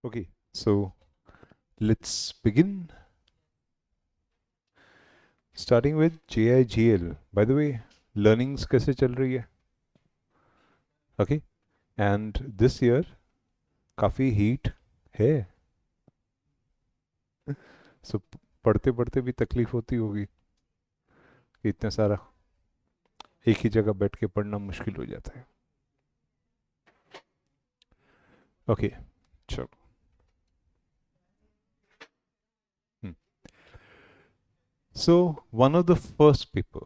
Okay, so let's begin. Starting with JIGL. By the way, learnings कैसे चल रही है? Okay, and this year काफ़ी heat है. So पढ़ते पढ़ते भी तकलीफ होती होगी कि इतना सारा एक ही जगह बैठ के पढ़ना मुश्किल हो जाता है. Okay, चलो. So one of the first paper.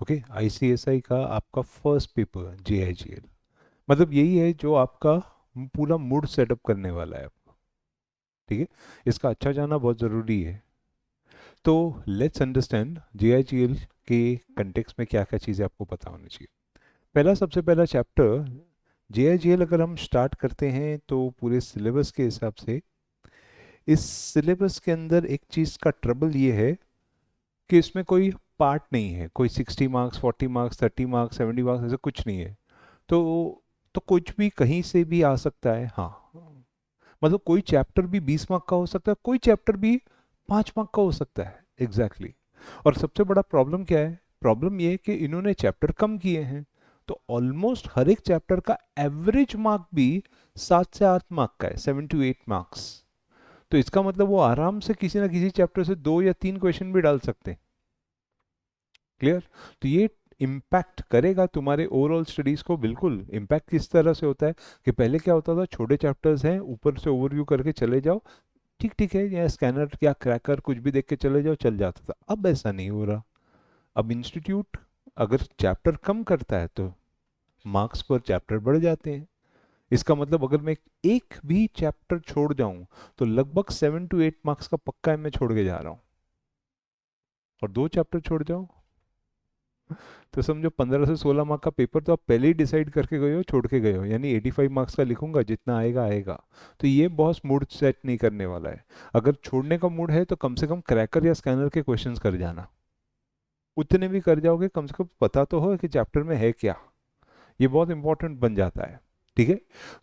Okay ICSI का आपका फर्स्ट पेपर JIGL मतलब यही है जो आपका पूरा मूड सेटअप करने वाला है आपको. ठीक है, इसका अच्छा जाना बहुत ज़रूरी है. तो लेट्स अंडरस्टैंड JIGL के कंटेक्स्ट में क्या क्या चीज़ें आपको पता होनी चाहिए. सबसे पहला चैप्टर JIGL अगर हम स्टार्ट करते हैं तो पूरे सिलेबस के हिसाब से इस सिलेबस के अंदर एक चीज़ का ट्रबल ये है कि इसमें कोई पार्ट नहीं है, कोई 60 मार्क्स 40 मार्क्स 30 मार्क्स 70 मार्क्स ऐसा कुछ नहीं है. तो कुछ भी कहीं से भी आ सकता है. हाँ, मतलब कोई चैप्टर भी 20 मार्क का हो सकता है, कोई चैप्टर भी 5 मार्क का हो सकता है. Exactly exactly. और सबसे बड़ा प्रॉब्लम क्या है? प्रॉब्लम ये है कि इन्होंने चैप्टर कम किए हैं. तो ऑलमोस्ट हर एक चैप्टर का एवरेज मार्क भी 7 से 8 मार्क का है, 7 to 8 मार्क्स. तो इसका मतलब वो आराम से किसी ना किसी चैप्टर से 2 या 3 क्वेश्चन भी डाल सकते हैं. क्लियर? तो ये इम्पैक्ट करेगा तुम्हारे ओवरऑल स्टडीज को. बिल्कुल इम्पैक्ट किस तरह से होता है कि पहले क्या होता था, छोटे चैप्टर्स हैं ऊपर से ओवरव्यू करके चले जाओ, ठीक ठीक है, या स्कैनर या क्रैकर कुछ भी देख के चले जाओ, चल जाता था. अब ऐसा नहीं हो रहा. अब इंस्टीट्यूट अगर चैप्टर कम करता है तो मार्क्स पर चैप्टर बढ़ जाते हैं. इसका मतलब अगर मैं एक भी चैप्टर छोड़ जाऊं तो लगभग 7 to 8 मार्क्स का पक्का है मैं छोड़ के जा रहा हूं. और 2 चैप्टर छोड़ जाऊं तो समझो 15 से 16 मार्क का पेपर तो आप पहले ही डिसाइड करके गए हो, छोड़ के गए हो. यानी 85 मार्क्स का लिखूंगा, जितना आएगा आएगा. तो ये बॉस मूड सेट नहीं करने वाला है. अगर छोड़ने का मूड है तो कम से कम क्रैकर या स्कैनर के क्वेश्चंस कर जाना. उतने भी कर जाओगे कम से कम पता तो हो कि चैप्टर में है क्या. ये बहुत इंपॉर्टेंट बन जाता है. ठीक है.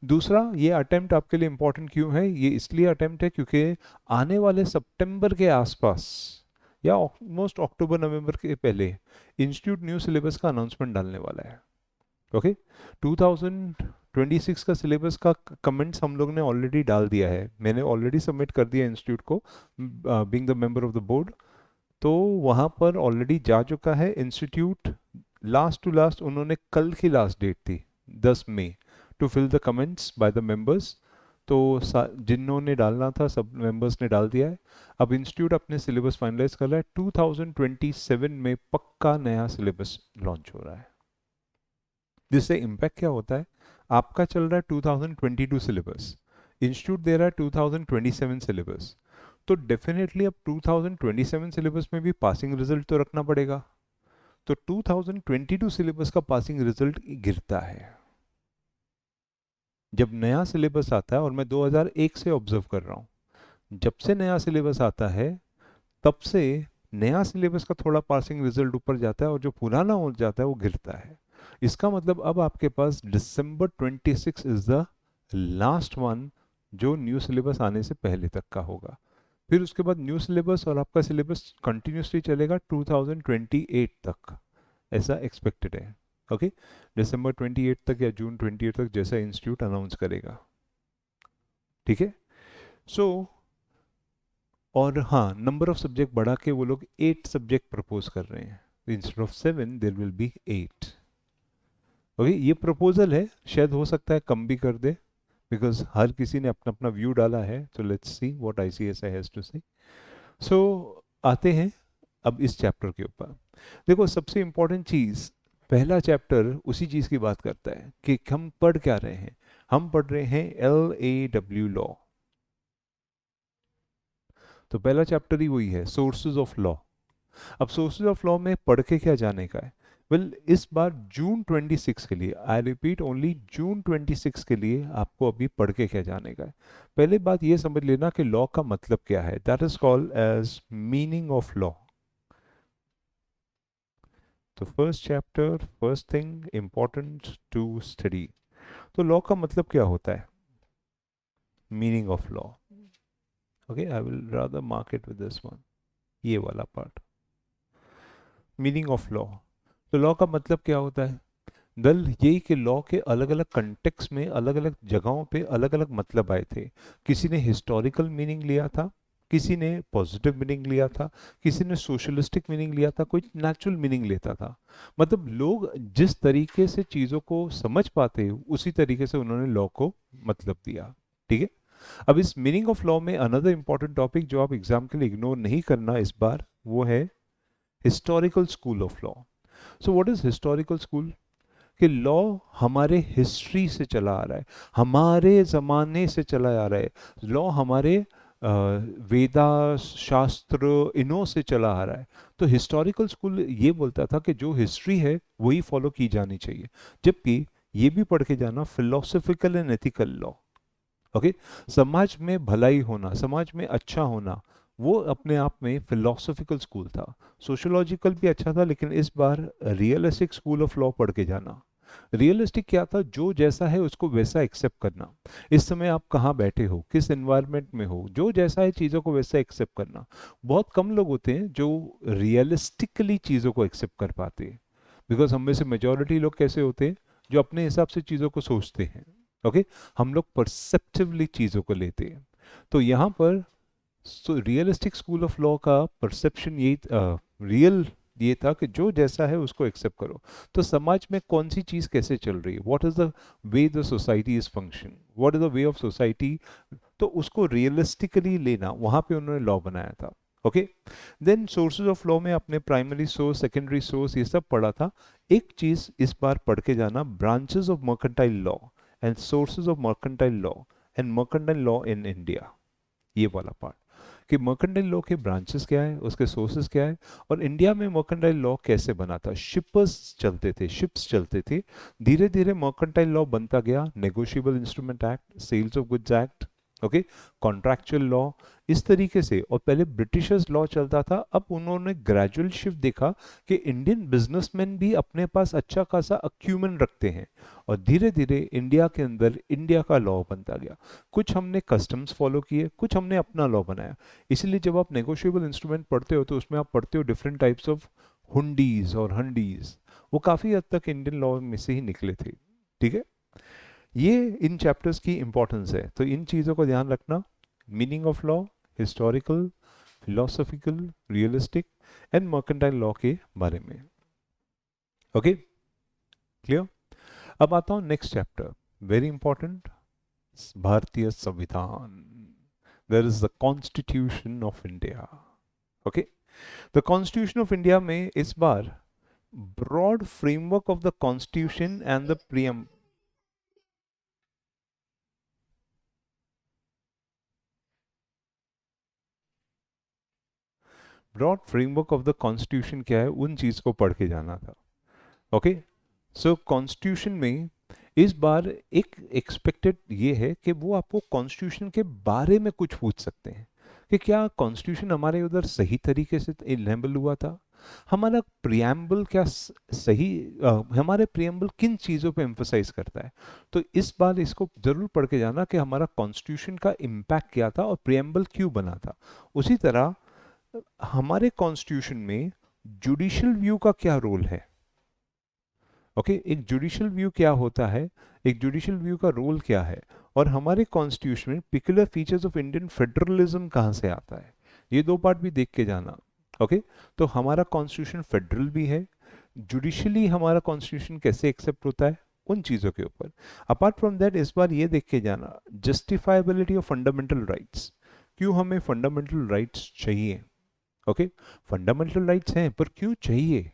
दूसरा, ये अटेम्प्ट आपके लिए इंपॉर्टेंट क्यों है? ये इसलिए अटेम्प्ट है क्योंकि आने वाले सितंबर के आसपास या ऑलमोस्ट अक्टूबर नवंबर के पहले इंस्टीट्यूट न्यू सिलेबस का अनाउंसमेंट डालने वाला है. ओके, 2026 का सिलेबस का कमेंट्स हम लोग ने ऑलरेडी डाल दिया है. मैंने ऑलरेडी सबमिट कर दिया इंस्टीट्यूट को, being the member of the board. तो वहाँ पर ऑलरेडी जा चुका है इंस्टीट्यूट. लास्ट टू लास्ट उन्होंने कल की लास्ट डेट थी 10 मई to fill the comments by the members. तो जिन्होंने डालना था सब मेंबर्स ने डाल दिया है. अब इंस्टीट्यूट अपने सिलेबस फाइनलाइज कर रहा है. 2027 में पक्का नया सिलेबस लॉन्च हो रहा है. जिससे इम्पैक्ट क्या होता है, आपका चल रहा है 2022 सिलेबस, इंस्टीट्यूट दे रहा है 2027 सिलेबस. तो डेफिनेटली अब 2027 सिलेबस में भी पासिंग रिजल्ट तो रखना पड़ेगा. तो 2022 सिलेबस का पासिंग रिजल्ट गिरता है. जब नया सिलेबस आता है, और मैं 2001 से ऑब्जर्व कर रहा हूँ, जब से नया सिलेबस आता है तब से नया सिलेबस का थोड़ा पासिंग रिजल्ट ऊपर जाता है और जो पुराना हो जाता है वो गिरता है. इसका मतलब अब आपके पास दिसंबर 26 इज द लास्ट वन जो न्यू सिलेबस आने से पहले तक का होगा. फिर उसके बाद न्यू सिलेबस और आपका सिलेबस कंटिन्यूसली चलेगा 2028 तक, ऐसा एक्सपेक्टेड है. ओके, दिसंबर 28 तक या जून 28 तक, जैसा इंस्टीट्यूट अनाउंस करेगा. ठीक है. सो और हाँ, नंबर ऑफ सब्जेक्ट बढ़ा के वो लोग 8 सब्जेक्ट प्रपोज कर रहे हैं. Instead of 7 there will be 8. Okay, ये प्रपोजल है, शायद हो सकता है कम भी कर दे, बिकॉज हर किसी ने अपना अपना व्यू डाला है. तो let's see what ICSI has to say. So आते हैं अब इस चैप्टर के ऊपर. देखो, सबसे इंपॉर्टेंट चीज, पहला चैप्टर उसी चीज की बात करता है कि हम पढ़ क्या रहे हैं. हम पढ़ रहे हैं LAW लॉ. तो पहला चैप्टर ही वही है, सोर्सेज ऑफ लॉ. अब सोर्सेज ऑफ लॉ में पढ़ के क्या जाने का है? वेल, इस बार जून 26 के लिए, आई रिपीट ओनली जून 26 के लिए आपको अभी पढ़ के क्या जाने का है. पहले बात ये समझ लेना कि लॉ का मतलब क्या है. That is called as meaning of law. तो first chapter, first thing important to study. तो लॉ का मतलब क्या होता है? Meaning of law. Okay, I will rather mark it with this one, ये वाला पार्ट, मीनिंग ऑफ लॉ. तो लॉ का मतलब क्या होता है? दल यही कि लॉ के अलग अलग कंटेक्स्ट में अलग अलग जगहों पे अलग अलग मतलब आए थे. किसी ने हिस्टोरिकल मीनिंग लिया था, किसी ने पॉजिटिव मीनिंग लिया था, किसी ने सोशलिस्टिक मीनिंग लिया था, कोई नेचुरल मीनिंग लेता था. मतलब लोग जिस तरीके से चीज़ों को समझ पाते उसी तरीके से उन्होंने लॉ को मतलब दिया. ठीक है. अब इस मीनिंग ऑफ लॉ में अनदर इंपॉर्टेंट टॉपिक जो आप एग्जाम के लिए इग्नोर नहीं करना इस बार, वो है historical school of law. So what is historical school? कि लॉ हमारे हिस्ट्री से चला आ रहा है, हमारे ज़माने से चला आ रहा है. लॉ हमारे वेदा शास्त्र इनों से चला आ रहा है. तो हिस्टोरिकल स्कूल ये बोलता था कि जो हिस्ट्री है वही फॉलो की जानी चाहिए. जबकि ये भी पढ़ के जाना philosophical and ethical law. Okay, समाज में भलाई होना, समाज में अच्छा होना, वो अपने आप में फिलोसफिकल स्कूल था. सोशोलॉजिकल भी अच्छा था, लेकिन इस बार रियलिस्टिक स्कूल ऑफ लॉ पढ़ के जाना. रियलिस्टिक क्या था? जो जैसा है उसको वैसा एक्सेप्ट करना. इस समय आप कहाँ बैठे हो, किस एनवायरनमेंट में हो, जो जैसा है चीज़ों को वैसा एक्सेप्ट करना. बहुत कम लोग होते हैं जो रियलिस्टिकली चीज़ों को एक्सेप्ट कर पाते हैं. बिकॉज हम में से मेजोरिटी लोग कैसे होते हैं? जो अपने हिसाब से चीज़ों को सोचते हैं. ओके, हम लोग परसेप्टिवली चीज़ों को लेते हैं. तो यहाँ पर रियलिस्टिक स्कूल ऑफ लॉ का परसेप्शन यही रियल ये था कि जो जैसा है उसको एक्सेप्ट करो. तो समाज में कौन सी चीज़ कैसे चल रही है, what is the way the society is function, what is the way of society, तो उसको रियलिस्टिकली लेना, वहां पे उन्होंने लॉ बनाया था. Okay. Then sources of law में अपने प्राइमरी सोर्स, सेकेंडरी सोर्स, ये सब पढ़ा था. एक चीज इस बार पढ़ के जाना, branches of mercantile law and sources of mercantile law and mercantile law in India, ये वाला पार्ट. कि मर्केंटाइल लॉ के ब्रांचेस क्या है, उसके सोर्सेस क्या है, और इंडिया में मर्केंटाइल लॉ कैसे बना था. शिपर्स चलते थे, शिप्स चलते थे. धीरे धीरे मर्केंटाइल लॉ बनता गया, negotiable instrument act, sales of goods act, okay, contractual law, इस तरीके से. और पहले ब्रिटिशर्स लॉ चलता था. अब उन्होंने ग्रेजुअल शिफ्ट देखा कि इंडियन बिजनेसमैन भी अपने पास अच्छा खासा अक्यूमेन रखते हैं, और धीरे धीरे इंडिया के अंदर इंडिया का लॉ बनता गया. कुछ हमने कस्टम्स फॉलो किए, कुछ हमने अपना लॉ बनाया. इसलिए जब आप नेगोशिएबल इंस्ट्रूमेंट पढ़ते हो तो उसमें आप पढ़ते हो डिफरेंट टाइप्स ऑफ हुंडीज और हंडीज. वो काफी हद तक इंडियन लॉ में से ही निकले थे. ठीक है. ये इन चैप्टर्स की इंपॉर्टेंस है, तो इन चीज़ों को ध्यान रखना. Meaning of law, historical, philosophical, realistic and mercantile law के बारे में. Okay, clear. अब आता हूं नेक्स्ट चैप्टर, वेरी इंपॉर्टेंट, भारतीय संविधान. There is the constitution of India. Okay, the constitution of India में इस बार broad framework of the constitution and the preamble. Broad framework of the constitution क्या है, उन चीज को पढ़ के जाना था. ओके. सो कॉन्स्टिट्यूशन में इस बार एक एक्सपेक्टेड ये है कि वो आपको कॉन्स्टिट्यूशन के बारे में कुछ पूछ सकते हैं कि क्या कॉन्स्टिट्यूशन हमारे उधर सही तरीके से इनेबल हुआ था, हमारा प्रियम्बल क्या सही, हमारे प्रियम्बल किन चीज़ों पे एम्फोसाइज करता है. तो इस बार इसको जरूर पढ़ के जाना कि हमारा कॉन्स्टिट्यूशन का इम्पैक्ट क्या था और प्रियम्बल क्यों बना था. उसी तरह हमारे कॉन्स्टिट्यूशन में जुडिशियल व्यू का क्या रोल है. ओके, एक जुडिशियल व्यू क्या होता है, एक जुडिशियल व्यू का रोल क्या है, और हमारे कॉन्स्टिट्यूशन में peculiar features of Indian federalism कहाँ से आता है. ये दो पार्ट भी देख के जाना. ओके. तो हमारा कॉन्स्टिट्यूशन फेडरल भी है, जुडिशियली हमारा कॉन्स्टिट्यूशन कैसे एक्सेप्ट होता है, उन चीज़ों के ऊपर. अपार्ट फ्रॉम दैट इस बार ये देख के जाना जस्टिफाइबिलिटी ऑफ फंडामेंटल राइट्स. क्यों हमें फंडामेंटल राइट्स चाहिए. ओके, फंडामेंटल राइट्स हैं पर क्यों चाहिए.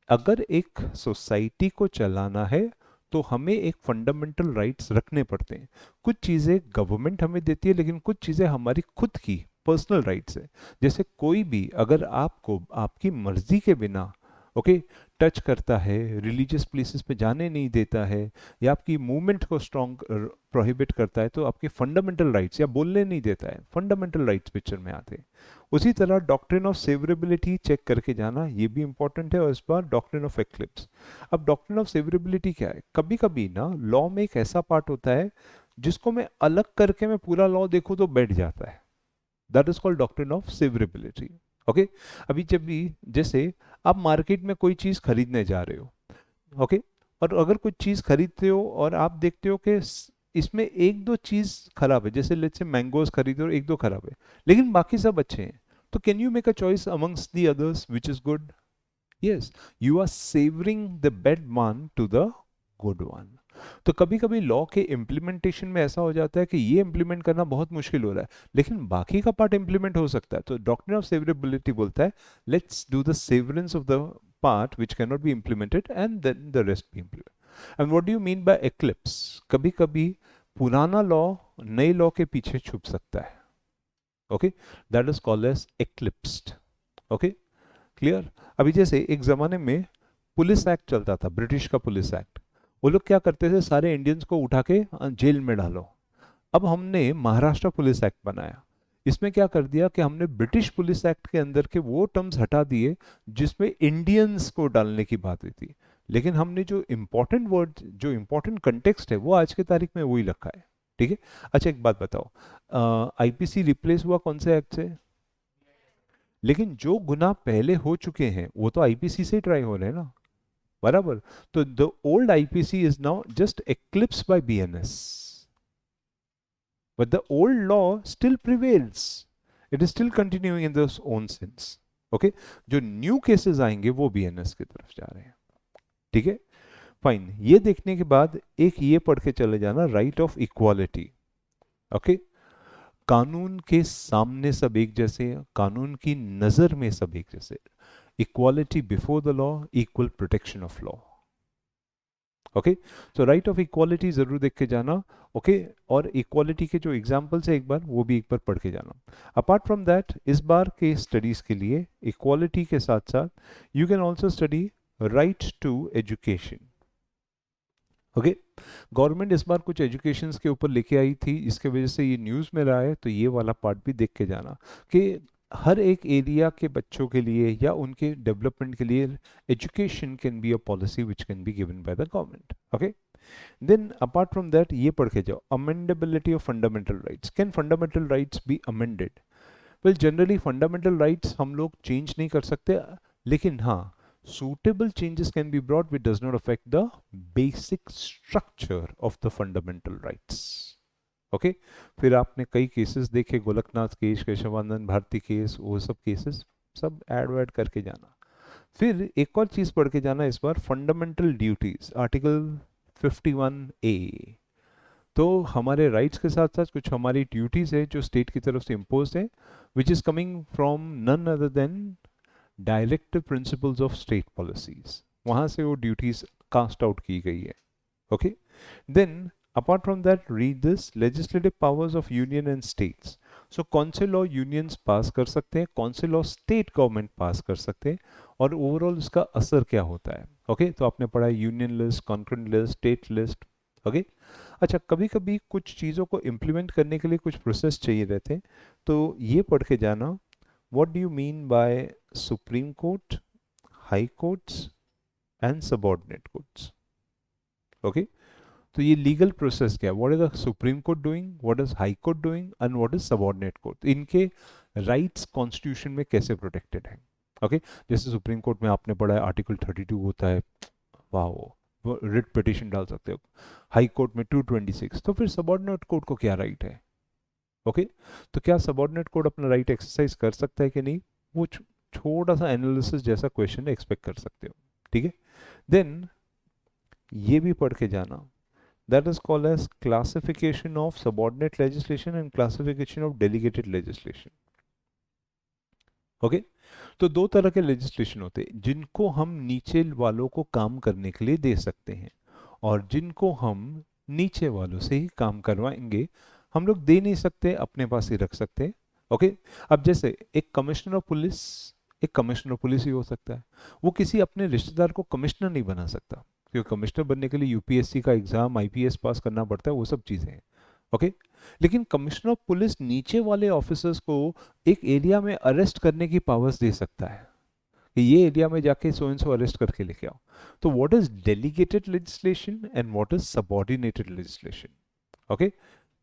अगर एक सोसाइटी को चलाना है तो हमें एक फंडामेंटल राइट्स रखने पड़ते हैं. कुछ चीज़ें गवर्नमेंट हमें देती है, लेकिन कुछ चीज़ें हमारी खुद की पर्सनल राइट्स है. जैसे कोई भी अगर आपको आपकी मर्जी के बिना ओके टच करता है, रिलीजियस प्लेसेस पे जाने नहीं देता है, या आपकी मूवमेंट को स्ट्रॉन्ग प्रोहिबिट करता है, तो आपके फंडामेंटल राइट्स, या बोलने नहीं देता है, फंडामेंटल राइट्स पिक्चर में आते हैं. उसी तरह डॉक्ट्रिन ऑफ सेवरेबिलिटी चेक करके जाना, ये भी इंपॉर्टेंट है. और इस बार डॉक्ट्रिन ऑफ एक्लिप्स. अब डॉक्ट्रिन ऑफ सेवरेबिलिटी क्या है, कभी कभी ना लॉ में एक ऐसा पार्ट होता है जिसको मैं अलग करके मैं पूरा लॉ देखूं तो बैठ जाता है। That is called doctrine of severability. Okay, अभी जब भी जैसे आप मार्केट में कोई चीज खरीदने जा रहे हो, ओके, और अगर कुछ चीज खरीदते हो और आप देखते हो कि इसमें एक दो चीज खराब है, जैसे लेट्स से मैंगोज खरीदे और एक दो खराब है, लेकिन बाकी सब अच्छे हैं, तो can you make a choice amongst the others which is good? Yes, you are severing the bad one to the good one. तो कभी कभी लॉ के इम्प्लीमेंटेशन में ऐसा हो जाता है कि ये इम्प्लीमेंट करना बहुत मुश्किल हो रहा है, लेकिन बाकी का पार्ट इम्प्लीमेंट हो सकता है। तो डॉक्ट्रिन ऑफ सेवरेबिलिटी बोलता है let's do the severance of the part which can not be implemented and then the rest be implemented. And what do you mean by eclipse? कभी कभी पुराना लॉ नए लॉ के पीछे छुप सकता है। Okay, that is called as eclipsed. Okay, clear? अभी जैसे एक जमाने में पुलिस एक्ट चलता था, ब्रिटिश का पुलिस एक्ट। वो लोग क्या करते थे, सारे इंडियंस को उठा के जेल में डालो। अब हमने महाराष्ट्र पुलिस एक्ट बनाया, इसमें क्या कर दिया कि हमने ब्रिटिश पुलिस एक्ट के अंदर के वो टर्म्स हटा दिए जिसमें इंडियंस को डालने की बात हुई थी, लेकिन हमने जो इंपॉर्टेंट वर्ड, जो इंपॉर्टेंट कंटेक्स्ट है, वो आज के तारीख में वही रखा है। ठीक है? अच्छा, एक बात बताओ, आईपीसी रिप्लेस हुआ कौन से एक्ट से? लेकिन जो गुनाह पहले हो चुके हैं वो तो आईपीसी से ट्राई हो रहे हैं ना, बराबर? तो the old IPC is now just eclipse by BNS, but the old law still prevails, it is still continuing in the own sense. Okay, जो न्यू केसेस आएंगे वो बीएनएस की तरफ जा रहे हैं। ठीक है, फाइन। ये देखने के बाद एक ये पढ़ के चले जाना, राइट ऑफ इक्वालिटी। ओके, कानून के सामने सब एक जैसे हैं, कानून की नजर में सब एक जैसे। Equality before the law, equal protection of law. Okay, तो राइट ऑफ इक्वालिटी जरूर देख के जाना। ओके, और इक्वालिटी के जो एग्जांपल्स है एक बार वो भी एक बार पढ़ के जाना। अपार्ट फ्रॉम दैट, इस बार के स्टडीज के लिए इक्वालिटी के साथ साथ you can also study right to education. Okay, government इस बार कुछ एजुकेशन के ऊपर लेके आई थी, इसके वजह से ये न्यूज़ में रहा है, तो ये वाला पार्ट भी देख के जाना कि हर एक एरिया के बच्चों के लिए या उनके डेवलपमेंट के लिए education can be a policy which can be given by the government. Okay, then apart from that ये पढ़ के जाओ, amendability of fundamental rights. Can fundamental rights be amended? Well, generally fundamental rights हम लोग change नहीं कर सकते, लेकिन हाँ, suitable changes can be brought which does not affect the basic structure of the fundamental rights. Okay, फिर आपने कई केसेस देखे, गोलकनाथ केस, केशवानंद भारती केस, वो सब केसेस सब ऐड वैड करके जाना। फिर एक और चीज पढ़ के जाना इस बार, फंडामेंटल ड्यूटीज, आर्टिकल 51A। तो हमारे राइट्स के साथ साथ कुछ हमारी ड्यूटीज है जो स्टेट की तरफ से इम्पोज है, which is coming from none other than directive principles of state policies. वहां से वो ड्यूटीज कास्ट आउट की गई है। Okay, then apart from that read this, legislative powers of union and states. So कौन से लॉ यूनियंस पास कर सकते हैं, कौन से लॉ स्टेट गवर्नमेंट पास कर सकते हैं, और ओवरऑल इसका असर क्या होता है। ओके, तो आपने पढ़ा union list, concurrent list, state list. Okay, अच्छा, कभी कभी कुछ चीज़ों को इम्प्लीमेंट करने के लिए कुछ प्रोसेस चाहिए रहते हैं, तो ये पढ़ के जाना, what do you mean by Supreme Court, High Courts and subordinate courts? Okay, तो ये लीगल प्रोसेस क्या है, what is the supreme court doing, what is high court doing and what is subordinate court, इनके rights constitution में कैसे protected है। Okay, जैसे supreme court में आपने पढ़ा है आर्टिकल 32 होता है, वाह, रिट पिटिशन डाल सकते हो। हाई कोर्ट में 226, तो फिर सबऑर्डिनेट कोर्ट को क्या राइट है? ओके, तो क्या सबऑर्डिनेट कोर्ट अपना राइट एक्सरसाइज कर सकता है कि नहीं, वो छोटा सा एनालिसिस जैसा क्वेश्चन एक्सपेक्ट कर सकते हो। ठीक है, देन ये भी पढ़ के जाना, that is called as classification of subordinate legislation and classification of delegated legislation. Okay, तो दो तरह के लेजिस्लेशन होते हैं, जिनको हम नीचे वालों को काम करने के लिए दे सकते हैं और जिनको हम नीचे वालों से ही काम करवाएंगे, हम लोग दे नहीं सकते, अपने पास ही रख सकते हैं। ओके, अब जैसे एक कमिश्नर ऑफ पुलिस, एक कमिश्नर ऑफ पुलिस ही हो सकता है, वो किसी अपने रिश्तेदार को कमिश्नर नहीं बना सकता, क्योंकि कमिश्नर बनने के लिए यूपीएससी का एग्जाम, आईपीएस पास करना पड़ता है, वो सब चीजें हैं। ओके, लेकिन कमिश्नर ऑफ पुलिस नीचे वाले ऑफिसर्स को एक एरिया में अरेस्ट करने की पावर्स दे सकता है कि ये एरिया में जाके सो एंड सो अरेस्ट करके लेके आओ। तो what is delegated legislation and what is subordinated legislation? Okay,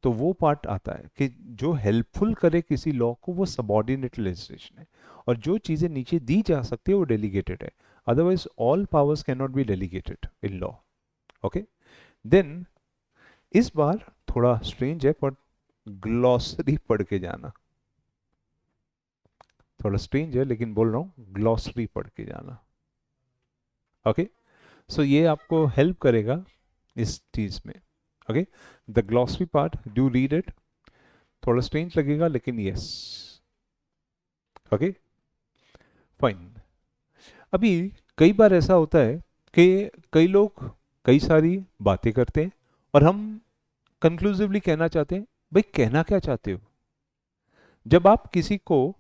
तो वो पार्ट आता है कि जो हेल्पफुल करे किसी लॉ को वो सबऑर्डिनेट लेजिस्लेशन है, और जो चीजें नीचे दी जा सकती है वो डेलीगेटेड है, otherwise all powers can not be delegated in law. Okay, then इस बार थोड़ा स्ट्रेंज है, पर ग्लॉसरी पढ़ के जाना, थोड़ा स्ट्रेंज है लेकिन बोल रहा हूं ग्लॉसरी पढ़ के जाना। ओके, सो ये आपको हेल्प करेगा इस चीज में। Okay, the glossary part, do read it, थोड़ा स्ट्रेंज लगेगा लेकिन यस। Okay, fine. अभी कई बार ऐसा होता है कि कई लोग कई सारी बातें करते हैं और हम कंक्लूसिवली कहना चाहते हैं, भाई कहना क्या चाहते हो। जब आप किसी को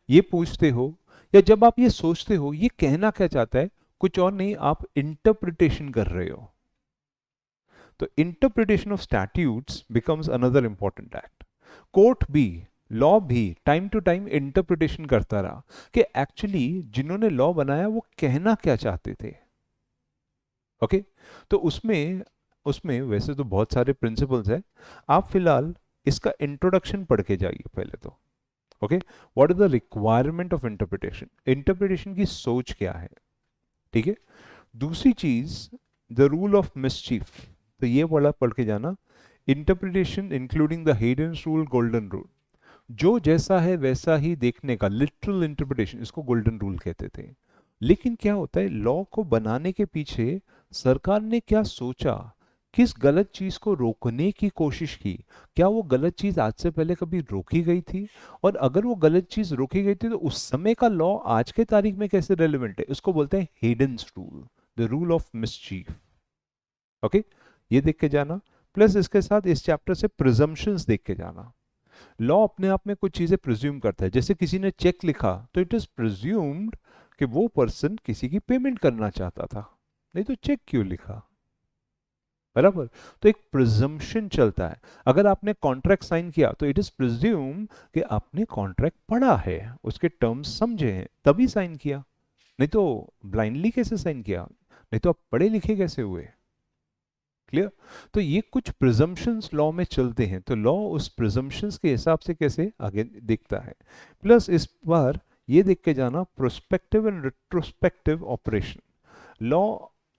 ये पूछते हो या जब आप ये सोचते हो ये कहना क्या चाहता है, कुछ और नहीं, आप इंटरप्रिटेशन कर रहे हो। तो interpretation of statutes becomes another important act. Court भी, लॉ भी टाइम टू टाइम इंटरप्रिटेशन करता रहा कि एक्चुअली जिन्होंने लॉ बनाया वो कहना क्या चाहते थे। ओके, तो उसमें उसमें वैसे तो बहुत सारे प्रिंसिपल्स हैं, आप फिलहाल इसका इंट्रोडक्शन पढ़ के जाइए पहले तो। Okay, what is the requirement of interpretation, interpretation की सोच क्या है, ठीक है। दूसरी चीज, द रूल ऑफ मिसचीफ, तो ये वाला पढ़ के जाना। Interpretation including the Heydon's rule, golden rule, जो जैसा है वैसा ही देखने का, लिटरल इंटरप्रिटेशन, इसको गोल्डन रूल कहते थे। लेकिन क्या होता है, लॉ को बनाने के पीछे सरकार ने क्या सोचा, किस गलत चीज को रोकने की कोशिश की, क्या वो गलत चीज आज से पहले कभी रोकी गई थी, और अगर वो गलत चीज रोकी गई थी तो उस समय का लॉ आज के तारीख में कैसे रेलेवेंट है, उसको बोलते हैं Heydon's rule, the rule of mischief. Okay, ये देख के जाना, प्लस इसके साथ इस चैप्टर से प्रिजम्पशंस देख के जाना। लॉ अपने आप में कुछ चीजें प्रिज्यूम करता है, जैसे किसी ने चेक लिखा तो इट इज प्रिज्यूम्ड कि वो पर्सन किसी की पेमेंट करना चाहता था, नहीं तो चेक क्यों लिखा, बराबर। तो एक प्रिजम्पशन चलता है। अगर आपने कॉन्ट्रैक्ट साइन किया तो इट इज प्रिज्यूम कि आपने कॉन्ट्रैक्ट पढ़ा है, उसके टर्म्स समझे हैं तभी साइन किया, नहीं तो ब्लाइंडली कैसे साइन किया, नहीं तो आप पढ़े लिखे कैसे हुए। क्लियर। तो ये कुछ प्रिजम्पशंस लॉ में चलते हैं, तो लॉ उस प्रिजम्पशंस के हिसाब से कैसे आगे दिखता है। प्लस इस बार ये देख के जाना, prospective and retrospective operation. Law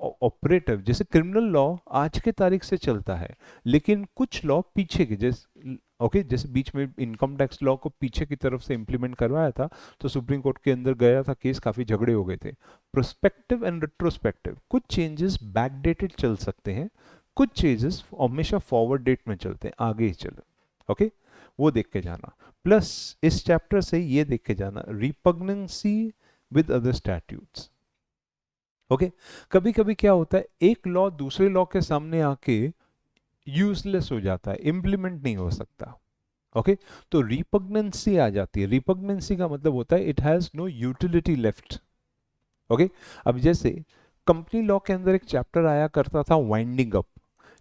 operative, जैसे क्रिमिनल लॉ आज के तारीख से चलता है, लेकिन कुछ लॉ पीछे के, जैसे ओके जैसे बीच में इनकम टैक्स लॉ को पीछे की तरफ से इंप्लीमेंट करवाया था तो सुप्रीम कोर्ट के अंदर गया था केस, काफी झगड़े हो गए थे। प्रोस्पेक्टिव एंड रिट्रोस्पेक्टिव, कुछ चेंजेस बैकडेटेड चल सकते हैं, कुछ चेंजेस हमेशा फॉरवर्ड डेट में चलते हैं, आगे ही चले। ओके, वो देख के जाना। प्लस इस चैप्टर से ये देख के जाना, रिपग्नेंसी विद अदर स्टैट्यूट्स। ओके, कभी कभी क्या होता है, एक लॉ दूसरे लॉ के सामने आके यूजलेस हो जाता है, इंप्लीमेंट नहीं हो सकता। ओके, तो रिपग्नेंसी आ जाती है। रिपग्नेंसी का मतलब होता है it has no utility left. Okay, अब जैसे कंपनी लॉ के अंदर एक चैप्टर आया करता था वाइंडिंग अप,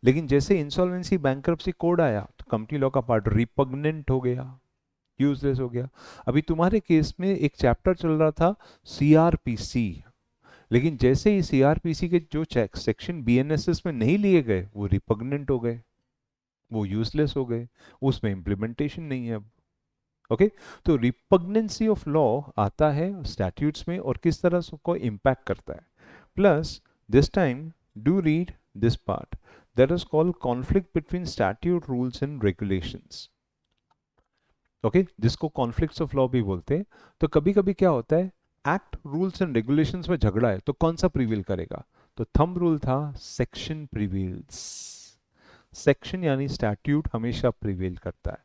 लेकिन जैसे इंसॉल्वेंसी बैंक्रप्सी कोड आया तो कंपनी लॉ का पार्ट रिपग्नेंट हो गया, यूजलेस हो गया। अभी तुम्हारे केस में एक चैप्टर चल रहा था सीआरपीसी, लेकिन जैसे ही सीआरपीसी के जो सेक्शन बीएनएसएस में नहीं लिए गए वो रिपग्नेंट हो गए, वो यूजलेस हो गए, उसमें इंप्लीमेंटेशन नहीं है अब। ओके, तो रिपग्नेंसी ऑफ लॉ आता है स्टैट्यूट्स में और किस तरह से को इम्पैक्ट करता है। Plus this time do read this part that is called conflict between statute rules and regulations. Okay, जिसको कॉन्फ्लिक्ट्स ऑफ लॉ भी बोलते हैं। तो कभी कभी क्या होता है, एक्ट रूल्स एंड रेगुलेशंस में झगड़ा है तो कौन सा प्रिवेल करेगा, तो थंब रूल था सेक्शन प्रिवेल्स। सेक्शन यानी स्टैट्यूट हमेशा प्रिवेल करता है।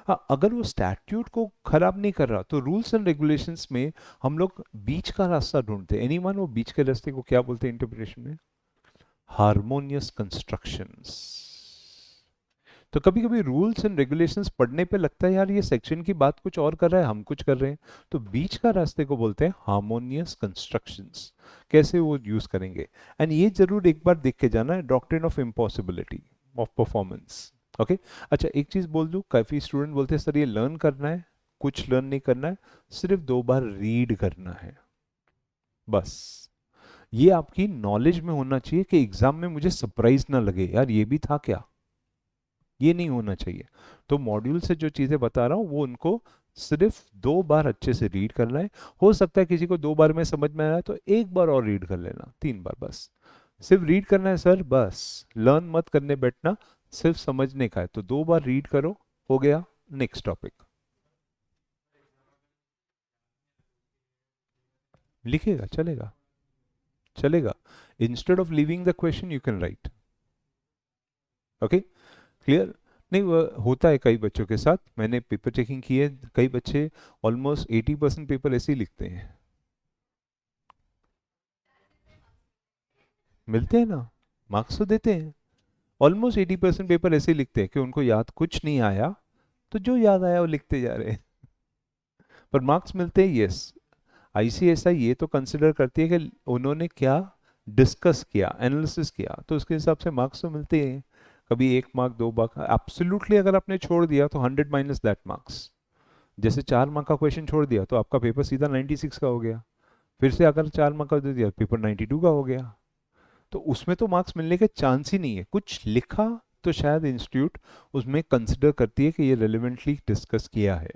हाँ, अगर वो स्टैट्यूट को खराब नहीं कर रहा तो रूल्स एंड रेगुलेशंस में हम लोग बीच का रास्ता ढूंढते हैं। एनीवन, वो बीच के रास्ते को क्या बोलते हैं इंटरप्रिटेशन में, हार्मोनियस कंस्ट्रक्शंस। तो कभी कभी रूल्स एंड रेगुलेशंस पढ़ने पे लगता है यार ये सेक्शन की बात कुछ और कर रहा है, हम कुछ कर रहे हैं, तो बीच का रास्ते को बोलते हैं हार्मोनियस कंस्ट्रक्शंस। कैसे वो यूज करेंगे, एंड ये जरूर एक बार देख के जाना है, doctrine of impossibility of performance. Okay, अच्छा एक चीज बोल दूं, काफी स्टूडेंट बोलते हैं सर ये लर्न करना है, कुछ लर्न नहीं करना है, सिर्फ 2 बार रीड करना है बस। ये आपकी नॉलेज में होना चाहिए कि एग्जाम में मुझे सरप्राइज ना लगे यार ये भी था क्या। ये नहीं होना चाहिए। तो मॉड्यूल से जो चीज़ें बता रहा हूँ वो उनको सिर्फ 2 बार अच्छे से रीड करना है। हो सकता है किसी को 2 बार में समझ में आया तो एक बार और रीड कर लेना, 3 बार बस। सिर्फ रीड करना है सर, बस लर्न मत करने बैठना, सिर्फ समझने का है। तो 2 बार रीड करो, हो गया। नेक्स्ट टॉपिक लिखेगा, चलेगा, चलेगा। Instead of leaving the question you can write. Okay, clear. नहीं, वो होता है कई बच्चों के साथ, मैंने पेपर चेकिंग की है, कई बच्चे ऑलमोस्ट 80% पेपर ऐसे ही लिखते हैं। मिलते हैं ना, मार्क्स तो देते हैं। ऑलमोस्ट 80% पेपर ऐसे ही लिखते हैं कि उनको याद कुछ नहीं आया, तो जो याद आया वो लिखते जा रहे हैं, पर मार्क्स मिलते हैं। यस, आईसीएसआई ये तो कंसिडर करती है कि उन्होंने क्या डिस्कस किया, एनालिसिस किया, तो उसके हिसाब से मार्क्स तो मिलते हैं। कभी 1 मार्क 2 मार्क, एब्सोल्युटली अगर आपने छोड़ दिया तो 100 माइनस दैट मार्क्स। जैसे 4 मार्क का क्वेश्चन छोड़ दिया तो आपका पेपर सीधा 96 का हो गया। फिर से अगर 4 मार्क का दे दिया, पेपर 92 का हो गया। तो उसमें तो मार्क्स मिलने के चांस ही नहीं है। कुछ लिखा तो शायद इंस्टीट्यूट उसमें कंसिडर करती है कि ये रेलिवेंटली डिस्कस किया है।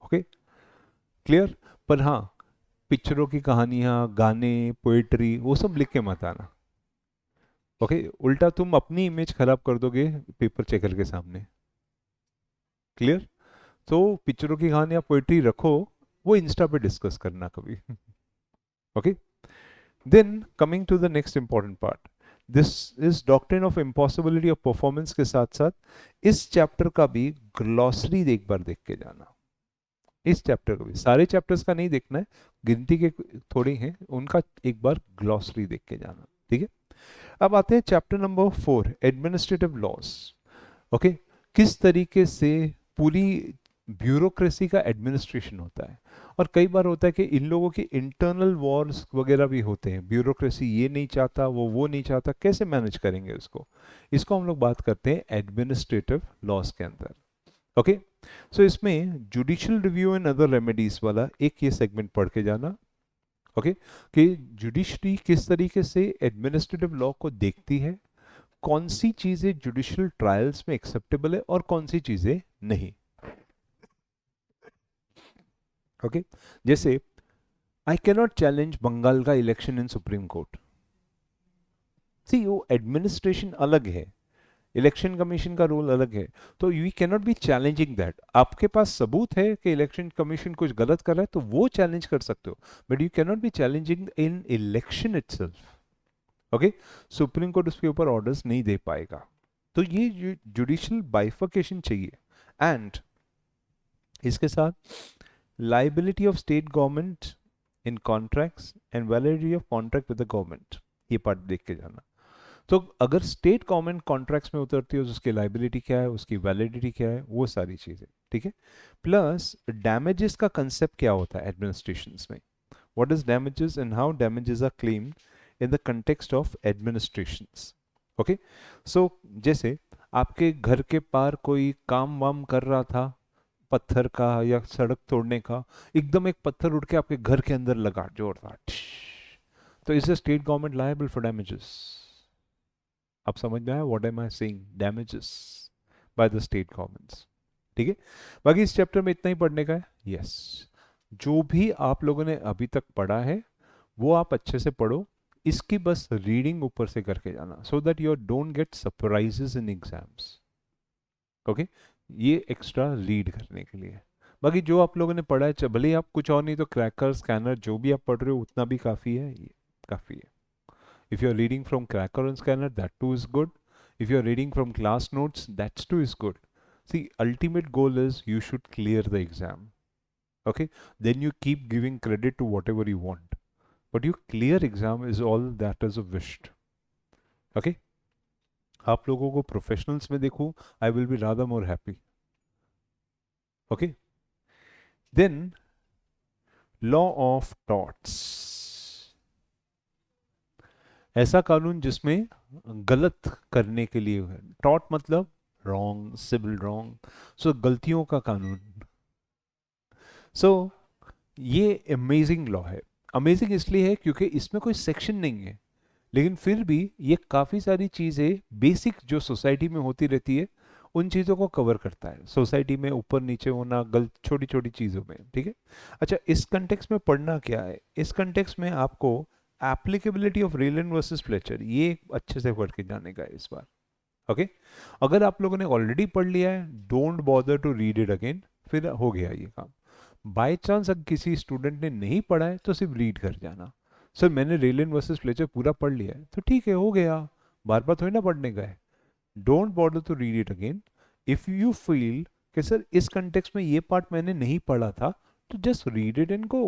Okay, clear. पर हाँ, पिक्चरों की कहानियां, गाने, पोएट्री, वो सब लिख के मत आना। ओके, उल्टा तुम अपनी इमेज खराब कर दोगे पेपर चेकर के सामने। क्लियर। तो पिक्चरों की कहानियां, पोएट्री रखो, वो इंस्टा पे डिस्कस करना कभी। Okay, then coming to the next important part, this is doctrine of impossibility of performance के साथ साथ इस चैप्टर का भी ग्लॉसरी एक बार देख के जाना। इस चैप्टर का भी, सारे चैप्टर्स का नहीं देखना है, गिनती के थोड़ी हैं, उनका एक बार ग्लॉसरी देख के जाना। ठीक है, अब आते हैं chapter number 4, administrative loss. Okay, किस तरीके से पूरी ब्यूरोक्रेसी का एडमिनिस्ट्रेशन होता है। और कई बार होता है कि इन लोगों के इंटरनल वॉर्स वगैरह भी होते हैं, ब्यूरोक्रेसी ये नहीं चाहता, वो नहीं चाहता, कैसे मैनेज करेंगे उसको। इसको हम लोग बात करते हैं एडमिनिस्ट्रेटिव लॉस के अंदर। ओके, सो इसमें judicial review and other remedies वाला एक ये सेगमेंट पढ़ के जाना। ओके, कि जुडिशरी किस तरीके से एडमिनिस्ट्रेटिव लॉ को देखती है, कौन सी चीजें जुडिशियल ट्रायल्स में एक्सेप्टेबल है और कौन सी चीजें नहीं। ओके, जैसे आई कैनॉट चैलेंज बंगाल का इलेक्शन इन सुप्रीम कोर्ट। सी, वो एडमिनिस्ट्रेशन अलग है, इलेक्शन कमीशन का रोल अलग है, तो you cannot be challenging that. आपके पास सबूत है कि इलेक्शन कमीशन कुछ गलत कर रहा है तो वो चैलेंज कर सकते हो, but you cannot be challenging in election itself. Okay, supreme court उसके ऊपर ऑर्डर्स नहीं दे पाएगा। तो ये जुडिशियल बाइफर्केशन चाहिए। एंड इसके साथ liability of state government in contracts and validity of contract with the government, ये पार्ट देख के जाना। तो अगर स्टेट गवर्नमेंट कॉन्ट्रैक्ट्स में उतरती है तो उसकी लाइबिलिटी क्या है, उसकी वैलिडिटी क्या है, वो सारी चीजें। ठीक है, प्लस डैमेजेस का कंसेप्ट क्या होता है एडमिनिस्ट्रेशन में, what is damages and how damages are claimed in the context of administrations. Okay, so जैसे आपके घर के पार कोई काम वाम कर रहा था, पत्थर का या सड़क तोड़ने का, एकदम एक पत्थर उड़ के आपके घर के अंदर लगा जोरदार, तो is the state government liable for damages. आप समझ में आया what am I saying, damages by the state governments. ठीक है, बाकी इस चैप्टर में इतना ही पढ़ने का है। यस, जो भी आप लोगों ने अभी तक पढ़ा है वो आप अच्छे से पढ़ो, इसकी बस रीडिंग ऊपर से करके जाना, so that you don't get surprises in exams. Okay, ये एक्स्ट्रा रीड करने के लिए। बाकी जो आप लोगों ने पढ़ा है, भले ही आप कुछ और नहीं तो क्रैकर, स्कैनर, जो भी आप पढ़ रहे हो उतना भी काफ़ी है, ये काफ़ी है। If you are reading from Cracker and Scanner, that too is good. If you are reading from class notes, that too is good. See, ultimate goal is you should clear the exam. Okay? Then you keep giving credit to whatever you want. But your clear exam is all that is wished. Okay? आप लोगों को professionals में देखूं, I will be rather more happy. Okay? Then, law of torts. ऐसा कानून जिसमें गलत करने के लिए है, टॉट मतलब रॉन्ग, सिविल रॉन्ग, सो गलतियों का कानून। सो ये अमेजिंग लॉ है। अमेजिंग इसलिए है क्योंकि इसमें कोई सेक्शन नहीं है, लेकिन फिर भी ये काफ़ी सारी चीज़ें बेसिक जो सोसाइटी में होती रहती है उन चीज़ों को कवर करता है, सोसाइटी में ऊपर नीचे होना, गलत छोटी छोटी चीज़ों में, ठीक है। अच्छा, इस कंटेक्स्ट में पढ़ना क्या है, इस कंटेक्स्ट में आपको applicability of Rylan versus Fletcher ये अच्छे से पढ़ के जाने का है इस बार, ओके। अगर आप लोगों ने ऑलरेडी पढ़ लिया है, don't bother to read it again, फिर हो गया ये काम। बाय चांस अगर किसी स्टूडेंट ने नहीं पढ़ा है तो सिर्फ रीड कर जाना, सर मैंने रेलन वर्सेस फ्लेचर पूरा पढ़ लिया है, तो ठीक है, हो गया, बार बार थोड़ी ना पढ़ने का है। Don't bother to read it again. If you feel कि सर इस कंटेक्स्ट में ये पार्ट मैंने नहीं पढ़ा था, तो just read it and go,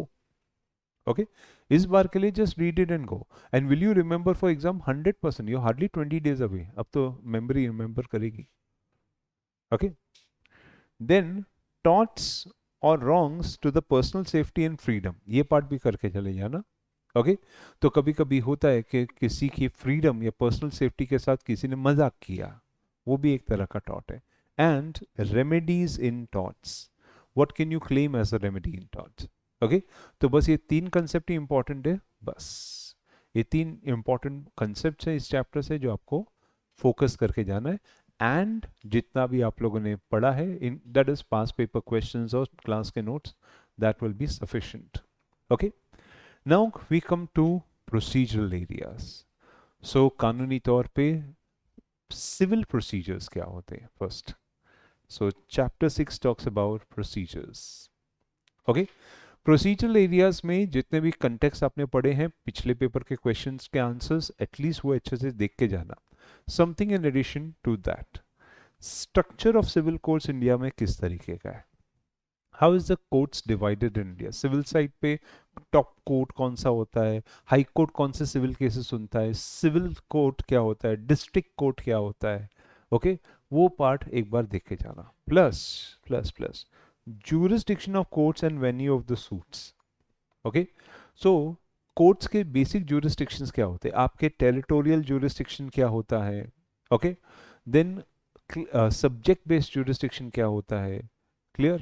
okay. इस बार के लिए just read it and go, and will you remember for exam 100%, you hardly 20 days away, अब तो मेमोरी रिमेंबर करेगी, ओके। देन थॉट्स और wrongs to the personal safety and freedom, ये part भी करके चले जाना, ओके। तो कभी कभी होता है कि किसी की फ्रीडम या पर्सनल सेफ्टी के साथ किसी ने मजाक किया, वो भी एक तरह का टॉट है। And remedies in torts, what can you claim as a remedy in torts, okay. तो बस ये तीन कंसेप्ट ही इंपॉर्टेंट है, बस ये तीन इंपॉर्टेंट कंसेप्ट है इस चैप्टर से जो आपको फोकस करके जाना है। एंड जितना भी आप लोगों ने पढ़ा है in that is past paper questions और क्लास के notes, that will be sufficient, okay. Now we come to procedural areas. So कानूनी तौर पे सिविल प्रोसीजर्स क्या होते हैं first. So chapter 6 talks about procedures, okay. Procedural areas में जितने भी कंटेक्स्ट आपने पढ़े हैं, पिछले पेपर के क्वेश्चंस के आंसर्स एटलीस्ट वो अच्छे से देख के जाना। Something in addition to that, structure of civil courts India में किस तरीके का है, how is the courts divided in India. Civil side पे टॉप कोर्ट कौन सा होता है, हाई कोर्ट कौन से सिविल केसेस सुनता है, सिविल कोर्ट क्या होता है, डिस्ट्रिक्ट कोर्ट क्या होता है, ओके। वो पार्ट एक बार देख के जाना। Plus plus plus jurisdiction of courts and venue of the suits, okay। so courts के basic jurisdictions क्या होते हैं, आपके territorial jurisdiction क्या होता है, okay। then subject based jurisdiction क्या होता है, clear।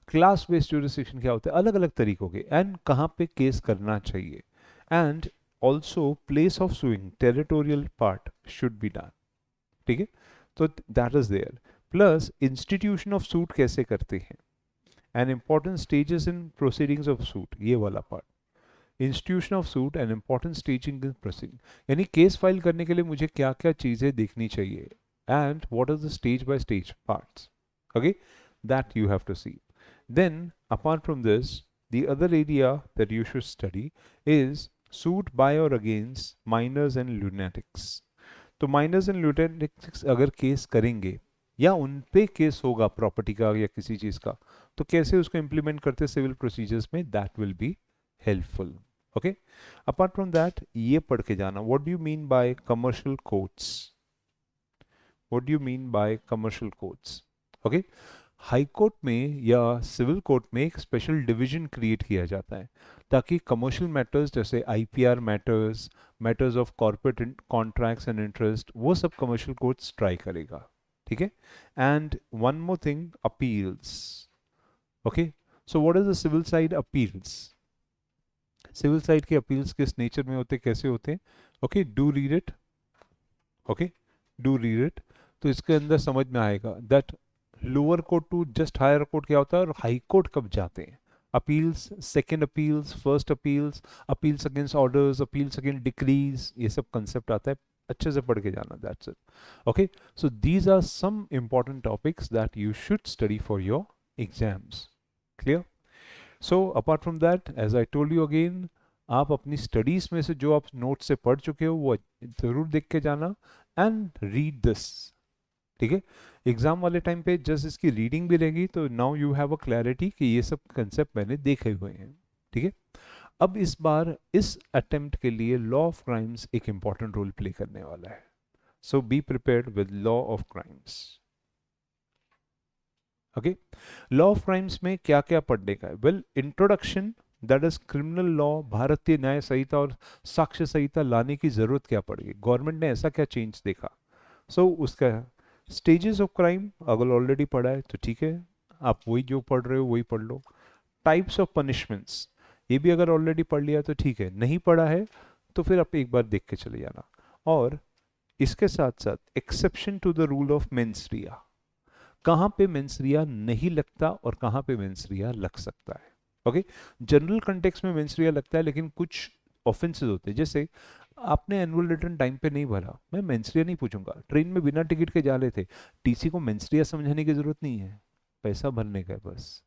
class based jurisdiction क्या होता है, अलग अलग तरीकों के, and कहाँ पे केस करना चाहिए, and also place of suing territorial part should be done, ठीक है। तो that is there, plus institution of suit कैसे करते हैं, and important stages in proceedings of suit, ये वाला part. Institution of suit and important staging in proceeding, यानी case file करने के लिए मुझे क्या क्या चीजें देखनी चाहिए, and what are the stage by stage parts, okay, that you have to see. Then apart from this, the other area that you should study is suit by और अगेंस्ट माइनर्स एंड लुनेटिक्स। तो minors and लुनेटिक्स अगर case करेंगे या उन पे case होगा property का या किसी चीज का, तो कैसे उसको इंप्लीमेंट करते सिविल प्रोसीजर्स में, that will be helpful, okay. Apart from that ये पढ़ के जाना, what do you mean bye commercial courts, what do you mean bye commercial courts, okay. High court में या सिविल कोर्ट में एक स्पेशल डिवीजन क्रिएट किया जाता है ताकि कमर्शियल मैटर्स जैसे IPR matters, matters of corporate contracts and interest, वो सब कमर्शियल कोर्ट्स ट्राई करेगा, ठीक है। And one more thing, appeals, okay. So what is the civil side appeals, civil side के अपील्स किस नेचर में होते, कैसे होते हैं, okay. Do read it, okay, do read it. तो इसके अंदर समझ में आएगा that lower court to just higher court क्या होता है और हाई कोर्ट कब जाते हैं, appeals, second appeals, first appeals, appeals against orders, appeals against decrease, ये सब कंसेप्ट आता है, अच्छे से पढ़ के जाना, that's it, okay. So these are some important topics that you should study for your exams, clear. So apart from that, as I told you again, आप अपनी स्टडीज में से जो आप नोट से पढ़ चुके हो वो जरूर देख के जाना, एंड रीड दिस, ठीक है। एग्जाम वाले टाइम पे जस्ट इसकी रीडिंग भी रहेगी, तो now you have a clarity कि ये सब कंसेप्ट मैंने देखे हुए हैं, ठीक है। अब इस बार इस अटेम्प्ट के लिए लॉ ऑफ क्राइम्स एक इंपॉर्टेंट रोल प्ले करने वाला है, so be prepared with law of crimes, okay. Law of crimes में क्या क्या पढ़ने का है, well introduction, that is criminal law, Bharatiya Nyaya संहिता और साक्ष्य संहिता लाने की जरूरत क्या पड़ेगी, गवर्नमेंट ने ऐसा क्या चेंज देखा, सो उसका स्टेजेस ऑफ क्राइम अगर ऑलरेडी पढ़ा है तो ठीक है, आप वही जो पढ़ रहे हो वही पढ़ लो। टाइप्स ऑफ पनिशमेंट्स, ये भी अगर ऑलरेडी पढ़ लिया तो ठीक है, नहीं पढ़ा है तो फिर आप एक बार देख के चले जाना। और इसके साथ साथ exception to the rule of mens rea, कहाँ पे मेंस्ट्रिया नहीं लगता और कहाँ पे मेंस्ट्रिया लग सकता है। ओके, जनरल कंटेक्स्ट में मेंस्ट्रिया लगता है, लेकिन कुछ ऑफेंसेस होते हैं, जैसे आपने एनुअल रिटर्न टाइम पे नहीं भरा, मैं मेंस्ट्रिया नहीं पूछूंगा। ट्रेन में बिना टिकट के जा रहे थे, टीसी को मेंस्ट्रिया समझाने की जरूरत नहीं है, पैसा भरने का है बस।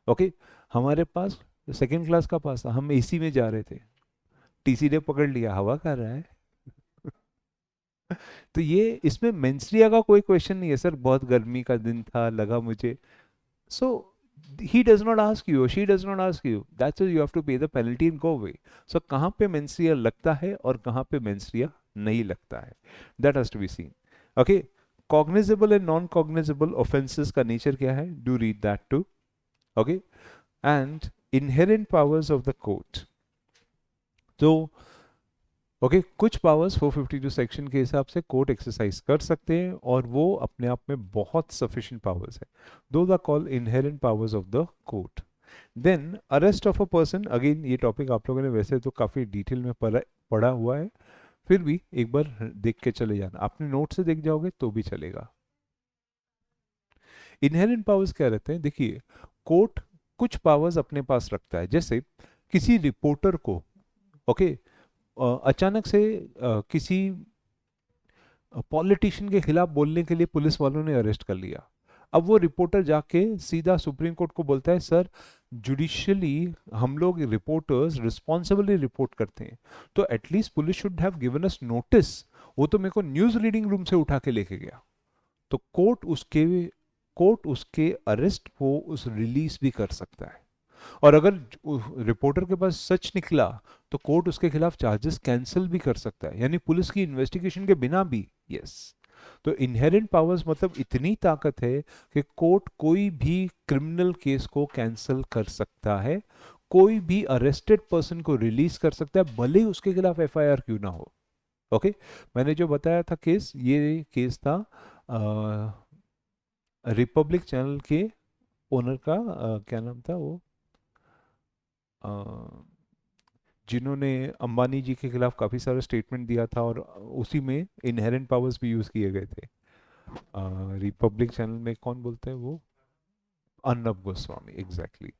ओके, हमारे पास सेकेंड क्लास का पास था, हम एसी में जा रहे थे, टीसी ने पकड़ लिया, हवा कर रहा है। तो ये इसमें मेंस्ट्रिया का कोई क्वेश्चन नहीं है सर, बहुत गर्मी का दिन था लगा मुझे। So he does not ask you, or she does not ask you. That's why you have to pay the penalty and go away. So कहाँ पे menstrual लगता है और कहाँ पे menstrual नहीं लगता है, that has to be seen. Okay, cognizable and non-cognizable offenses का nature क्या है? Do read that too. Okay, and inherent powers of the court. तो ओके, कुछ पावर्स 452 सेक्शन के हिसाब से कोर्ट एक्सरसाइज कर सकते हैं और वो अपने आप में बहुत सफिशिएंट पावर्स है। Those are called inherent powers of the court. Then arrest of a person, again ये टॉपिक आप लोगों ने वैसे तो काफ़ी डिटेल में पढ़ा हुआ है, फिर भी एक बार देख के चले जाना, आपने नोट से देख जाओगे तो भी चलेगा। इनहेरेंट पावर्स क्या रहते हैं? देखिए, कोर्ट कुछ पावर्स अपने पास रखता है, जैसे किसी रिपोर्टर को ओके अचानक से किसी पॉलिटिशियन के खिलाफ बोलने के लिए पुलिस वालों ने अरेस्ट कर लिया। अब वो रिपोर्टर जाके सीधा सुप्रीम कोर्ट को बोलता है, सर जुडिशियली हम लोग रिपोर्टर्स रिस्पॉन्सिबली रिपोर्ट करते हैं, तो at least police should have given us notice. वो तो मेरे को न्यूज रीडिंग रूम से उठा के लेके गया, तो कोर्ट उसके अरेस्ट को उस रिलीज भी कर सकता है। और अगर रिपोर्टर के पास सच निकला तो कोर्ट उसके खिलाफ चार्जेस कैंसिल भी कर सकता है, यानी पुलिस की इन्वेस्टिगेशन के बिना भी। यस, तो इनहेरेंट पावर्स मतलब इतनी ताकत है कि कोर्ट कोई भी क्रिमिनल केस को कैंसिल कर सकता है, कोई भी अरेस्टेड पर्सन को रिलीज कर सकता है, भले ही उसके खिलाफ एफआईआर क्यों ना हो। ओके, मैंने जो बताया था केस, ये केस था रिपब्लिक चैनल के ओनर का, क्या नाम था वो, जिन्होंने अंबानी जी के खिलाफ काफ़ी सारा स्टेटमेंट दिया था और उसी में इनहेरेंट पावर्स भी यूज़ किए गए थे। रिपब्लिक चैनल में कौन बोलते हैं वो, अर्नब गोस्वामी, एग्जैक्टली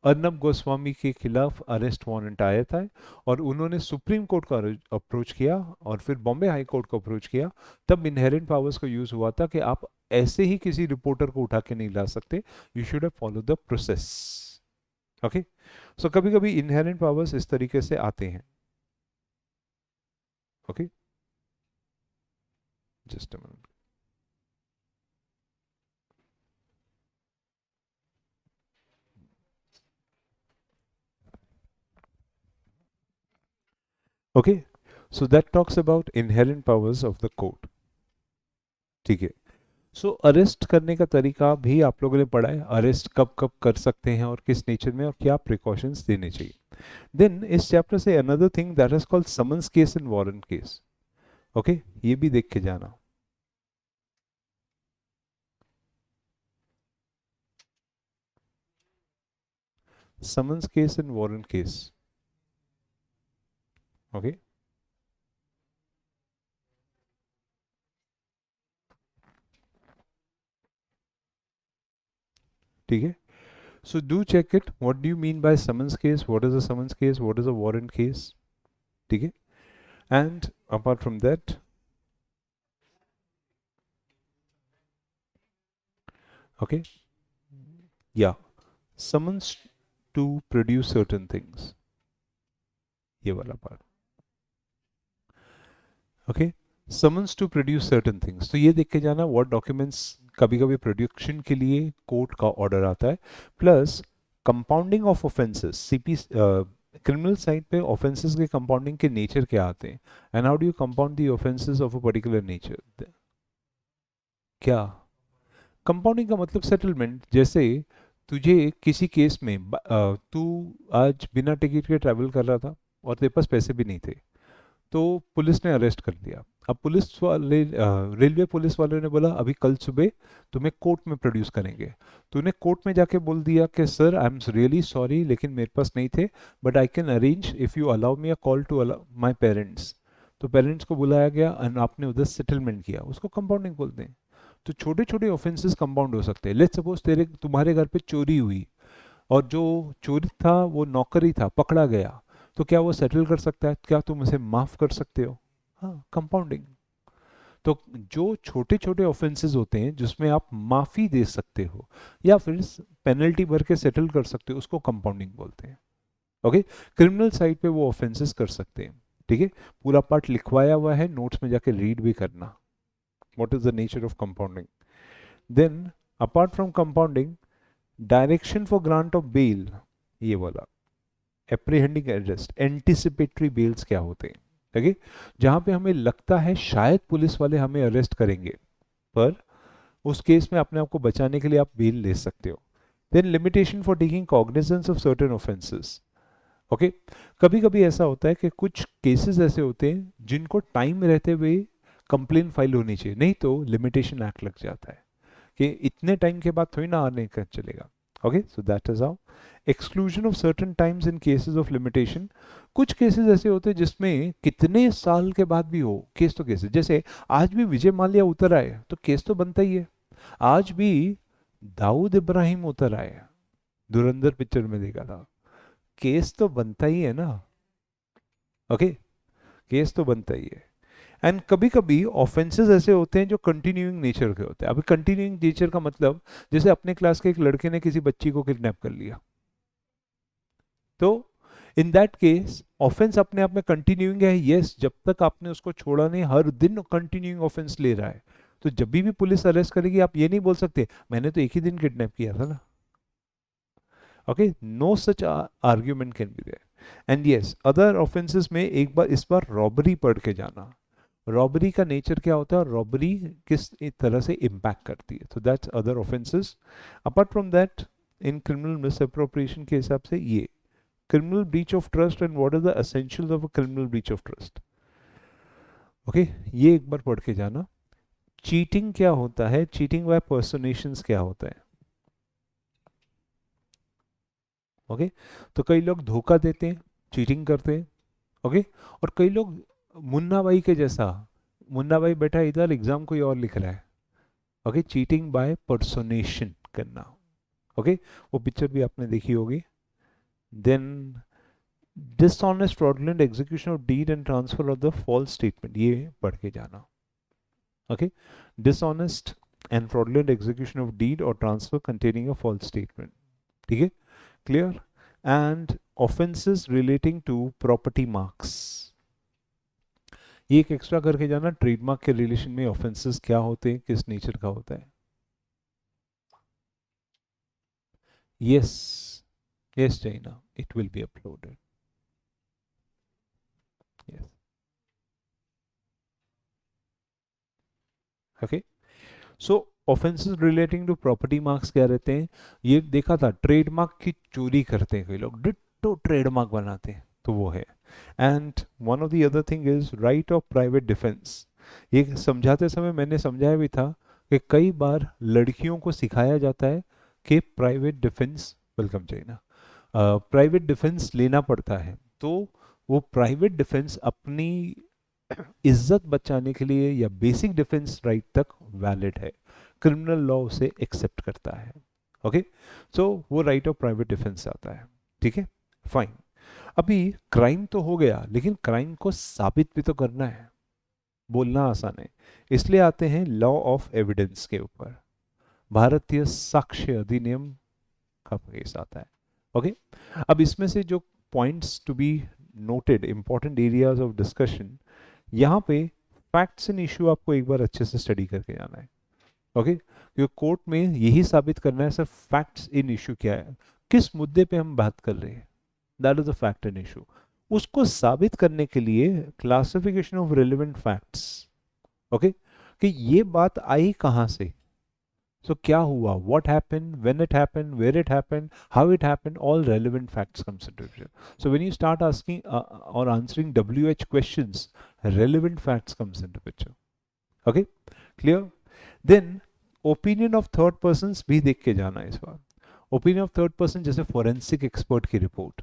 अर्नब गोस्वामी के खिलाफ अरेस्ट वारंट आया था और उन्होंने सुप्रीम कोर्ट का अप्रोच किया और फिर बॉम्बे हाई कोर्ट को अप्रोच किया। तब इनहेरेंट पावर्स का यूज़ हुआ था कि आप ऐसे ही किसी रिपोर्टर को उठा के नहीं ला सकते, you should have follow the process. Okay, so कभी कभी इनहेरेंट पावर्स इस तरीके से आते हैं। Okay, just a minute. Okay, so that talks about inherent powers of the court. ठीक है, सो अरेस्ट करने का तरीका भी आप लोगों ने पढ़ा है, अरेस्ट कब कब कर सकते हैं और किस नेचर में और क्या प्रिकॉशंस देने चाहिए। देन इस चैप्टर से another thing that is called summons case and warrant case. Okay, ये भी देख के जाना। Summons case and warrant case. Okay, ठीक है, so do check it, what do you mean by summons case, what is a summons case, what is a warrant case, ठीक है। and apart from that, okay, yeah, summons to produce certain things, ये वाला part. Okay, summons to produce certain things, तो ये देख के जाना what documents कभी कभी प्रोडक्शन के लिए कोर्ट का ऑर्डर आता है। Plus compounding of offences, CP criminal side पे ऑफेंसेस के कंपाउंडिंग के नेचर क्या आते हैं, and how do you compound the offences of a particular nature. क्या कंपाउंडिंग का मतलब? सेटलमेंट। जैसे तुझे किसी केस में तू आज बिना टिकट के ट्रैवल कर रहा था और तेरे पास पैसे भी नहीं थे, तो पुलिस ने अरेस्ट कर लिया। अब पुलिस वाले रेलवे पुलिस वालों ने बोला अभी कल सुबह तुम्हें कोर्ट में प्रोड्यूस करेंगे। तूने कोर्ट में जाके बोल दिया कि sir I am really sorry लेकिन मेरे पास नहीं थे, but I can arrange if you allow me a call to my parents. तो पेरेंट्स को बुलाया गया और आपने उधर सेटलमेंट किया, उसको कंपाउंडिंग बोलते हैं। तो छोटे छोटे ऑफेंसेस कंपाउंड हो सकते हैं। लेट्स सपोज तुम्हारे घर पे चोरी हुई और जो चोरी था वो नौकरी था, पकड़ा गया, तो क्या वो सेटल कर सकता है? क्या तुम उसे माफ कर सकते हो? हाँ, कंपाउंडिंग। तो जो छोटे छोटे ऑफेंसेस होते हैं जिसमें आप माफी दे सकते हो या फिर पेनल्टी भर के सेटल कर सकते हो, उसको कंपाउंडिंग बोलते हैं। ओके, क्रिमिनल साइड पे वो ऑफेंसेस कर सकते हैं। ठीक है, पूरा पार्ट लिखवाया हुआ है, नोट्स में जाके रीड भी करना, what is the nature of compounding. Then apart from compounding, direction for grant of bail, ये वाला एप्रीहेंडिंग अरेस्ट, एंटिसिपेटरी बेल्स क्या होते हैं? ठीक है, जहां पे हमें लगता है शायद पुलिस वाले हमें अरेस्ट करेंगे, पर उस केस में अपने आप को बचाने के लिए आप बेल ले सकते हो। Then limitation for taking cognizance of certain offences. Okay, कभी कभी ऐसा होता है कि कुछ केसेस ऐसे होते हैं जिनको टाइम रहते हुए कंप्लेन फाइल होनी चाहिए, नहीं तो लिमिटेशन एक्ट लग जाता है कि इतने टाइम के बाद थोड़ी ना आने का चलेगा। Okay, so that is how exclusion of certain times in cases of limitation. कुछ केसेस ऐसे होते हैं जिसमें कितने साल के बाद भी हो केस, तो केसेस जैसे आज भी विजय माल्या उतर आए तो केस तो बनता ही है। आज भी दाऊद इब्राहिम उतर आए, धुरंधर पिक्चर में देखा था, केस तो बनता ही है ना। ओके, केस तो बनता ही है। एंड कभी कभी ऑफेंसेस ऐसे होते हैं जो कंटिन्यूइंग नेचर के होते हैं। अभी कंटिन्यूइंग नेचर का मतलब, जैसे अपने क्लास के एक लड़के ने किसी बच्ची को किडनैप कर लिया, तो इन दैट केस ऑफेंस अपने आप में कंटिन्यूइंग है, यस, जब तक आपने उसको छोड़ा नहीं, हर दिन कंटिन्यूइंग ऑफेंस ले रहा है। तो जब भी पुलिस अरेस्ट करेगी आप ये नहीं बोल सकते मैंने तो एक ही दिन किडनैप किया था ना। Okay, no such argument can be there. And yes, other offences में एक बार इस बार रॉबरी पढ़ के जाना, रॉबरी का नेचर क्या होता है और रॉबरी किस तरह से इम्पैक्ट करती है, तो that's other offences. Apart from that, in criminal misappropriation के हिसाब से ये criminal breach of trust and what are the essentials of a criminal breach of trust। Okay, ये एक बार पढ़ के जाना। चीटिंग क्या होता है, चीटिंग बाय पर्सोनेशंस क्या होता है। ओके, तो कई लोग धोखा देते हैं, चीटिंग करते हैं। ओके, और कई लोग मुन्ना भाई के जैसा, मुन्ना भाई बैठा इधर एग्जाम कोई और लिख रहा है। ओके, चीटिंग बाय पर्सोनेशन करना। ओके, वो पिक्चर भी आपने देखी होगी। Then dishonest fraudulent execution of deed and transfer of the false statement, ये पढ़ के जाना। okay, dishonest and fraudulent execution of deed or transfer containing a false statement। ठीक है, clear। and offenses relating to property marks, ये एक extra करके जाना। ट्रेडमार्क के रिलेशन में ऑफेंसेस क्या होते हैं, किस नेचर का होता है। yes, yes Jaina, it will be uploaded। yes, okay, so offences relating to property marks क्या रहते हैं, ये देखा था, ट्रेडमार्क की चोरी करते हैं कई लोग, डिट्टो ट्रेडमार्क बनाते हैं, तो वो है। And one of the other thing is right of private defence. ये समझाते समय मैंने समझाया भी था कि कई बार लड़कियों को सिखाया जाता है कि private defence, welcome China, private defence लेना पड़ता है, तो वो प्राइवेट डिफेंस अपनी इज्जत बचाने के लिए या बेसिक डिफेंस राइट तक वैलिड है, क्रिमिनल लॉ उसे एक्सेप्ट करता है। ओके, सो वो राइट ऑफ प्राइवेट डिफेंस आता है। ठीक है, फाइन। अभी क्राइम तो हो गया, लेकिन क्राइम को साबित भी तो करना है, बोलना आसान है, इसलिए आते हैं लॉ ऑफ एविडेंस के ऊपर। भारतीय साक्ष्य अधिनियम का केस आता है। ओके, अब इसमें से जो points to be noted, important areas of discussion, यहाँ पे फैक्ट्स इन इशू आपको एक बार अच्छे से स्टडी करके जाना है। ओके, क्योंकि कोर्ट में यही साबित करना है सर फैक्ट्स इन इशू क्या है, किस मुद्दे पे हम बात कर रहे हैं, that is the fact in issue. उसको साबित करने के लिए classification of relevant facts. Okay, कि ये बात आई कहाँ से, so क्या हुआ, what happened, when it happened, where it happened, how it happened, all relevant facts comes into picture। So when you start asking or answering WH questions, relevant facts comes into picture। Okay, clear। Then opinion of third persons भी देख के जाना है इस बार। opinion of third person जैसे forensic expert की report,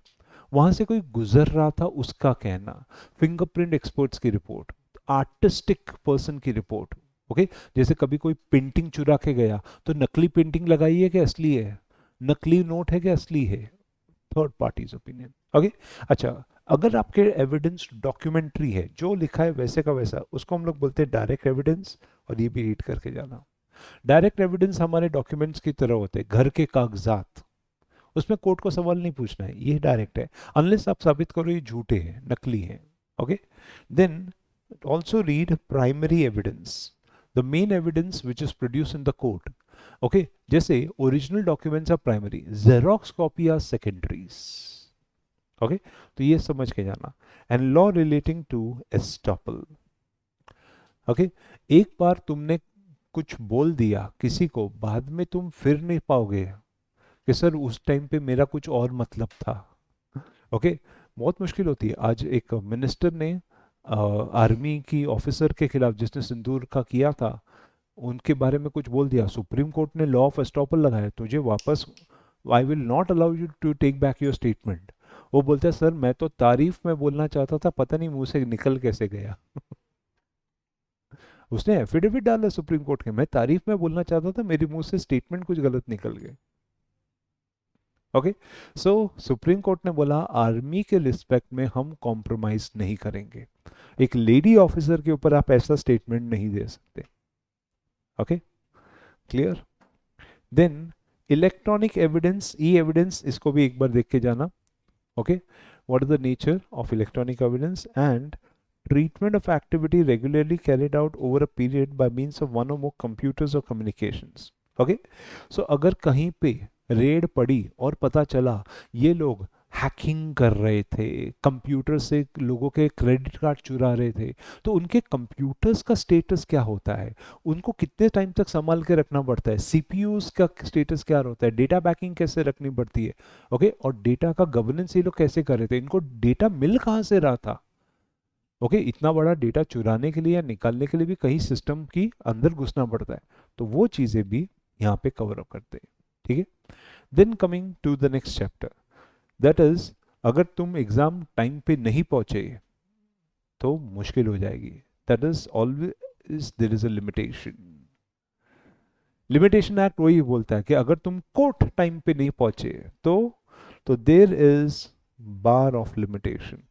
वहां से कोई गुजर रहा था उसका कहना, फिंगरप्रिंट एक्सपर्ट्स की रिपोर्ट, आर्टिस्टिक पर्सन की रिपोर्ट। ओके जैसे कभी कोई पेंटिंग चुरा के गया तो नकली पेंटिंग लगाई है कि असली है, नकली नोट है कि असली है, थर्ड पार्टीज ओपिनियन। ओके अच्छा, अगर आपके एविडेंस डॉक्यूमेंट्री है, जो लिखा है वैसे का वैसा, उसको हम लोग बोलते हैं डायरेक्ट एविडेंस। और ये भी रीड करके जाना, डायरेक्ट एविडेंस हमारे डॉक्यूमेंट्स की तरह होते हैं, घर के कागजात, उसमें कोर्ट को सवाल नहीं पूछना है, ये डायरेक्ट है, अनलेस आप साबित करो ये झूठे हैं, नकली हैं। Okay then also read primary evidence, the main evidence which is produce in the court. Okay जैसे original documents are primary, xerox copy are secondaries. Okay तो ये समझ के जाना। And law relating to estoppel. Okay एक बार तुमने कुछ बोल दिया किसी को, बाद में तुम फिर नहीं पाओगे कि सर उस टाइम पे मेरा कुछ और मतलब था। ओके बहुत मुश्किल होती है। आज एक मिनिस्टर ने आर्मी की ऑफिसर के खिलाफ जिसने सिंदूर का किया था, उनके बारे में कुछ बोल दिया, सुप्रीम कोर्ट ने लॉ ऑफ एस्टॉपल लगाया, तुझे वापस, I will not allow you to take back your statement. वो बोलता है सर मैं तो तारीफ में बोलना चाहता था, पता नहीं मुंह से निकल कैसे गया। उसने एफिडेविट डाला सुप्रीम कोर्ट के, मैं तारीफ में बोलना चाहता था, मेरे मुंह से स्टेटमेंट कुछ गलत निकल गए। ओके सो सुप्रीम कोर्ट ने बोला आर्मी के रिस्पेक्ट में हम कॉम्प्रोमाइज नहीं करेंगे, एक लेडी ऑफिसर के ऊपर आप ऐसा स्टेटमेंट नहीं दे सकते। Okay clear. Then electronic evidence, e evidence, इसको भी एक बार देख के जाना। Okay what is the nature of electronic evidence and treatment of activity regularly carried out over a period by means of one or more computers or communications. Okay so अगर कहीं पे रेड पड़ी और पता चला ये लोग हैकिंग कर रहे थे, कंप्यूटर से लोगों के क्रेडिट कार्ड चुरा रहे थे, तो उनके कंप्यूटर्स का स्टेटस क्या होता है, उनको कितने टाइम तक संभाल के रखना पड़ता है, सीपीयूज का स्टेटस क्या होता है, डेटा बैकिंग कैसे रखनी पड़ती है। ओके और डेटा का गवर्नेंस ये लोग कैसे कर रहे थे, इनको डेटा मिल कहाँ से रहा था। ओके इतना बड़ा डेटा चुराने के लिए या निकालने के लिए भी कहीं सिस्टम की अंदर घुसना पड़ता है, तो वो चीजें भी यहाँ पे कवर अप करते हैं। ठीक है then coming to the next chapter, that is अगर तुम एग्जाम टाइम पे नहीं पहुंचे तो मुश्किल हो जाएगी। That is always there is a limitation. Limitation act वही बोलता है कि अगर तुम कोर्ट टाइम पे नहीं पहुंचे तो there is bar of limitation.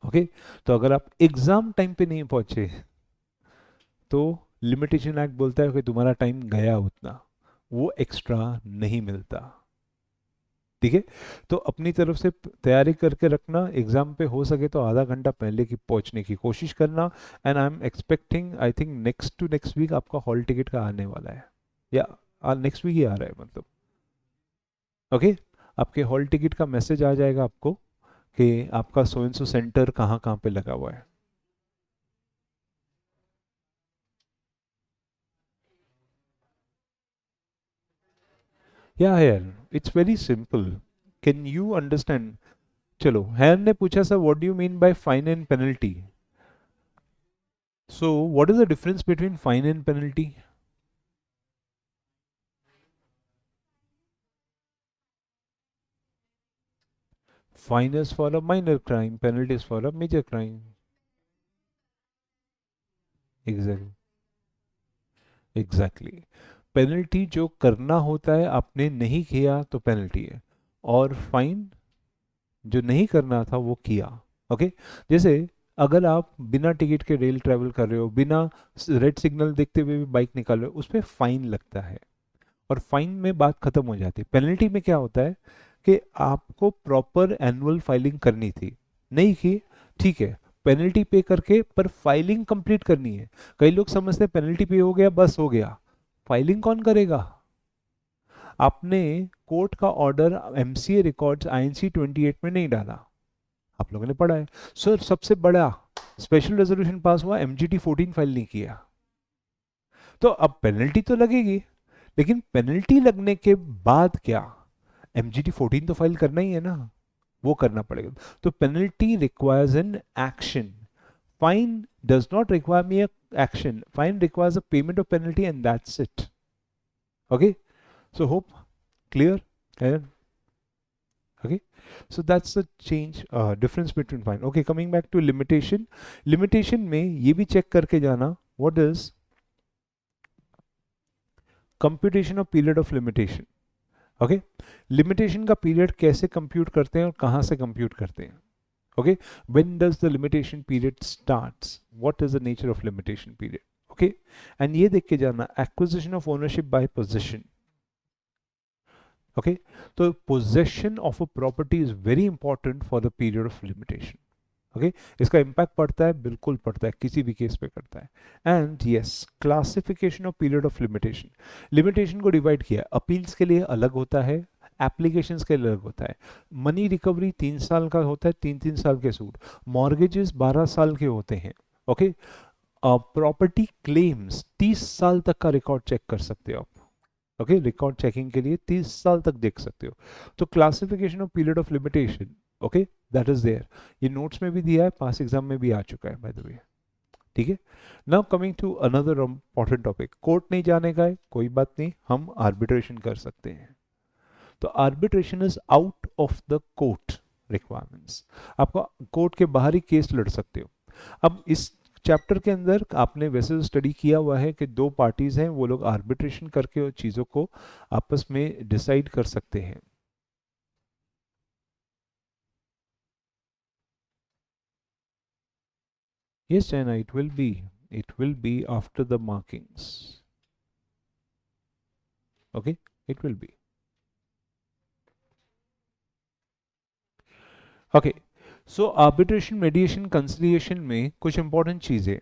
Okay तो अगर आप एग्जाम टाइम पे नहीं पहुंचे तो लिमिटेशन एक्ट बोलता है कि तुम्हारा टाइम गया उतना, वो एक्स्ट्रा नहीं मिलता। ठीक है तो अपनी तरफ से तैयारी करके रखना, एग्जाम पे हो सके तो आधा घंटा पहले की पहुंचने की कोशिश करना। And I am expecting, I think next to next week आपका हॉल टिकट का आने वाला है, या नेक्स्ट वीक ही आ रहा है मतलब। ओके आपके हॉल टिकट का मैसेज आ जाएगा आपको कि आपका सो एंड सो सेंटर कहाँ कहाँ पे लगा हुआ है। या यार it's very simple, can you understand. चलो हैर ने पूछा sir what do you mean by fine and penalty. So what is the difference between fine and penalty. Fine is for a minor crime, penalty is for a major crime. Exactly exactly penalty जो करना होता है आपने नहीं किया तो penalty है, और फाइन जो नहीं करना था वो किया। ओके जैसे अगर आप बिना टिकट के रेल ट्रैवल कर रहे हो, बिना रेड सिग्नल देखते हुए भी बाइक निकाल रहे हो, उस पर फाइन लगता है और फाइन में बात खत्म हो जाती है। पेनल्टी में क्या होता है कि आपको प्रॉपर एनुअल फाइलिंग करनी थी, नहीं की, ठीक है, पेनल्टी पे करके पर फाइलिंग कंप्लीट करनी है। कई लोग समझते हैं पेनल्टी पे हो गया बस हो गया, फाइलिंग कौन करेगा। आपने कोर्ट का ऑर्डर एमसीए रिकॉर्ड्स आईएनसी 28 में नहीं डाला, आप लोगों ने पढ़ा है। सर सबसे बड़ा स्पेशल रेजोल्यूशन पास हुआ, एमजीटी 14 फाइल नहीं किया, तो अब पेनल्टी तो लगेगी, लेकिन पेनल्टी लगने के बाद क्या, एमजीटी 14 तो फाइल करना ही है ना, वो करना पड़ेगा। तो penalty requires an action, fine does not require me action, fine requires a payment of penalty and that's it. Okay so hope clear है। Okay, so that's the change, difference between fine. Okay, coming back to limitation. Limitation में ये भी check करके जाना, what is computation of period of limitation. Okay, limitation का period कैसे compute करते हैं और कहाँ से compute करते हैं. Okay, when does the limitation period starts? What is the nature of limitation period? Okay, and ये देख के जाना acquisition of ownership by possession. Okay, so possession of a property is very important for the period of limitation. Okay, इसका impact पड़ता है, बिल्कुल पड़ता है, किसी भी केस पे करता है. And yes, classification of period of limitation. Limitation को divide किया, appeals के लिए अलग होता है, एप्लीकेशंस के लिए अलग होता है. मनी रिकवरी 3 साल का होता है, 3 साल के सूट. मॉर्गेजेस 12 साल के होते हैं. ओके, प्रॉपर्टी क्लेम्स 30 साल तक का रिकॉर्ड चेक कर सकते हो आप. ओके, रिकॉर्ड चेकिंग के लिए 30 साल तक देख सकते हो. तो classification of period of limitation, okay, that is there. ये नोट्स में भी दिया है, पास एग्जाम में भी आ चुका है बाय द वे. ठीक है. Now coming to another important topic. Court नहीं जाने का है, कोई बात नहीं, हम आर्बिट्रेशन कर सकते हैं. तो arbitration is out of the court requirements. आपको कोर्ट के बाहर ही केस लड़ सकते हो. अब इस चैप्टर के अंदर आपने वैसे स्टडी किया हुआ है कि 2 पार्टीज हैं, वो लोग आर्बिट्रेशन करके चीजों को आपस में डिसाइड कर सकते हैं. Yes, China, it will be after the markings. Okay, it will be. Okay, so arbitration, मेडिएशन, conciliation में कुछ इंपॉर्टेंट चीजें.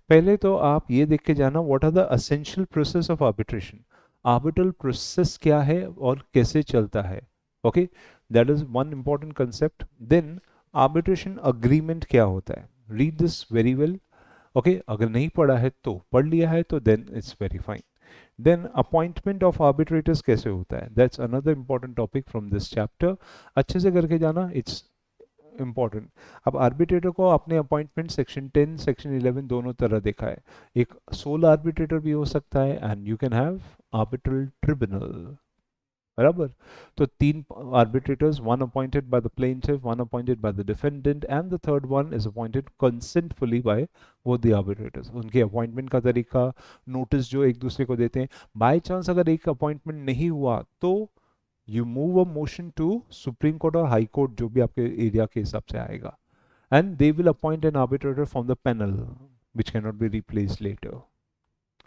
पहले तो आप ये देख के जाना what are the essential process of arbitration. Arbitral process क्या है और कैसे चलता है. Okay, that is one important concept. Then arbitration agreement क्या होता है. Read this very well. Okay, अगर नहीं पढ़ा है तो पढ़ लिया है तो then it's very fine. Then appointment of arbitrators कैसे होता है, that's another important topic from this chapter. अच्छे से करके जाना, इट्स इम्पॉर्टेंट. अब आर्बिट्रेटर को आपने अपॉइंटमेंट सेक्शन 10 सेक्शन 11 दोनों तरह देखा है. एक सोल आर्बिट्रेटर भी हो सकता है and you can have arbitral tribunal. बराबर. तो 3 arbitrators, one appointed by the plaintiff, one appointed by the defendant, and the third one is appointed consentfully by both the arbitrators. उनके अपॉइंटमेंट का तरीका, notice जो एक दूसरे को देते हैं. बाय चांस अगर एक अपॉइंटमेंट नहीं हुआ तो you move a motion to supreme court और हाई कोर्ट, जो भी आपके एरिया के हिसाब से आएगा, and they will appoint an arbitrator from the panel which can not be replace later.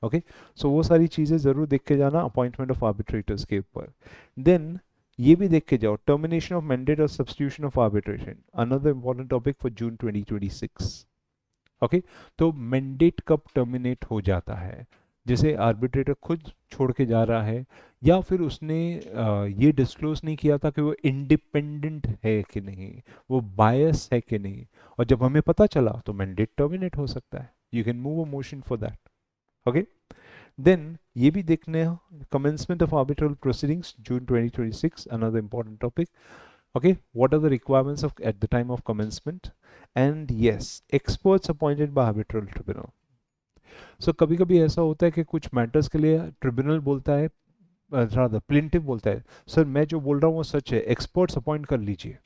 Okay, so वो सारी चीजें जरूर देख के जाना अपॉइंटमेंट ऑफ आर्बिट्रेटर्स के ऊपर. देन ये भी देख के जाओ टर्मिनेशन ऑफ मैंडेट और substitution of arbitration, another important topic for June 2026. Okay, तो मैंडेट कब टर्मिनेट हो जाता है, जैसे आर्बिट्रेटर खुद छोड़ के जा रहा है या फिर उसने ये डिस्क्लोज नहीं किया था कि वो इंडिपेंडेंट है कि नहीं, वो बायस है कि नहीं, और जब हमें पता चला तो मैंडेट टर्मिनेट हो सकता है. You can move a motion for that. Okay, then ये भी देखने commencement of arbitral proceedings June 2026, another important topic. Okay, what are the requirements of at the time of commencement, and yes, experts appointed by arbitral tribunal. So कभी कभी ऐसा होता है कि कुछ मैटर्स के लिए ट्रिब्यूनल बोलता है, प्लेंटिफ बोलता है सर मैं जो बोल रहा हूँ वो सच है, एक्सपर्ट्स अपॉइंट कर लीजिए.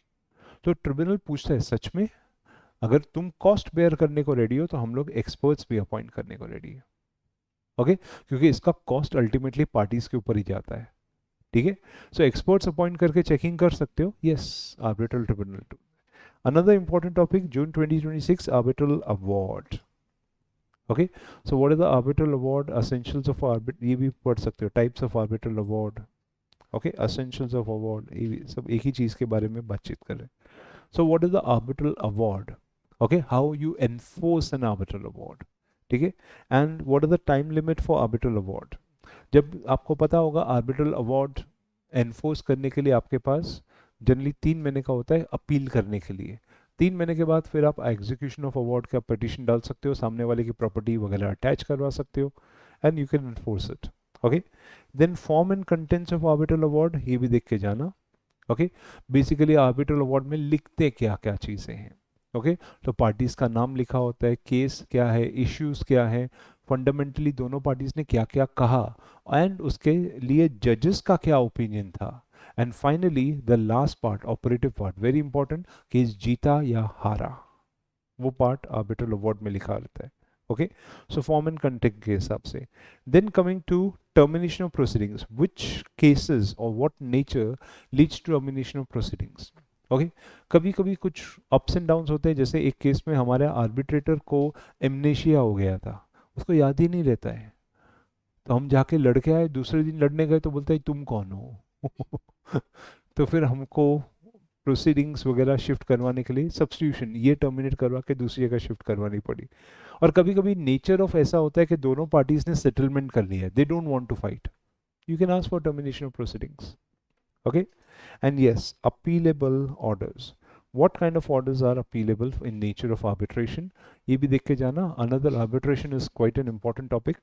तो ट्रिब्यूनल पूछता है सच में, अगर तुम कॉस्ट बेयर करने को रेडी हो तो हम लोग एक्सपर्ट्स भी अपॉइंट करने को रेडी है. ओके, क्योंकि इसका कॉस्ट अल्टीमेटली पार्टीज के ऊपर ही जाता है. ठीक है, सो एक्सपर्ट्स अपॉइंट करके चेकिंग कर सकते हो. Yes, arbitral tribunal. Another important topic June 2026, arbitral award. Okay, so what is the arbitral award, essentials of orbit, ये भी पढ़ सकते हो, types of arbitral award. Okay, essentials of award, ये सब एक ही चीज के बारे में बातचीत कर रहे हैं. So what is the arbitral award. Okay, how you enforce an arbitral award. ठीक है, and what is the time limit for arbitral award. जब आपको पता होगा आर्बिट्रल अवार्ड एनफोर्स करने के लिए आपके पास जनरली 3 महीने का होता है अपील करने के लिए. 3 महीने के बाद फिर आप एग्जीक्यूशन ऑफ अवार्ड का पिटीशन डाल सकते हो, सामने वाले की प्रॉपर्टी वगैरह अटैच करवा सकते हो, and you can enforce it. Okay, then form and contents of arbitral award, ये भी देख के जाना. ओके, बेसिकली आर्बिट्रल अवार्ड में लिखते क्या क्या चीजें हैं. ओके, तो पार्टीज का नाम लिखा होता है, केस क्या है, इश्यूज क्या है, फंडामेंटली दोनों पार्टीज ने क्या क्या कहा, एंड उसके लिए जजेस का क्या ओपिनियन था, and finally the last part, operative part, very important, case जीता या हारा, वो पार्ट आर्बिट्रल अवार्ड में लिखा रहता है. Okay, so form and content के हिसाब से. Then coming to termination of proceedings, which cases और what nature leads to termination of proceedings. Okay, कभी कभी कुछ अप्स एंड डाउन्स होते हैं. जैसे एक केस में हमारे आर्बिट्रेटर को एमनेशिया हो गया था, उसको याद ही नहीं रहता है, तो हम जाके लड़के आए, दूसरे दिन लड़ने गए तो बोलता है तुम कौन हो. तो फिर हमको प्रोसीडिंग्स वगैरह शिफ्ट करवाने के लिए सब्स्टिट्यूशन, ये टर्मिनेट करवा के दूसरी जगह शिफ्ट करवानी पड़ी. और कभी कभी नेचर ऑफ ऐसा होता है कि दोनों पार्टीज ने सेटलमेंट कर लिया है, they don't want to fight, you can ask for termination of proceedings. Okay, and yes, appealable orders, what kind of orders are appealable in nature of arbitration, ये भी देख के जाना. another arbitration is quite an important topic.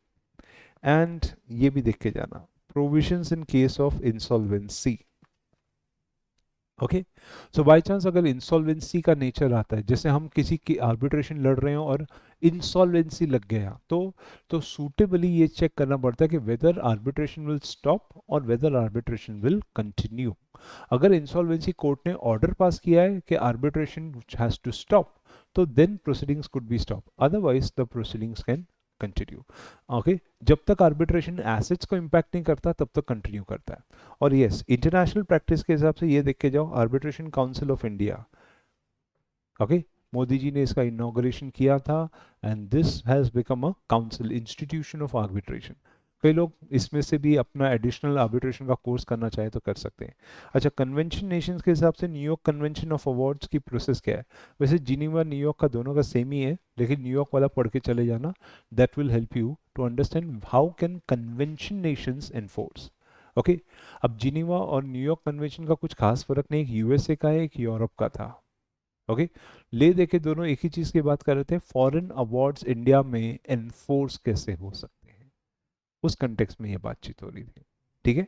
and ये भी देख के जाना, provisions in case of insolvency. Okay, so by chance अगर इंसॉल्वेंसी का नेचर आता है, जैसे हम किसी की आर्बिट्रेशन लड़ रहे हो और इंसॉल्वेंसी लग गया, तो सूटेबली ये चेक करना पड़ता है कि वेदर आर्बिट्रेशन विल स्टॉप और वेदर आर्बिट्रेशन विल कंटिन्यू. अगर इंसॉल्वेंसी कोर्ट ने ऑर्डर पास किया है कि आर्बिट्रेशन हैज टू स्टॉप, तो then proceedings could be stop, otherwise the proceedings can continue. Okay, जब तक आर्बिट्रेशन एसेट्स को इम्पैक्ट नहीं करता तब तक कंटिन्यू करता है. और यस, इंटरनेशनल प्रैक्टिस के हिसाब से ये देख के जाओ, arbitration council of India, okay, Modi ji ने इसका इनॉग्रेशन किया था, and this has become a council institution of arbitration. कई लोग इसमें से भी अपना एडिशनल आर्बिट्रेशन का कोर्स करना चाहे तो कर सकते हैं. अच्छा, कन्वेंशन नेशंस के हिसाब से न्यूयॉर्क कन्वेंशन ऑफ अवार्ड्स की प्रोसेस क्या है? वैसे जिनीवा न्यूयॉर्क का दोनों का सेम ही है, लेकिन न्यूयॉर्क वाला पढ़ के चले जाना, that will help you to understand how can convention nations enforce. Okay, अब जिनीवा और न्यूयॉर्क कन्वेंशन का कुछ खास फर्क नहीं, एक यूएसए का है, एक यूरोप का था. ओके, ले देखे दोनों एक ही चीज की बात कर रहे थे, फॉरेन अवार्ड्स इंडिया में एनफोर्स कैसे हो सकते, उस कंटेक्स्ट में ये बातचीत हो रही थी. ठीक है,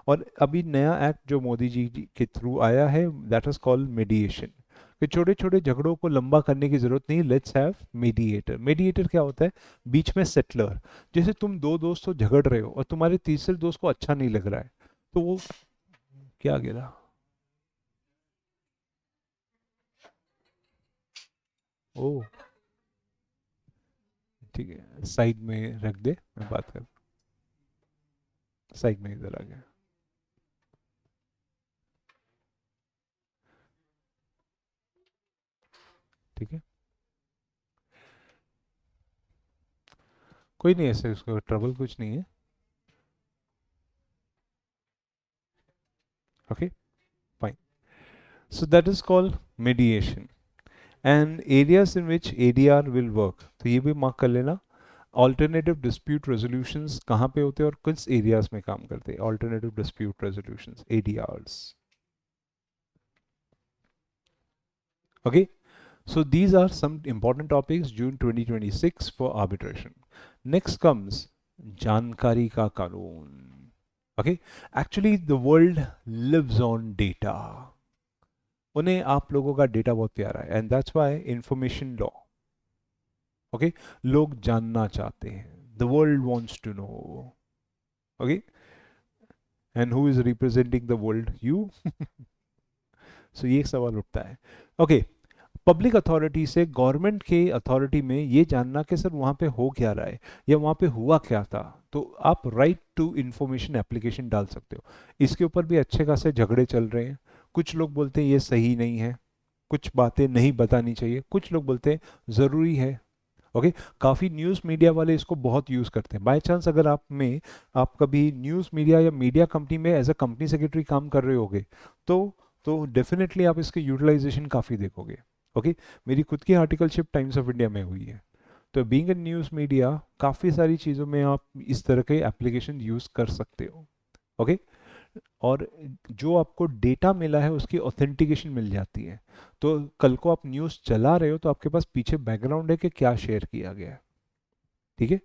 और अभी नया एक्ट जो मोदी जी के थ्रू आया है, दैट इज कॉल्ड मीडिएशन, कि छोटे छोटे झगड़ों को लंबा करने की जरूरत नहीं, लेट्स हैव मीडिएटर. मीडिएटर क्या होता है? बीच में सेटलर. जैसे तुम दो दोस्त तो झगड़ रहे हो और तुम्हारे तीसरे दोस्त को अच्छा नहीं लग रहा है, तो वो क्या गिरा, ओ ठीक है, साइड में रख दे, मैं बात कर, साइड में इधर आ गया. ठीक है, कोई नहीं, ऐसे उसको ट्रबल कुछ नहीं है. Okay, fine. So that is called mediation. And areas in which ADR will work, तो ये भी मार्क कर लेना. Alternative dispute resolutions कहाँ पे होते हैं और किस areas में काम करते हैं? Alternative dispute resolutions, ADRs. Okay, so these are some important topics June 2026 for arbitration. Next comes जानकारी का कानून. Okay, actually the world lives on data. उन्हें आप लोगों का डेटा बहुत प्यारा है, and that's why information law. Okay, लोग जानना चाहते हैं, the world wants to know. Okay, and who is representing the world? You. So ये सवाल उठता है. ओके, पब्लिक अथॉरिटी से गवर्नमेंट के अथॉरिटी में ये जानना कि सर वहाँ पे हो क्या रहा है या वहाँ पे हुआ क्या था, तो आप राइट टू इंफॉर्मेशन एप्लीकेशन डाल सकते हो. इसके ऊपर भी अच्छे खासे झगड़े चल रहे हैं. कुछ लोग बोलते हैं ये सही नहीं है, कुछ बातें नहीं बतानी चाहिए, कुछ लोग बोलते हैं ज़रूरी है. ओके, काफ़ी न्यूज़ मीडिया वाले इसको बहुत यूज़ करते हैं. बाय चांस अगर आप कभी न्यूज़ मीडिया या मीडिया कंपनी में एज अ कंपनी सेक्रेटरी काम कर रहे होगे, तो डेफिनेटली आप इसके यूटिलाइजेशन काफ़ी देखोगे. ओके, मेरी खुद की आर्टिकलशिप टाइम्स ऑफ इंडिया में हुई है, तो बीइंग अ न्यूज़ मीडिया काफ़ी सारी चीज़ों में आप इस तरह के एप्लीकेशन यूज़ कर सकते हो. ओके, और जो आपको डेटा मिला है उसकी ऑथेंटिकेशन मिल जाती है, तो कल को आप न्यूज़ चला रहे हो तो आपके पास पीछे बैकग्राउंड है कि क्या शेयर किया गया है. ठीक है,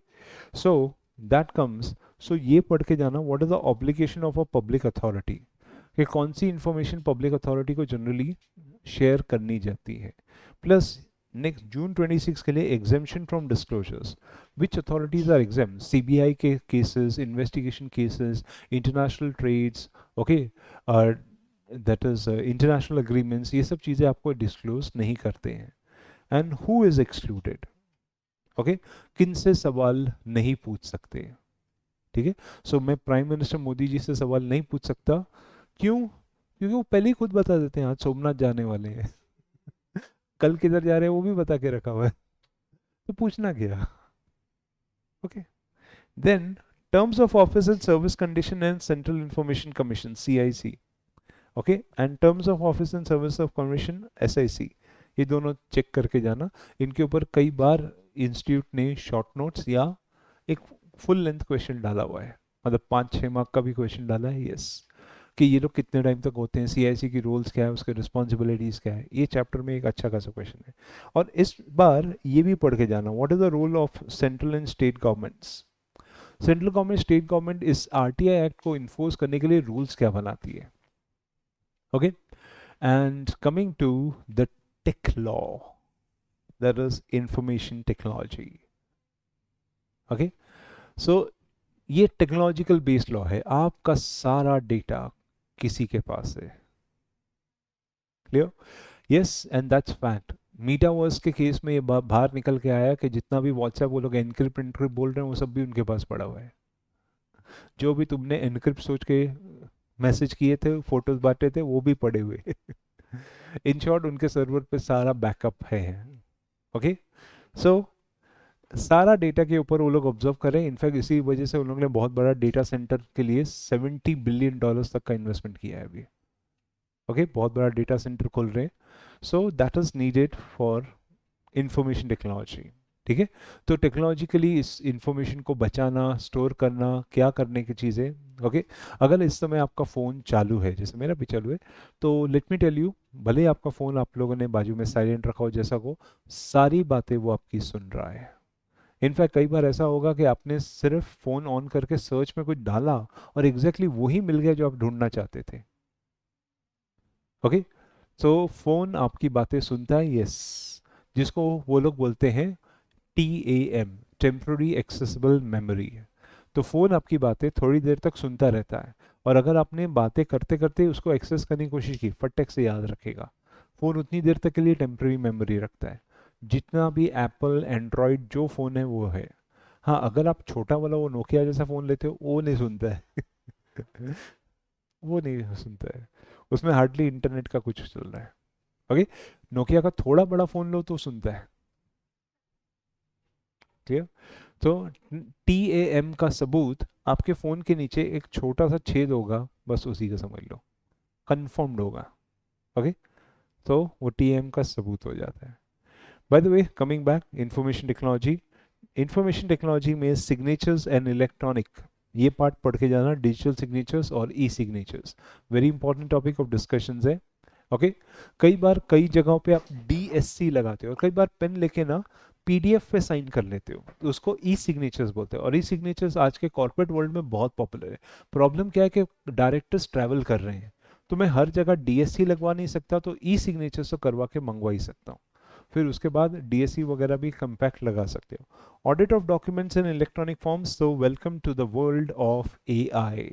सो दैट कम्स, सो ये पढ़ के जाना, what is the obligation of a public authority, कि कौन सी इंफॉर्मेशन पब्लिक अथॉरिटी को जनरली शेयर करनी जाती है. प्लस नेक्स्ट जून 26 के लिए exemption from disclosures, which authorities are exempt, CBI के cases, investigation cases, international trades, okay, that is international agreements, ये सब चीज़ें आपको डिस्क्लोज नहीं करते हैं. And who is excluded, okay, किन से सवाल नहीं पूछ सकते. ठीक है, सो मैं प्राइम मिनिस्टर मोदी जी से सवाल नहीं पूछ सकता. क्यों? क्योंकि वो पहले ही खुद बता देते हैं आज सोमनाथ जाने वाले हैं. कल किधर जा रहे हैं वो भी बता के रखा हुआ है, तो पूछना क्या. Okay, then terms of office and service condition and central information commission CIC, okay, and terms of office and service of commission SIC, ये दोनों चेक करके जाना. इनके ऊपर कई बार इंस्टीट्यूट ने शॉर्ट नोट्स या एक फुल लेंथ क्वेश्चन डाला हुआ है, मतलब 5-6 मार्क का भी क्वेश्चन डाला है. यस, कि ये लोग कितने टाइम तक होते हैं, CIC की रोल्स क्या है, उसके रिस्पॉन्सिबिलिटीज क्या है, ये चैप्टर में एक अच्छा खासा क्वेश्चन है. और इस बार ये भी पढ़ के जाना, what is the role of central and state governments. Central government, state government इस RTI एक्ट को इन्फोर्स करने के लिए रूल्स क्या बनाती है. Okay, and coming to the tech law, that is information technology. Okay, so ये टेक्नोलॉजिकल बेस्ड लॉ है, आपका सारा डेटा किसी के पास है. Clear? Yes, and that's fact. Metaverse के केस में ये बाहर निकल के आया कि जितना भी व्हाट्सएप वो लोग एनक्रिप्ट इनक्रिप्ट बोल रहे हैं वो सब भी उनके पास पड़ा हुआ है. जो भी तुमने एनक्रिप्ट सोच के मैसेज किए थे, फोटोज बांटे थे, वो भी पड़े हुए. इन शॉर्ट उनके सर्वर पे सारा बैकअप है. ओके, सो सारा डेटा के ऊपर वो लोग ऑब्जर्व कर रहे हैं. इनफैक्ट इसी वजह से उन लोगों ने बहुत बड़ा डेटा सेंटर के लिए $70 बिलियन तक का इन्वेस्टमेंट किया है अभी. ओके, बहुत बड़ा डेटा सेंटर खोल रहे हैं. सो that is needed for information technology. ठीक है, तो टेक्नोलॉजिकली इस इंफॉर्मेशन को बचाना, स्टोर करना, क्या करने की चीज़ें. ओके, अगर इस समय आपका फ़ोन चालू है, जैसे मेरा भी चालू है, तो लेट मी टेल यू, भले ही आपका फ़ोन आप लोगों ने बाजू में साइलेंट रखा हो जैसा को, सारी बातें वो आपकी सुन रहा है. इनफैक्ट कई बार ऐसा होगा कि आपने सिर्फ फ़ोन ऑन करके सर्च में कुछ डाला और एग्जैक्टली वही मिल गया जो आप ढूंढना चाहते थे. ओके, सो फ़ोन आपकी बातें सुनता है. यस, जिसको वो लोग बोलते हैं TAM, टेम्पररी एक्सेसिबल मेमोरी. तो फ़ोन आपकी बातें थोड़ी देर तक सुनता रहता है, और अगर आपने बातें करते करते उसको एक्सेस करने की कोशिश की, फटक से याद रखेगा. फ़ोन उतनी देर तक के लिए टेम्पररी मेमोरी रखता है. जितना भी एप्पल एंड्रॉयड जो फ़ोन है वो है. हाँ, अगर आप छोटा वाला वो नोकिया जैसा फ़ोन लेते हो वो नहीं सुनता है. वो नहीं सुनता है, उसमें हार्डली इंटरनेट का कुछ चल रहा है. ओके, नोकिया का थोड़ा बड़ा फ़ोन लो तो सुनता है. क्लियर? तो TAM का सबूत आपके फ़ोन के नीचे एक छोटा सा छेद होगा, बस उसी का समझ लो, कन्फर्म्ड होगा. ओके, तो वो TAM का सबूत हो जाता है. By the way, coming back, information technology. Information technology में सिग्नेचर्स एंड इलेक्ट्रॉनिक, ये पार्ट पढ़ के जाना. डिजिटल सिग्नेचर्स और e signatures very important topic of discussion है. ओके, कई बार कई जगहों पे आप DSC लगाते हो, और कई बार पेन लेके ना PDF पे साइन कर लेते हो, तो उसको ई सिग्नेचर्स बोलते हैं. और ई सिग्नेचर्स आज के कॉर्पोरेट वर्ल्ड में बहुत पॉपुलर है. प्रॉब्लम क्या है कि डायरेक्टर्स ट्रैवल कर रहे हैं, तो मैं हर जगह DSC लगवा नहीं सकता, तो ई सिग्नेचर्स तो करवा के मंगवा ही सकता हूँ. फिर उसके बाद DSC वगैरह भी कंपैक्ट लगा सकते हो. Audit of documents in electronic forms. तो welcome to the world of AI.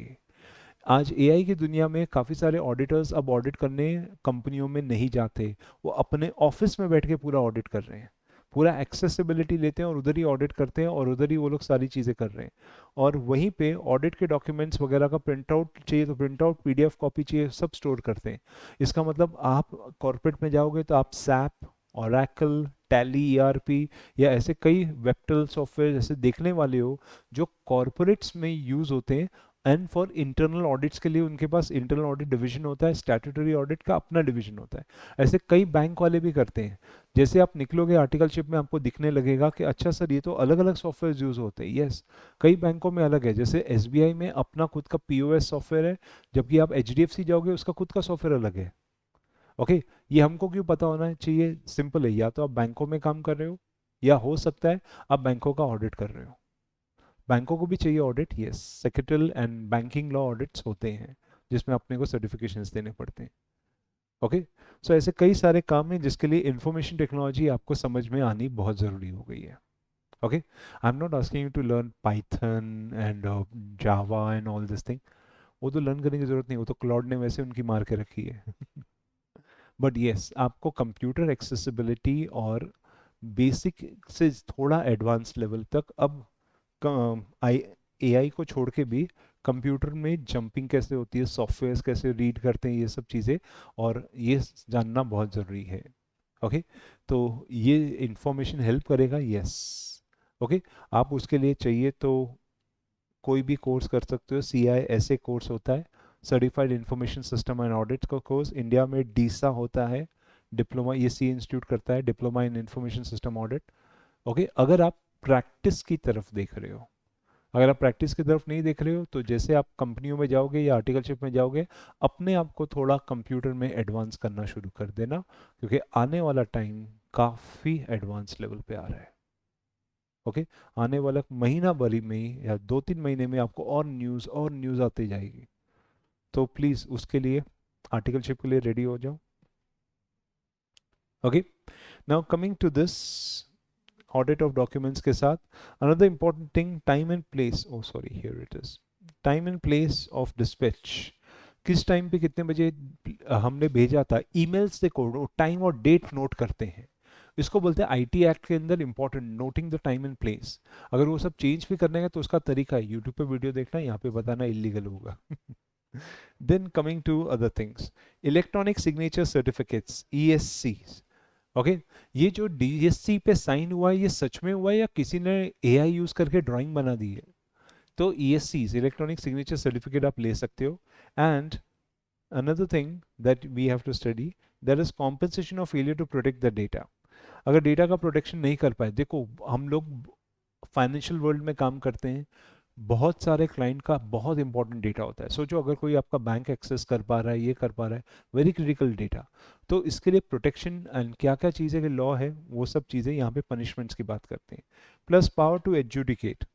आज AI की दुनिया में काफ़ी सारे ऑडिटर्स अब ऑडिट करने कंपनियों में नहीं जाते, वो अपने ऑफिस में बैठ के पूरा ऑडिट कर रहे हैं. पूरा एक्सेसिबिलिटी लेते हैं और उधर ही ऑडिट करते हैं, और उधर ही वो लोग सारी चीज़ें कर रहे हैं. और वहीं पे ऑडिट के डॉक्यूमेंट्स वगैरह का प्रिंट आउट चाहिए तो प्रिंट आउट, PDF कॉपी चाहिए, सब स्टोर करते हैं. इसका मतलब आप कॉर्पोरेट में जाओगे तो आप SAP, Oracle, टैली, ERP या ऐसे कई वेक्टर सॉफ्टवेयर जैसे देखने वाले हो जो कॉर्पोरेट्स में यूज़ होते हैं. एंड फॉर इंटरनल ऑडिट्स के लिए उनके पास इंटरनल ऑडिट डिवीजन होता है, स्टैट्यूटरी ऑडिट का अपना डिवीजन होता है. ऐसे कई बैंक वाले भी करते हैं. जैसे आप निकलोगे आर्टिकलशिप में आपको दिखने लगेगा कि अच्छा सर ये तो अलग अलग सॉफ्टवेयर यूज़ होते हैं. यस, कई बैंकों में अलग है. जैसे SBI में अपना खुद का POS सॉफ्टवेयर है, जबकि आप HDFC जाओगे उसका खुद का सॉफ्टवेयर अलग है. ओके, ये हमको क्यों पता होना चाहिए? सिंपल है, या तो आप बैंकों में काम कर रहे हो, या हो सकता है आप बैंकों का ऑडिट कर रहे हो. बैंकों को भी चाहिए audit. Yes, secretarial and banking law audits होते हैं जिसमें अपने को सर्टिफिकेशंस देने पड़ते हैं. ओके। सो ऐसे कई सारे काम हैं जिसके लिए इंफॉर्मेशन टेक्नोलॉजी आपको समझ में आनी बहुत ज़रूरी हो गई है। Okay, I am not asking you to learn Python and Java and all this thing, वो तो लर्न करने की ज़रूरत नहीं, वो तो क्लाउड ने वैसे उनकी मार के रखी है। बट येस, आपको कंप्यूटर एक्सेसिबिलिटी और बेसिक से थोड़ा एडवांस लेवल तक अब आई एआई को छोड़ के भी कंप्यूटर में जंपिंग कैसे होती है, सॉफ्टवेयर कैसे रीड करते हैं, ये सब चीज़ें और ये जानना बहुत ज़रूरी है। ओके, तो ये इंफॉर्मेशन हेल्प करेगा, यस। ओके, आप उसके लिए चाहिए तो कोई भी कोर्स कर सकते हो, CISA कोर्स होता है, certified information system and audit का कोर्स। इंडिया में डीसा होता है, डिप्लोमा, ये सी इंस्टीट्यूट करता है, diploma in information system audit. Okay, अगर आप प्रैक्टिस की तरफ देख रहे हो, अगर आप प्रैक्टिस की तरफ नहीं देख रहे हो, तो जैसे आप कंपनियों में जाओगे या आर्टिकलशिप में जाओगे, अपने आप को थोड़ा कंप्यूटर में एडवांस करना शुरू कर देना, क्योंकि आने वाला टाइम काफ़ी एडवांस लेवल पे आ रहा है। ओके, आने वाला महीना भरी में ही या 2-3 महीने में आपको और न्यूज़ आती जाएगी। तो प्लीज़ उसके लिए, आर्टिकलशिप के लिए रेडी हो जाओ। Okay, now coming to this audit of documents के साथ, another important thing, time and place, oh sorry here it is, time and place of dispatch. किस टाइम पे कितने बजे हमने भेजा था, ईमेल्स से कोड टाइम और डेट नोट करते हैं, इसको बोलते हैं आईटी एक्ट के अंदर important, noting the time and place. अगर वो सब चेंज भी करने का तो उसका तरीका है, यूट्यूब पे वीडियो देखना, यहाँ पे बताना इलीगल होगा। Then coming to other things, electronic signature certificates, ESCs। Okay, ये जो DSC पे साइन हुआ है, ये सच में हुआ है या किसी ने AI यूज करके ड्राइंग बना दी है? तो ESCs, इलेक्ट्रॉनिक सिग्नेचर सर्टिफिकेट, आप ले सकते हो। And another thing that we have to study, that is compensation of failure to protect the data। अगर डेटा का प्रोटेक्शन नहीं कर पाए, देखो हम लोग फाइनेंशियल वर्ल्ड में काम करते हैं, बहुत सारे क्लाइंट का बहुत इंपॉर्टेंट डेटा होता है। सोचो अगर कोई आपका बैंक एक्सेस कर पा रहा है, ये कर पा रहा है, वेरी क्रिटिकल डेटा, तो इसके लिए प्रोटेक्शन एंड क्या क्या चीज़ें के लॉ है, वो सब चीज़ें यहाँ पे पनिशमेंट्स की बात करते हैं। Plus power to adjudicate,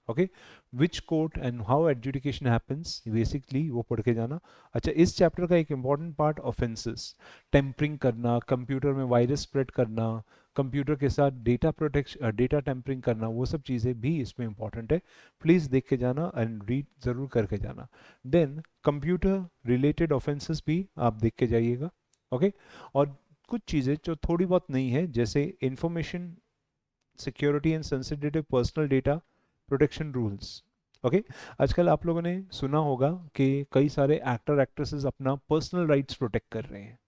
okay, which court and how adjudication happens, basically वो पढ़ के जाना। अच्छा, इस चैप्टर का एक इंपॉर्टेंट पार्ट ऑफेंसेस, टेम्परिंग करना, कंप्यूटर में वायरस स्प्रेड करना, कंप्यूटर के साथ डेटा प्रोटेक्शन, डेटा टेम्परिंग करना, वो सब चीज़ें भी इसमें इंपॉर्टेंट है। प्लीज़ देख के जाना एंड रीड ज़रूर करके जाना। देन कंप्यूटर रिलेटेड ऑफेंसेस भी आप देख के जाइएगा। ओके, और कुछ चीज़ें जो थोड़ी बहुत नहीं है, जैसे information security and sensitive personal data protection rules. Okay, आजकल आप लोगों ने सुना होगा कि कई सारे एक्टर एक्ट्रेसेस अपना पर्सनल राइट्स प्रोटेक्ट कर रहे हैं,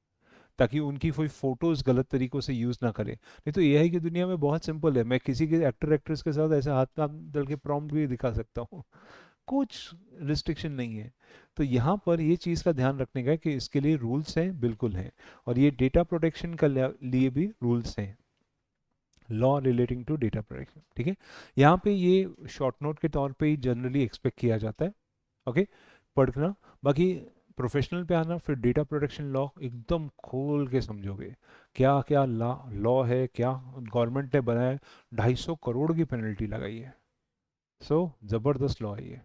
ताकि उनकी कोई फोटोज गलत तरीकों से यूज ना करे। नहीं तो एआई की दुनिया में बहुत सिंपल है, मैं किसी के एक्टर एक्ट्रेस के साथ ऐसे हाथ काम डाल के प्रॉम्प्ट भी दिखा सकता हूँ, कुछ रिस्ट्रिक्शन नहीं है। तो यहाँ पर ये चीज़ का ध्यान रखने का है कि इसके लिए रूल्स हैं, बिल्कुल हैं, और ये डेटा प्रोटेक्शन का लिए भी रूल्स हैं, law relating to data protection. ठीक है, यहाँ पे ये शॉर्ट नोट के तौर पे ही जनरली एक्सपेक्ट किया जाता है। ओके, पढ़ना, बाकी प्रोफेशनल पे आना, फिर डेटा प्रोटेक्शन लॉ एकदम खोल के समझोगे, क्या क्या लॉ है, क्या गवर्नमेंट ने बनाया है, 250 करोड़ की पेनल्टी लगाई है। सो जबरदस्त लॉ है ये।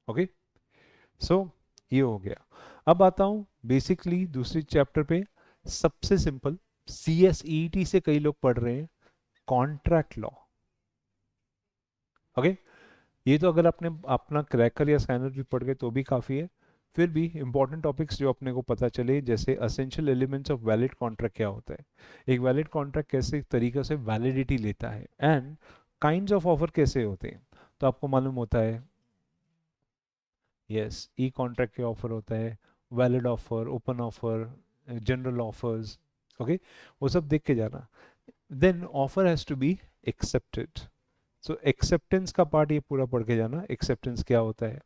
ओके, सो ये हो गया। अब आता हूँ बेसिकली दूसरी चैप्टर पे, सबसे सिंपल, CSET से कई लोग पढ़ रहे हैं, कॉन्ट्रैक्ट लॉ। ओके, ये तो अगर आपने अपना क्रैकर या स्कैनर भी पढ़ गए तो भी काफ़ी है। फिर भी इंपॉर्टेंट टॉपिक्स जो अपने को पता चले, जैसे essential elements of valid contract क्या होता है, एक वैलिड कॉन्ट्रैक्ट कैसे तरीके से वैलिडिटी लेता है, एंड काइंड्स ऑफ ऑफर कैसे होते हैं। तो आपको मालूम होता है, यस, ई कॉन्ट्रैक्ट के ऑफर होता है, valid offer, open offer, general offers. Okay, वो सब देख के जाना। Then offer has to be accepted, so acceptance का पार्ट ये पूरा पढ़ के जाना, एक्सेप्टेंस क्या होता है।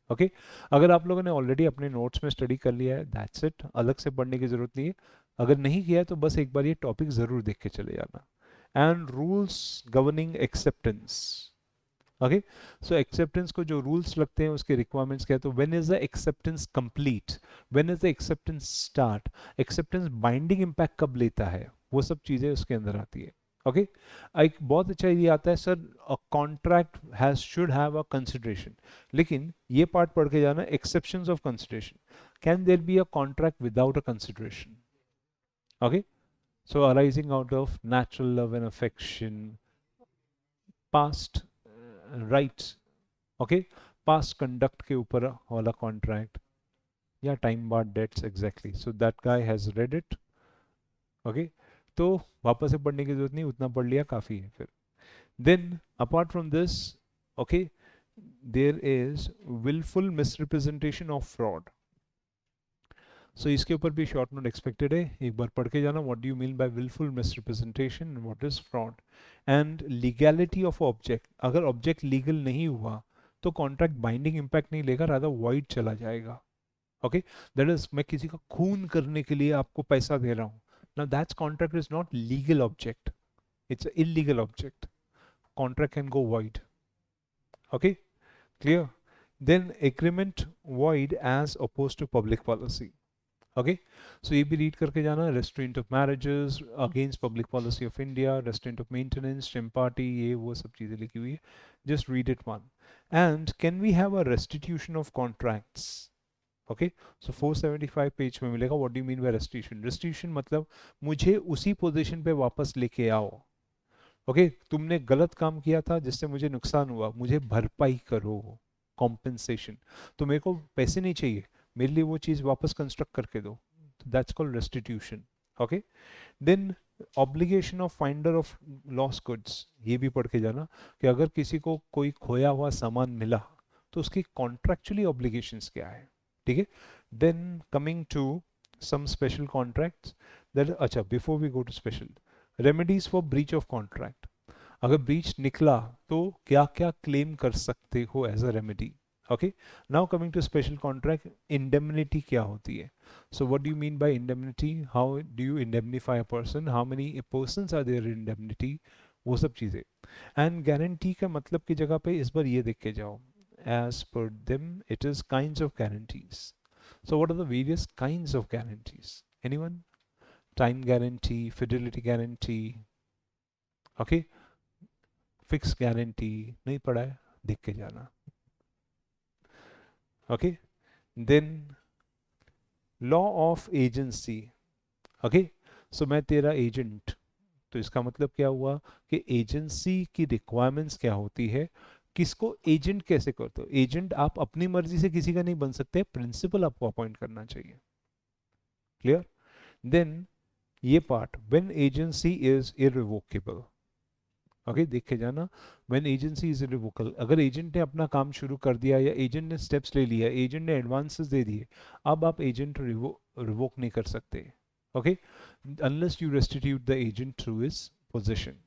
ओके, अगर आप लोगों ने ऑलरेडी अपने नोट्स में स्टडी कर लिया है, दैट्स इट, अलग से पढ़ने की जरूरत नहीं है। अगर नहीं किया है तो बस एक बार ये टॉपिक जरूर देख के चले जाना। And rules governing acceptance. Okay, so acceptance को जो रूल्स लगते हैं, उसके रिक्वायरमेंट्स क्या है, तो when is the acceptance complete, when is the acceptance start, acceptance binding impact कब लेता है, वो सब चीजें उसके अंदर आती है। ओके एक बहुत अच्छा ये आता है sir, a contract has should have a consideration, लेकिन ये पार्ट पढ़ के जाना, exceptions of consideration, can there be a contract without a consideration? Okay, so arising out of natural love and affection, past rights, okay, past conduct के ऊपर वाला contract, या time barred debts, exactly, so that guy has read it. Okay, तो वापस से पढ़ने की जरूरत नहीं, उतना पढ़ लिया काफ़ी है फिर। Then apart from this, okay, there is wilful misrepresentation of fraud. So इसके ऊपर भी शॉर्ट नोट एक्सपेक्टेड है, एक बार पढ़ के जाना, what do you mean by wilful misrepresentation, what is fraud, and legality of object. अगर ऑब्जेक्ट लीगल नहीं हुआ तो कॉन्ट्रैक्ट बाइंडिंग इंपैक्ट नहीं लेगा, रादर वॉइड चला जाएगा। ओके, दैट इज मैं किसी का खून करने के लिए आपको पैसा दे रहा हूँ, now that's contract is not legal object, it's an illegal object, contract can go void। Okay, clear? Then agreement void as opposed to public policy। Okay, so ये भी read करके जाना, restraint of marriages against public policy of India, restraint of maintenance, party, ये वो सब चीजें लिखी हुई है, just read it one। And can we have a restitution of contracts? Okay, so 475 page में मिलेगा, what do you mean bye restitution. Restitution मतलब मुझे उसी पोजीशन पे वापस लेके आओ। ओके, तुमने गलत काम किया था जिससे मुझे नुकसान हुआ, मुझे भरपाई करो, कॉम्पेंसेशन। तो मेरे को पैसे नहीं चाहिए, मेरे लिए वो चीज़ वापस कंस्ट्रक्ट करके दो, that's called restitution. Okay, then obligation of finder of lost goods, ये भी पढ़ के जाना कि अगर किसी को कोई खोया हुआ सामान मिला तो उसकी कॉन्ट्रैक्चुअली ऑब्लिगेशंस क्या है। ठीक है, then coming to some special contracts, that अच्छा before we go to special, remedies for breach of contract. अगर ब्रीच निकला तो क्या क्या क्लेम कर सकते हो as a remedy. Okay, now coming to special contract, indemnity क्या होती है। So what do you mean by indemnity, how do you indemnify a person, how many persons are there in indemnity, वो सब चीज़ें। And guarantee का मतलब की जगह पे इस बार ये देख के जाओ, as per them it is kinds of guarantees। So what are the various kinds of guarantees? Anyone? Time guarantee, fidelity guarantee, okay, fixed guarantee, नहीं पढ़ा है, देख के जाना। okay, then law of agency। okay, so मैं तेरा agent, तो इसका मतलब क्या हुआ कि एजेंसी की रिक्वायरमेंट्स क्या होती है, किसको एजेंट कैसे करते हो। एजेंट आप अपनी मर्जी से किसी का नहीं बन सकते, प्रिंसिपल आपको अपॉइंट करना चाहिए। क्लियर? देन ये part, when agency is irrevocable. Okay, देखे जाना, व्हेन एजेंसी इज इररिवोकेबल, अगर एजेंट ने अपना काम शुरू कर दिया या एजेंट ने स्टेप्स ले लिया, एजेंट ने एडवांसेस दे दिए, अब आप एजेंट रिवोक नहीं कर सकते। Okay, unless you restitute the agent through his position.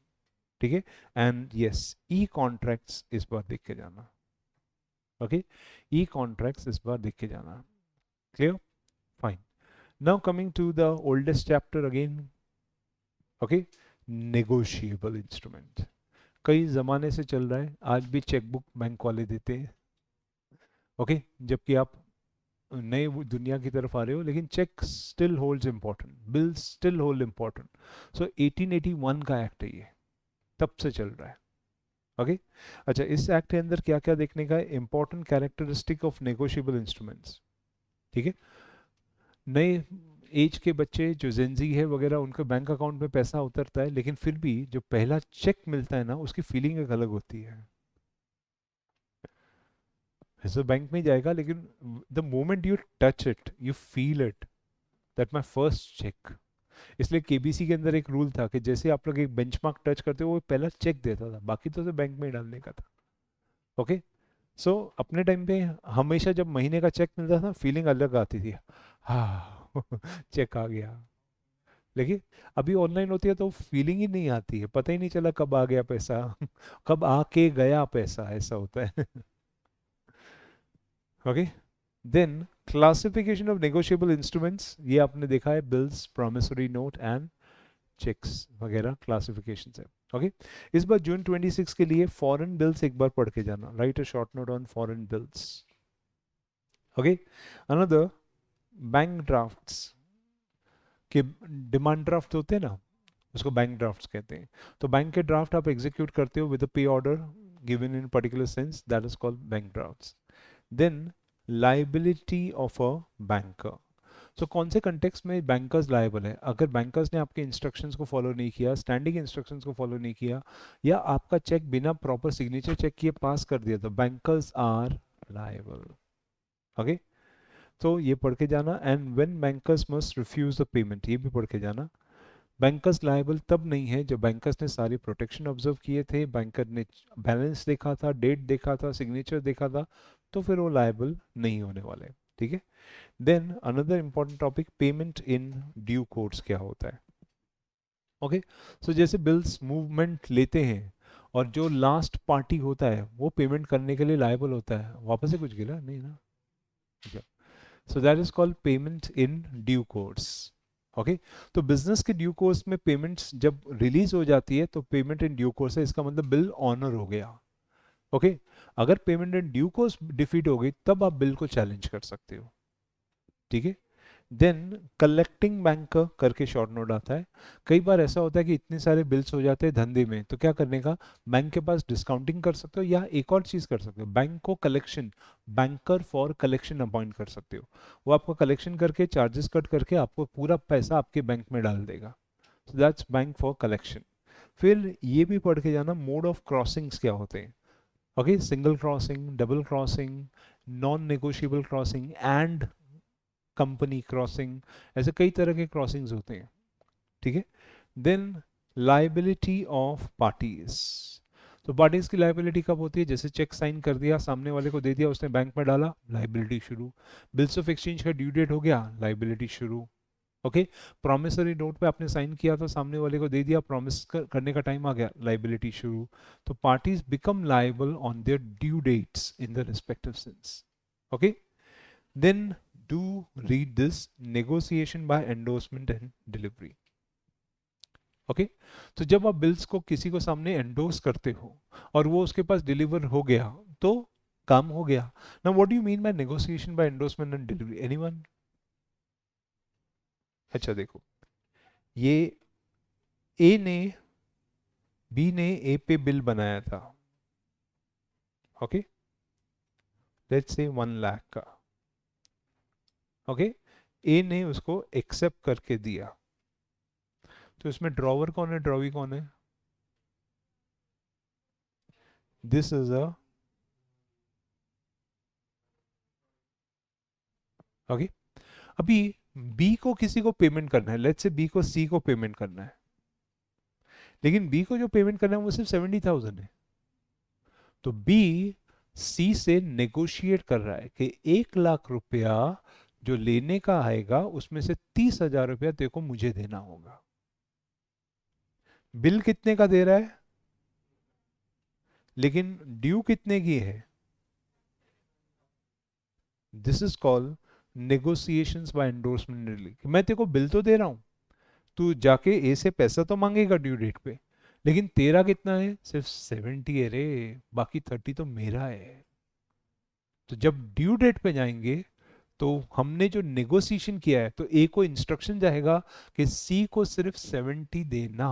ठीक है, एंड यस, ई कॉन्ट्रैक्ट्स इस बार देख के जाना। ओके, ई कॉन्ट्रैक्ट्स इस बार देख के जाना। Clear? Fine. Now coming to the oldest chapter again. Okay, negotiable instrument, कई जमाने से चल रहा है, आज भी चेकबुक बैंक वाले देते हैं। ओके, जबकि आप नए दुनिया की तरफ आ रहे हो, लेकिन cheque still holds important, bill still hold important. So 1881 का एक्ट है ये, तब से चल रहा है। ओके, अच्छा, इस एक्ट के अंदर क्या क्या देखने का है, important characteristic of negotiable instruments. ठीक है, नए एज के बच्चे जो जेंजी है वगैरह, उनके बैंक अकाउंट में पैसा उतरता है, लेकिन फिर भी जो पहला चेक मिलता है ना, उसकी फीलिंग एक अलग होती है। ऐसे बैंक में ही जाएगा, लेकिन the moment you touch it, you feel it, that my first cheque. इसलिए केबीसी के अंदर एक रूल था कि जैसे आप लोग एक बेंचमार्क टच करते हो, वो पहला चेक देता था, बाकी तो बैंक में ही डालने का था। ओके, सो अपने टाइम पे हमेशा जब महीने का चेक मिलता था, फीलिंग अलग आती थी, हाँ चेक आ गया। लेकिन अभी ऑनलाइन होती है तो फीलिंग ही नहीं आती है, पता ही नहीं चला कब आ गया पैसा कब आके गया पैसा, ऐसा होता है okay, then classification of negotiable instruments, ये आपने देखा है, bills, promissory note and cheques वगैरह क्लासिफिकेशन है। ओके, इस बार जून 26 के लिए फॉरेन बिल्स एक बार पढ़ के जाना, right a short note on foreign bills. Okay, another, bank drafts के डिमांड ड्राफ्ट होते हैं ना, उसको बैंक ड्राफ्ट्स कहते हैं। तो बैंक के ड्राफ्ट आप एग्जीक्यूट करते हो with a pay order given in particular sense, that is called bank drafts. Then liability of a banker. So कौन से कंटेक्स्ट में बैंकर्स लायबल है? अगर बैंकर्स ने आपके इंस्ट्रक्शंस को फॉलो नहीं किया, स्टैंडिंग इंस्ट्रक्शंस को फॉलो नहीं किया, या आपका चेक बिना प्रॉपर सिग्नेचर चेक किए पास कर दिया, तो बैंकर्स आर लायबल। ओके, तो ये पढ़ के जाना। And when bankers must refuse the payment, ये भी पढ़ के जाना। बैंकर्स लायबल तब नहीं है जब बैंकर्स ने सारी प्रोटेक्शन ऑब्जर्व किए थे, बैंकर ने बैलेंस देखा था, डेट देखा था, सिग्नेचर देखा था, तो फिर वो लायबल नहीं होने वाले। ठीक है। Then another important topic, payment in due course क्या होता है? ओके, सो जैसे बिल्स मूवमेंट लेते हैं और जो लास्ट पार्टी होता है वो पेमेंट करने के लिए लायबल होता है। वापस से कुछ गिरा नहीं ना? सो that is called payment in due course. Okay, तो बिजनेस के ड्यू कोर्स में पेमेंट्स जब रिलीज हो जाती है तो पेमेंट इन ड्यू कोर्स है, इसका मतलब बिल ऑनर हो गया। ओके, अगर payment in due course defeat हो गई तब आप बिल को चैलेंज कर सकते हो। ठीक है। देन कलेक्टिंग बैंकर करके शॉर्ट नोट आता है। कई बार ऐसा होता है कि इतने सारे बिल्स हो जाते हैं धंधे में, तो क्या करने का, बैंक के पास डिस्काउंटिंग कर सकते हो, या एक और चीज कर सकते हो, बैंक को collection, banker for collection appoint कर सकते हो। वो आपको कलेक्शन करके चार्जेस कट करके आपको पूरा पैसा आपके बैंक में डाल देगा। So that's bank for collection. फिर ये भी पढ़ के जाना, मोड ऑफ क्रॉसिंग्स क्या होते हैं। Okay, single crossing, double crossing, non negotiable crossing, and company crossing, ऐसे कई तरह के क्रॉसिंग्स होते हैं। ठीक है। Then liability of parties. तो पार्टीज की लाइबिलिटी कब होती है? जैसे चेक साइन कर दिया, सामने वाले को दे दिया, उसने बैंक में डाला, लाइबिलिटी शुरू। बिल्स ऑफ एक्सचेंज का ड्यू डेट हो गया, लाइबिलिटी शुरू। ओके, प्रॉमिसरी नोट पे आपने साइन किया था, सामने वाले को दे दिया, प्रॉमिस करने का टाइम आ गया, लाइबिलिटी शुरू। तो parties become liable on their due dates in the respective sense. Okay, then do read this, negotiation by endorsement and delivery। Okay, तो जब आप बिल्स को किसी को सामने एंडोर्स करते हो और वो उसके पास डिलीवर हो गया तो काम हो गया। Now what do you mean by negotiation by endorsement and delivery? Anyone? अच्छा देखो, ये ए ने बी ने ए पे बिल बनाया था। ओके, लेट्स से 1 लाख का। ओके, ए ने उसको एक्सेप्ट करके दिया, तो इसमें ड्रॉवर कौन है, ड्रॉवी कौन है? दिस इज अ, ओके, अभी बी को किसी को पेमेंट करना है, लेट्स से बी को सी को पेमेंट करना है, लेकिन बी को जो पेमेंट करना है वो सिर्फ 70,000 है। तो बी सी से नेगोशिएट कर रहा है कि 1 लाख रुपया जो लेने का आएगा उसमें से 30,000 रुपया तेरे को मुझे देना होगा। बिल कितने का दे रहा है, लेकिन ड्यू कितने की है? This is called negotiations by endorsement release. मैं तेरे को बिल तो दे रहा हूं, तू जाके ए से पैसा तो मांगेगा ड्यू डेट पे, लेकिन तेरा कितना है? सिर्फ 70 है रे, बाकी 30 तो मेरा है। तो जब ड्यू डेट पे जाएंगे तो हमने जो नेगोशिएशन किया है, तो ए को इंस्ट्रक्शन जाएगा कि सी को सिर्फ 70 देना,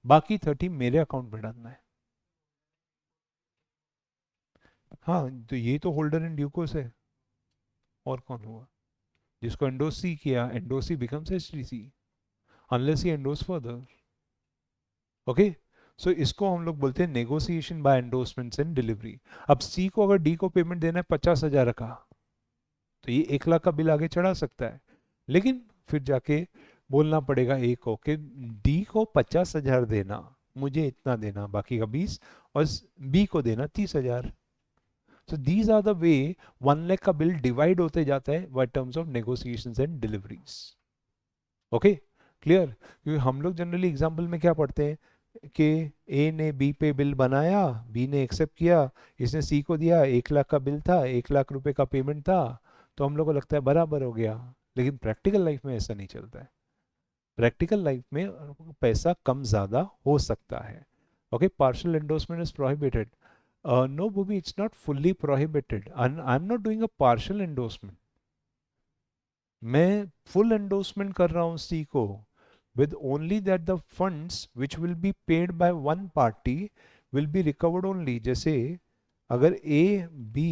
बाकी 30 मेरे अकाउंट में डालना है। हाँ, तो ये तो होल्डर इन ड्यू कोर्स है, और कौन हुआ? जिसको एंडोसी किया, endorsee becomes HDC unless he endorses further. Okay, so इसको हम लोग बोलते हैं negotiation by endorsements and delivery. अब सी को अगर डी को पेमेंट देना है 50,000 का, तो ये 1 लाख का बिल आगे चढ़ा सकता है, लेकिन फिर जाके बोलना पड़ेगा ए को कि डी को 50,000 देना, मुझे इतना देना, बाकी का 20, और बी को देना 30,000। So these are the way 1 lakh का बिल डिवाइड होते जाता है by terms of negotiations and deliveries. Okay, clear? क्योंकि हम लोग जनरली एग्जाम्पल में क्या पढ़ते हैं कि ए ने बी पे बिल बनाया, बी ने एक्सेप्ट किया, इसने सी को दिया, 1 लाख का बिल था, 1 लाख रुपए का पेमेंट था, तो हम लोग को लगता है बराबर हो गया। लेकिन प्रैक्टिकल लाइफ में ऐसा नहीं चलता है। प्रैक्टिकल लाइफ में पैसा कम ज़्यादा हो सकता है। Okay, partial endorsement is prohibited. No बूबी, it's not fully prohibited, I am not doing a partial endorsement, मैं फुल एंडोर्समेंट कर रहा हूँ सी को। with only that the funds which will be paid by one party will be recovered only. जैसे अगर A B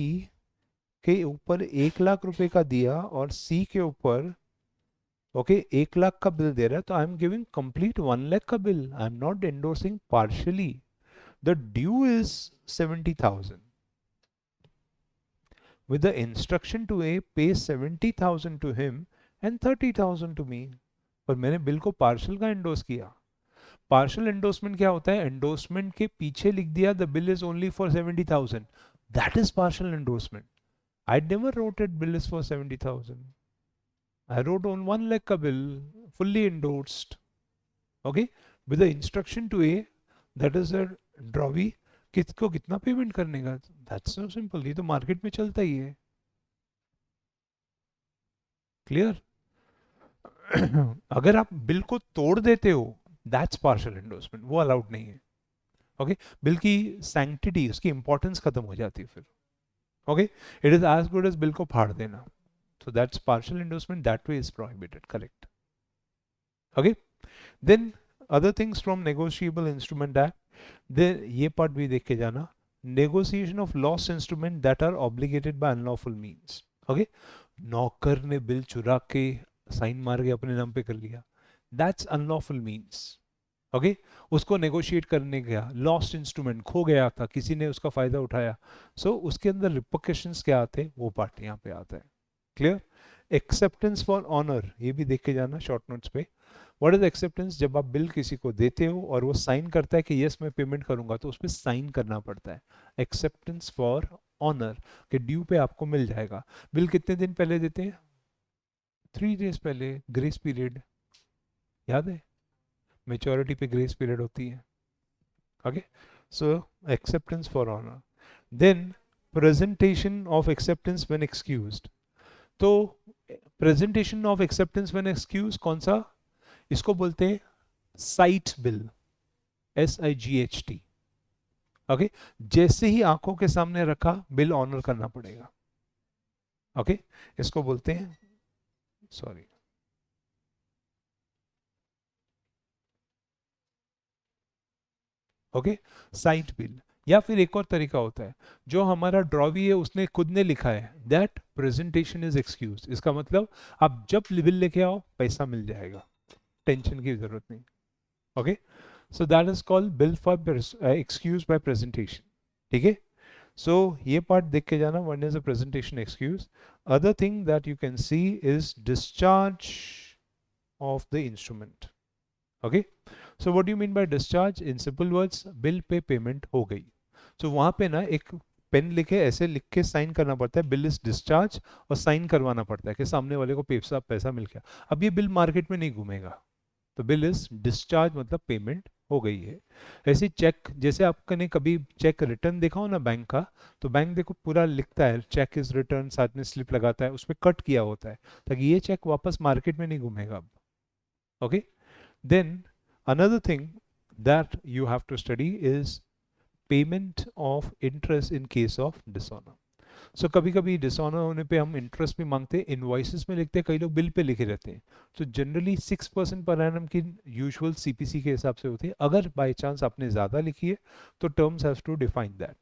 के ऊपर 1 लाख रुपए का दिया और C के ऊपर ओके 1 लाख का बिल दे रहा है, तो I am giving complete 1 lakh का bill, I am not endorsing partially. The due is 70,000 with the instruction to A pay 70,000 to him and 30,000 to me. पर मैंने बिल को पार्शल का एंडोर्स किया. पार्शल एंडोर्समेंट क्या होता है? एंडोर्समेंट के पीछे लिख दिया the bill is only for 70,000. That is partial endorsement. I never wrote it bill is for 70,000. I wrote on 1 lakh का bill, fully endorsed, okay, with the instruction to A, that is a drawee, किसको कितना payment करने का. That's so simple. ये तो market में चलता ही है. क्लियर? अगर आप बिल को तोड़ देते हो, दैट्स पार्शियल एंडोर्समेंट, वो अलाउड नहीं है. ओके, बिल की सैंक्टिटी, उसकी इंपॉर्टेंस खत्म हो जाती है फिर. Okay, it is as good as bill को फाड़ देना. So that's partial endorsement, that way is prohibited, correct. Okay, then other things from negotiable instrument act, then ये part भी देख के जाना. Negotiation of loss instrument that are obligated by unlawful means. Okay, नौकर ने बिल चुरा के sign मार के अपने नाम पे कर लिया, that's unlawful means. ओके, उसको नेगोशिएट करने गया, लॉस्ट इंस्ट्रूमेंट खो गया था, किसी ने उसका फायदा उठाया, सो उसके अंदर रिपोकेशंस क्या आते हैं, वो पार्ट यहाँ पे आता है. क्लियर? एक्सेप्टेंस फॉर ऑनर, ये भी देख के जाना शॉर्ट नोट्स पे. What is acceptance? जब आप बिल किसी को देते हो और वो साइन करता है कि यस मैं पेमेंट करूंगा, तो उस पर साइन करना पड़ता है. एक्सेप्टेंस फॉर ऑनर कि ड्यू पे आपको मिल जाएगा. बिल कितने दिन पहले देते हैं? 3 days पहले. ग्रेस पीरियड याद है? मेच्योरिटी पे ग्रेस पीरियड होती है. Okay, so acceptance for honour. Then presentation of acceptance when excused. तो presentation of acceptance when excuse कौन सा? इसको बोलते हैं साइट बिल, SIGHT. ओके, जैसे ही आंखों के सामने रखा, बिल ऑनर करना पड़ेगा. ओके, इसको बोलते हैं, सॉरी, ओके, साइट बिल. या फिर एक और तरीका होता है, जो हमारा ड्रॉवी है उसने खुद ने लिखा है, दैट प्रेजेंटेशन इज एक्सक्यूज. इसका मतलब आप जब बिल लेके आओ पैसा मिल जाएगा, टेंशन की जरूरत नहीं. Okay, so that is called bill for excuse by presentation. ठीक है, सो ये पार्ट देख के जाना, when is a presentation excuse. Other thing that you can see is discharge of the instrument. Okay, so what do you mean by discharge? In simple words, bill पे payment हो गई, तो वहां पे ना एक पेन लिखे, ऐसे लिख के साइन करना पड़ता है, बिल इज डिस्चार्ज, और साइन करवाना पड़ता है कि सामने वाले को पैसा मिल गया. अब ये बिल मार्केट में नहीं घूमेगा, तो बिल इज डिस्चार्ज मतलब पेमेंट हो गई है. ऐसे चेक, जैसे आपने कभी चेक रिटर्न देखा हो ना बैंक का, तो बैंक देखो पूरा लिखता है चेक इज रिटर्न, साथ में स्लिप लगाता है, उसमें कट किया होता है, ताकि ये चेक वापस मार्केट में नहीं घूमेगा अब. Okay, then another thing that you have to study is payment of interest in case of dishonor. So कभी कभी डिसऑनर होने पे हम इंटरेस्ट भी मांगते हैं, इनवॉइसेस में लिखते हैं, कई लोग बिल पे लिखे रहते हैं. तो जनरली 6% पर एनम की यूजुअल CPC के हिसाब से होती है. अगर बाय चांस आपने ज़्यादा लिखी है तो terms have to define that.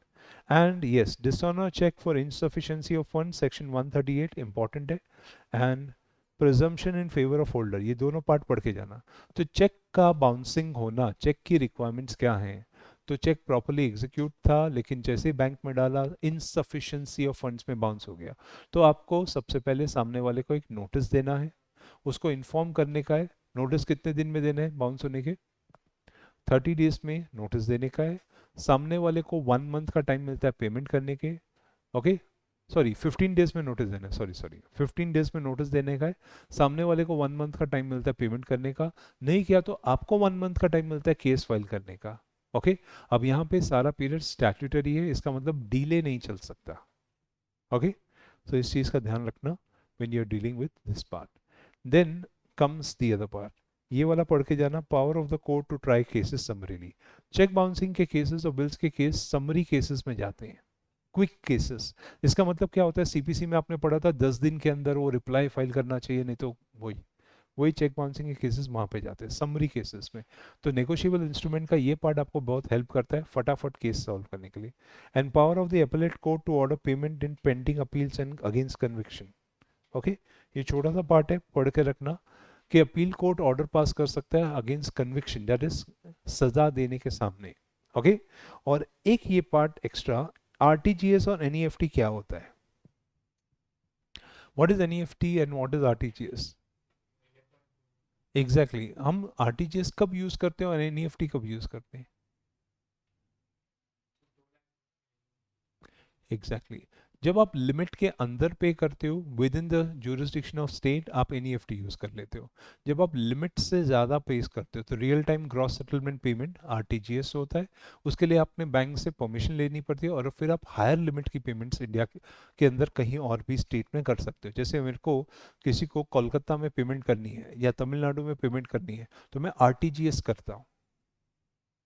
And yes, dishonour cheque for insufficiency of fund, section 138 important है. And presumption in favour of holder, ये दोनों पार्ट पढ़ के जाना. तो चेक का बाउंसिंग होना, चेक की रिक्वायरमेंट्स क्या हैं? तो चेक प्रॉपर्ली एग्जीक्यूट था, लेकिन जैसे बैंक में डाला, इनसफिशिएंसी ऑफ फंड्स में बाउंस हो गया, तो आपको सबसे पहले सामने वाले को एक नोटिस देना है, उसको इन्फॉर्म करने का है. नोटिस कितने दिन में देना है बाउंस होने के? 30 days में नोटिस देने का है. सामने वाले को 1 month का टाइम मिलता है पेमेंट करने के. ओके, सॉरी 15 days में नोटिस देना है, सॉरी 15 days में नोटिस देने का है. सामने वाले को 1 month का टाइम मिलता है पेमेंट करने का. नहीं किया तो आपको 1 month का टाइम मिलता है केस फाइल करने का. ओके, अब यहाँ पे सारा पीरियड स्टैट्यूटरी है, इसका मतलब डिले नहीं चल सकता. ओके, सो इस चीज़ का ध्यान रखना when you are dealing with this part. Then comes the other part, ये वाला पढ़ के जाना, power of the court to try cases summarily. Check bouncing के केसेस और बिल्स के केस समरी केसेस में जाते हैं, क्विक केसेस. इसका मतलब क्या होता है? CPC में आपने पढ़ा था 10 दिन के अंदर वो रिप्लाई फाइल करना चाहिए, नहीं तो वही वही चेक बाउंसिंग के केसेस वहाँ पे जाते हैं समरी केसेस में। तो नेगोशिएबल इंस्ट्रूमेंट का ये पार्ट आपको बहुत हेल्प करता है फटाफट केस सॉल्व करने के लिए। And power of the appellate court to order payment in pending appeals and against conviction. Okay, ये छोटा सा पार्ट है, पढ़ के रखना कि अपील कोर्ट ऑर्डर पास कर सकता है अगेंस्ट कन्विक्शन, दैट इज सजा देने के सामने। ओके, और एक ये पार्ट एक्स्ट्रा, आरटीजीएस और एनईएफटी क्या होता है, what is NEFT and what is RTGS. Exactly, हम आरटीजीएस कब यूज करते हैं और एनईएफटी कब यूज करते हैं। एग्जैक्टली, जब आप लिमिट के अंदर पे करते हो with in the jurisdiction of state, आप एनईएफटी यूज कर लेते हो। जब आप लिमिट से ज़्यादा पे करते हो तो real time gross settlement payment RTGS होता है। उसके लिए आपने बैंक से परमिशन लेनी पड़ती है और फिर आप हायर लिमिट की पेमेंट्स इंडिया के अंदर कहीं और भी स्टेट में कर सकते हो। जैसे मेरे को किसी को कोलकाता में पेमेंट करनी है या तमिलनाडु में पेमेंट करनी है तो मैं आरटीजीएस करता हूँ।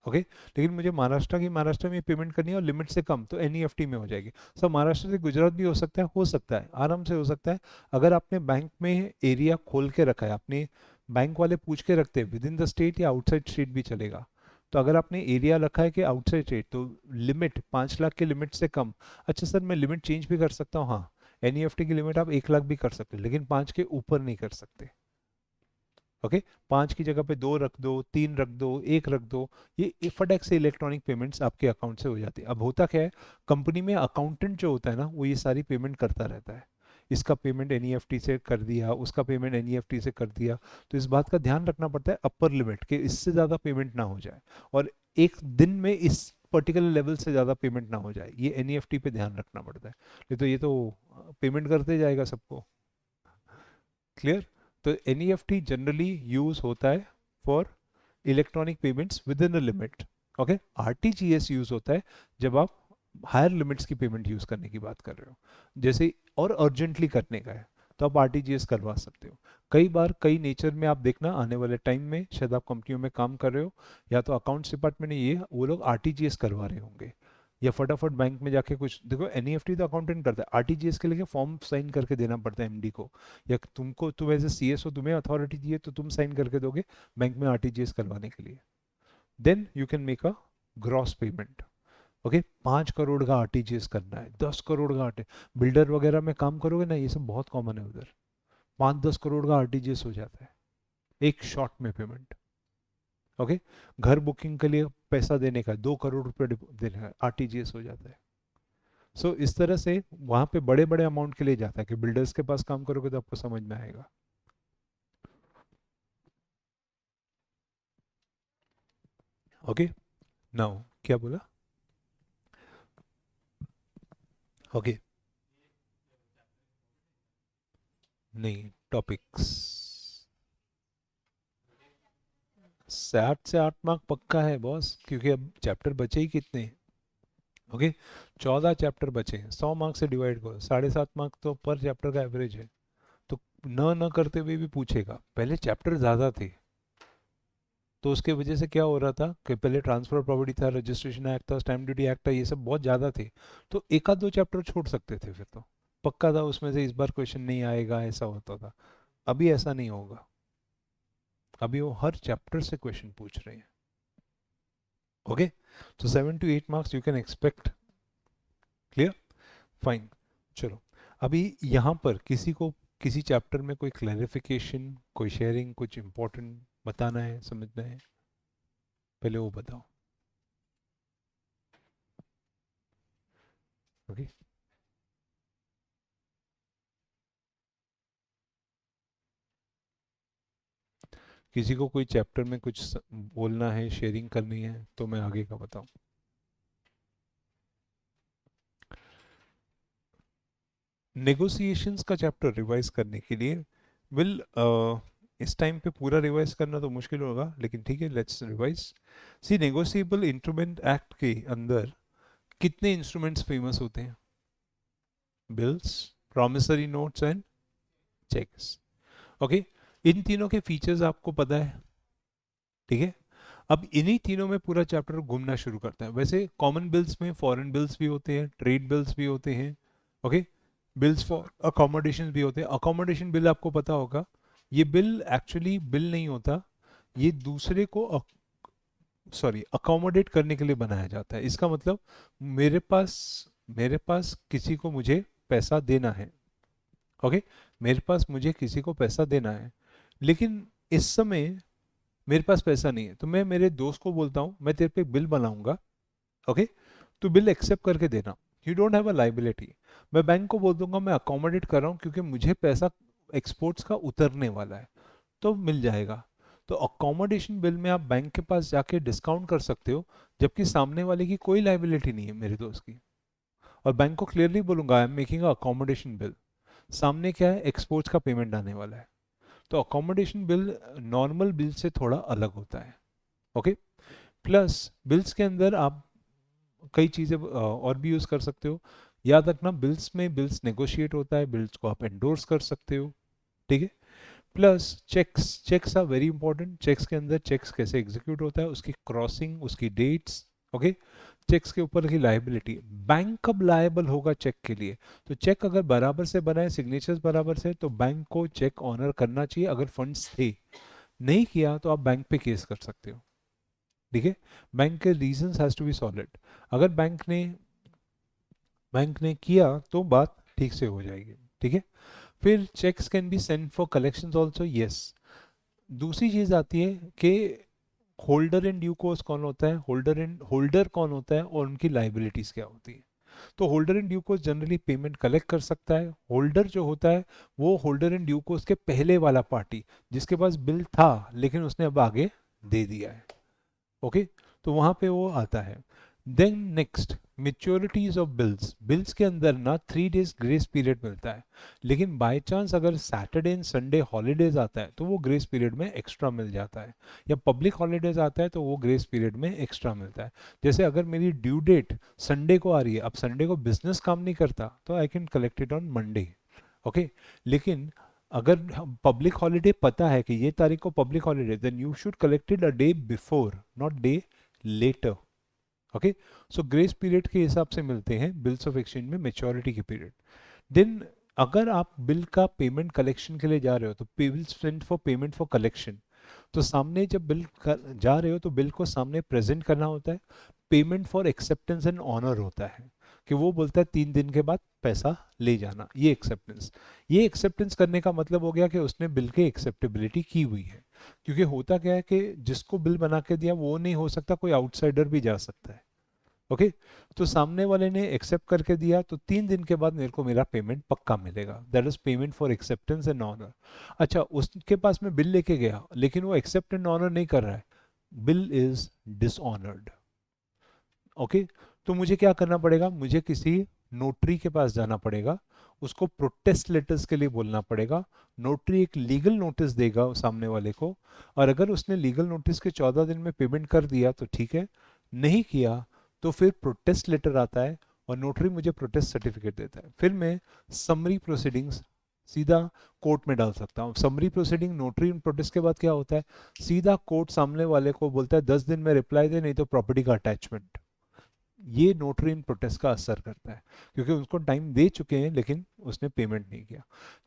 ओके, लेकिन मुझे महाराष्ट्र में पेमेंट करनी है और लिमिट से कम, तो एनईएफटी में हो जाएगी। सर महाराष्ट्र से गुजरात भी हो सकता है, आराम से हो सकता है। अगर आपने बैंक में एरिया खोल के रखा है, आपने बैंक वाले पूछ के रखते हैं विद इन द स्टेट या आउटसाइड स्टेट भी चलेगा। तो अगर आपने एरिया रखा है कि आउटसाइड स्टेट, तो लिमिट 5 लाख के लिमिट से कम, अच्छा सर मैं लिमिट चेंज भी कर सकता हूँ, हाँ एनईएफटी की लिमिट आप 1 लाख भी कर सकते हैं, लेकिन 5 के ऊपर नहीं कर सकते। ओके, 5 की जगह पे 2 रख दो, 3 रख दो, 1 रख दो, ये फटाक से इलेक्ट्रॉनिक पेमेंट्स आपके अकाउंट से हो जाती है। अब होता क्या है, कंपनी में अकाउंटेंट जो होता है ना, वो ये सारी पेमेंट करता रहता है, इसका पेमेंट एनईएफटी से कर दिया, उसका पेमेंट एनईएफटी से कर दिया। तो इस बात का ध्यान रखना पड़ता है अपर लिमिट के, इससे ज़्यादा पेमेंट ना हो जाए और एक दिन में इस पर्टिकुलर लेवल से ज़्यादा पेमेंट ना हो जाए, ये एनईएफटी पे ध्यान रखना पड़ता है। ये तो पेमेंट करते जाएगा सबको। क्लियर। तो एनईएफटी जनरली यूज होता है for electronic payments with in a limit. Okay, RTGS use होता है जब आप हायर लिमिट्स की पेमेंट यूज करने की बात कर रहे हो, जैसे और अर्जेंटली करने का है तो आप आरटीजीएस करवा सकते हो। कई बार कई नेचर में आप देखना आने वाले टाइम में, शायद आप कंपनियों में काम कर रहे हो या तो अकाउंट्स डिपार्टमेंट में, ये वो लोग आरटीजीएस करवा रहे होंगे या फटाफट बैंक में जाके कुछ देखो। एनईएफटी तो अकाउंटेंट करता है, आरटीजीएस के लिए फॉर्म साइन करके देना पड़ता है एमडी को, या तुम एज ए सीएसओ तुम्हें अथॉरिटी दी है तो तुम साइन करके दोगे बैंक में आरटीजीएस करवाने के लिए। Then you can make a gross payment. Okay, 5 crore का आरटीजीएस करना है, 10 करोड़ का आरटी, बिल्डर वगैरह में काम करोगे ना, ये सब बहुत कॉमन है उधर, 5-10 करोड़ का आरटीजीएस हो जाता है एक शॉट में पेमेंट। ओके, घर बुकिंग के लिए पैसा देने का 2 करोड़ रुपये देने का आरटीजीएस हो जाता है। सो इस तरह से वहां पे बड़े बड़े अमाउंट के लिए जाता है कि बिल्डर्स के पास काम करोगे तो आपको समझ में आएगा। ओके, नाउ क्या बोला। ओके, नहीं टॉपिक्स 7 से 8 मार्क पक्का है बॉस, क्योंकि अब चैप्टर बचे ही कितने। ओके, 14 चैप्टर बचे हैं, 100 मार्क से डिवाइड करो, 7.5 मार्क तो पर चैप्टर का एवरेज है। तो न करते हुए भी पूछेगा, पहले चैप्टर ज़्यादा थे तो उसके वजह से क्या हो रहा था कि पहले ट्रांसफर प्रॉपर्टी था, रजिस्ट्रेशन एक्ट था, स्टैम्प ड्यूटी एक्ट था, ये सब बहुत ज़्यादा थे, तो एक आध दो चैप्टर छोड़ सकते थे, फिर तो पक्का था उसमें से इस बार क्वेश्चन नहीं आएगा, ऐसा होता था। अभी ऐसा नहीं होगा, अभी वो हर चैप्टर से क्वेश्चन पूछ रहे हैं। ओके, तो 7 to 8 marks you can expect. Clear, fine. चलो, अभी यहाँ पर किसी को किसी चैप्टर में कोई क्लैरिफिकेशन, कोई शेयरिंग, कुछ इंपॉर्टेंट बताना है, समझना है, पहले वो बताओ। ओके, किसी को कोई चैप्टर में कुछ बोलना है, शेयरिंग करनी है तो मैं आगे का बताऊं। नेगोशिएशंस का चैप्टर रिवाइज करने के लिए विल इस टाइम पे पूरा रिवाइज करना तो मुश्किल होगा, लेकिन ठीक है, let's revise. See, negotiable instrument act के अंदर कितने इंस्ट्रूमेंट्स फेमस होते हैं, bills, promissory notes and cheques. Okay, इन तीनों के फीचर्स आपको पता है, ठीक है। अब इन्हीं तीनों में पूरा चैप्टर घूमना शुरू करता है। वैसे कॉमन बिल्स में फॉरेन बिल्स भी होते हैं, ट्रेड बिल्स भी होते हैं, ओके, बिल्स फॉर अकोमोडेशन भी होते हैं। अकोमोडेशन बिल आपको पता होगा, ये बिल एक्चुअली बिल नहीं होता, ये दूसरे को अकोमोडेट करने के लिए बनाया जाता है। इसका मतलब मेरे पास मेरे पास किसी को मुझे पैसा देना है, ओके, मेरे पास मुझे किसी को पैसा देना है, लेकिन इस समय मेरे पास पैसा नहीं है, तो मैं मेरे दोस्त को बोलता हूँ मैं तेरे पे बिल बनाऊंगा, ओके, तो बिल एक्सेप्ट करके देना, you don't have a liability. मैं बैंक को बोल दूंगा मैं अकोमोडेट कर रहा हूँ क्योंकि मुझे पैसा एक्सपोर्ट्स का उतरने वाला है, तो मिल जाएगा। तो अकोमोडेशन बिल में आप बैंक के पास जाके डिस्काउंट कर सकते हो, जबकि सामने वाले की कोई लाइबिलिटी नहीं है मेरे दोस्त की, और बैंक को क्लियरली बोलूंगा I am making a accommodation bill, सामने क्या है, एक्सपोर्ट्स का पेमेंट आने वाला है। तो अकोमोडेशन बिल नॉर्मल बिल से थोड़ा अलग होता है, ओके। प्लस बिल्स के अंदर आप कई चीज़ें और भी यूज़ कर सकते हो। याद रखना बिल्स में बिल्स नेगोशिएट होता है, बिल्स को आप एंडोर्स कर सकते हो, ठीक है। Plus cheques, cheques are very important. Cheques के अंदर चेक्स कैसे एग्जीक्यूट होता है, उसकी क्रॉसिंग, उसकी डेट्स, ओके। चेक्स के ऊपर की लाइबिलिटी, बैंक कब लायबल होगा चेक के लिए, तो चेक अगर बराबर से बना है, सिग्नेचर्स बराबर से, तो बैंक को चेक ऑनर करना चाहिए अगर फंड्स थे। नहीं किया तो आप बैंक पे केस कर सकते हो, ठीक है। बैंक के reasons has to be solid. अगर बैंक ने किया तो बात ठीक से हो जाएगी, ठीक है। फिर cheques can be send for collections also, yes. दूसरी चीज आती है कि होल्डर इन ड्यू कोर्स कौन होता है, होल्डर कौन होता है और उनकी लाइबिलिटीज क्या होती है। तो holder in due course generally payment collect कर सकता है। होल्डर जो होता है वो होल्डर इन ड्यू कोर्स के पहले वाला पार्टी, जिसके पास बिल था लेकिन उसने अब आगे दे दिया है, ओके, तो वहां पे वो आता है। Then next, maturities of bills. Bills के अंदर ना 3 days ग्रेस पीरियड मिलता है, लेकिन बाय चांस अगर सैटरडे एंड संडे हॉलीडेज आता है तो वो ग्रेस पीरियड में एक्स्ट्रा मिल जाता है, या पब्लिक हॉलीडेज आता है तो वो ग्रेस पीरियड में एक्स्ट्रा मिलता है। जैसे अगर मेरी ड्यू डेट संडे को आ रही है, अब संडे को बिजनेस काम नहीं करता तो I can collect it on Monday, okay. लेकिन अगर पब्लिक हॉलीडे पता है कि ये तारीख को public holiday, then you should collect it a day before, not day later, okay. So grace period के हिसाब से मिलते हैं बिल्स ऑफ एक्सचेंज में मेच्योरिटी के पीरियड। देन अगर आप बिल का पेमेंट कलेक्शन के लिए जा रहे हो तो bill sent for payment for collection, तो सामने जब जा रहे हो तो बिल को सामने प्रेजेंट करना होता है। Payment for acceptance and honour होता है कि वो बोलता है 3 दिन के बाद पैसा ले जाना, ये एक्सेप्टेंस करने का मतलब हो गया कि उसने बिल की एक्सेप्टेबिलिटी की हुई है। क्योंकि होता क्या है कि जिसको बिल बना के दिया वो नहीं हो सकता, कोई आउटसाइडर भी जा सकता है, ओके। तो सामने वाले ने एक्सेप्ट करके दिया तो 3 दिन के बाद मेरे को मेरा पेमेंट पक्का मिलेगा, that is payment for acceptance and honour. अच्छा, उसके पास में बिल लेके गया लेकिन वो एक्सेप्ट एंड ऑनर नहीं कर रहा है, बिल इज डिसऑनर्ड, ओके। तो मुझे क्या करना पड़ेगा, मुझे किसी नोटरी के पास जाना पड़ेगा, उसको प्रोटेस्ट लेटर्स के लिए बोलना पड़ेगा। नोटरी एक लीगल नोटिस देगा उस सामने वाले को, और अगर उसने लीगल नोटिस के 14 दिन में पेमेंट कर दिया तो ठीक है, नहीं किया तो फिर प्रोटेस्ट लेटर आता है और नोटरी मुझे प्रोटेस्ट सर्टिफिकेट देता है। फिर मैं समरी प्रोसीडिंग्स सीधा कोर्ट में डाल सकता हूँ। समरी प्रोसीडिंग नोटरी प्रोटेस्ट के बाद क्या होता है, सीधा कोर्ट सामने वाले को बोलता है 10 दिन में रिप्लाई दे, नहीं तो प्रॉपर्टी का अटैचमेंट। ये नोटरी इन प्रोटेस्ट का असर करता है, क्योंकि उसको टाइम दे चुके हैं लेकिन उसने पेमेंट नहीं किया।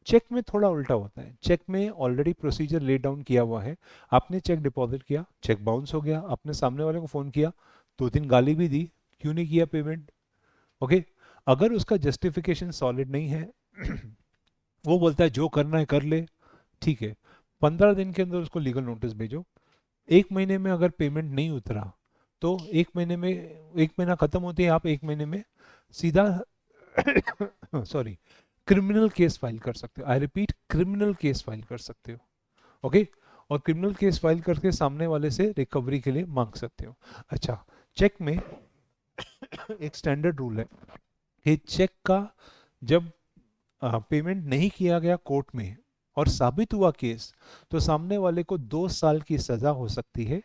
चेक में थोड़ा उल्टा होता है, चेक में ऑलरेडी प्रोसीजर ले डाउन किया हुआ है, आपने चेक डिपॉजिट किया, चेक बाउंस हो गया, आपने सामने वाले को फोन किया, 2 दिन गाली भी दी, क्यों नहीं किया पेमेंट, ओके। अगर उसका जस्टिफिकेशन सॉलिड नहीं है वो बोलता है जो करना है कर ले, ठीक है, 15 दिन के अंदर उसको लीगल नोटिस भेजो। 1 महीने में अगर पेमेंट नहीं उतरा तो 1 महीने में, 1 महीना खत्म होते ही आप 1 महीने में सीधा सॉरी क्रिमिनल केस फाइल कर सकते हो। I repeat, criminal case file कर सकते हो, ओके। और क्रिमिनल केस फाइल करके सामने वाले से रिकवरी के लिए मांग सकते हो। अच्छा, चेक में एक स्टैंडर्ड रूल है कि चेक का जब पेमेंट नहीं किया गया कोर्ट में और साबित हुआ केस, तो सामने वाले को 2 साल की सजा हो सकती है,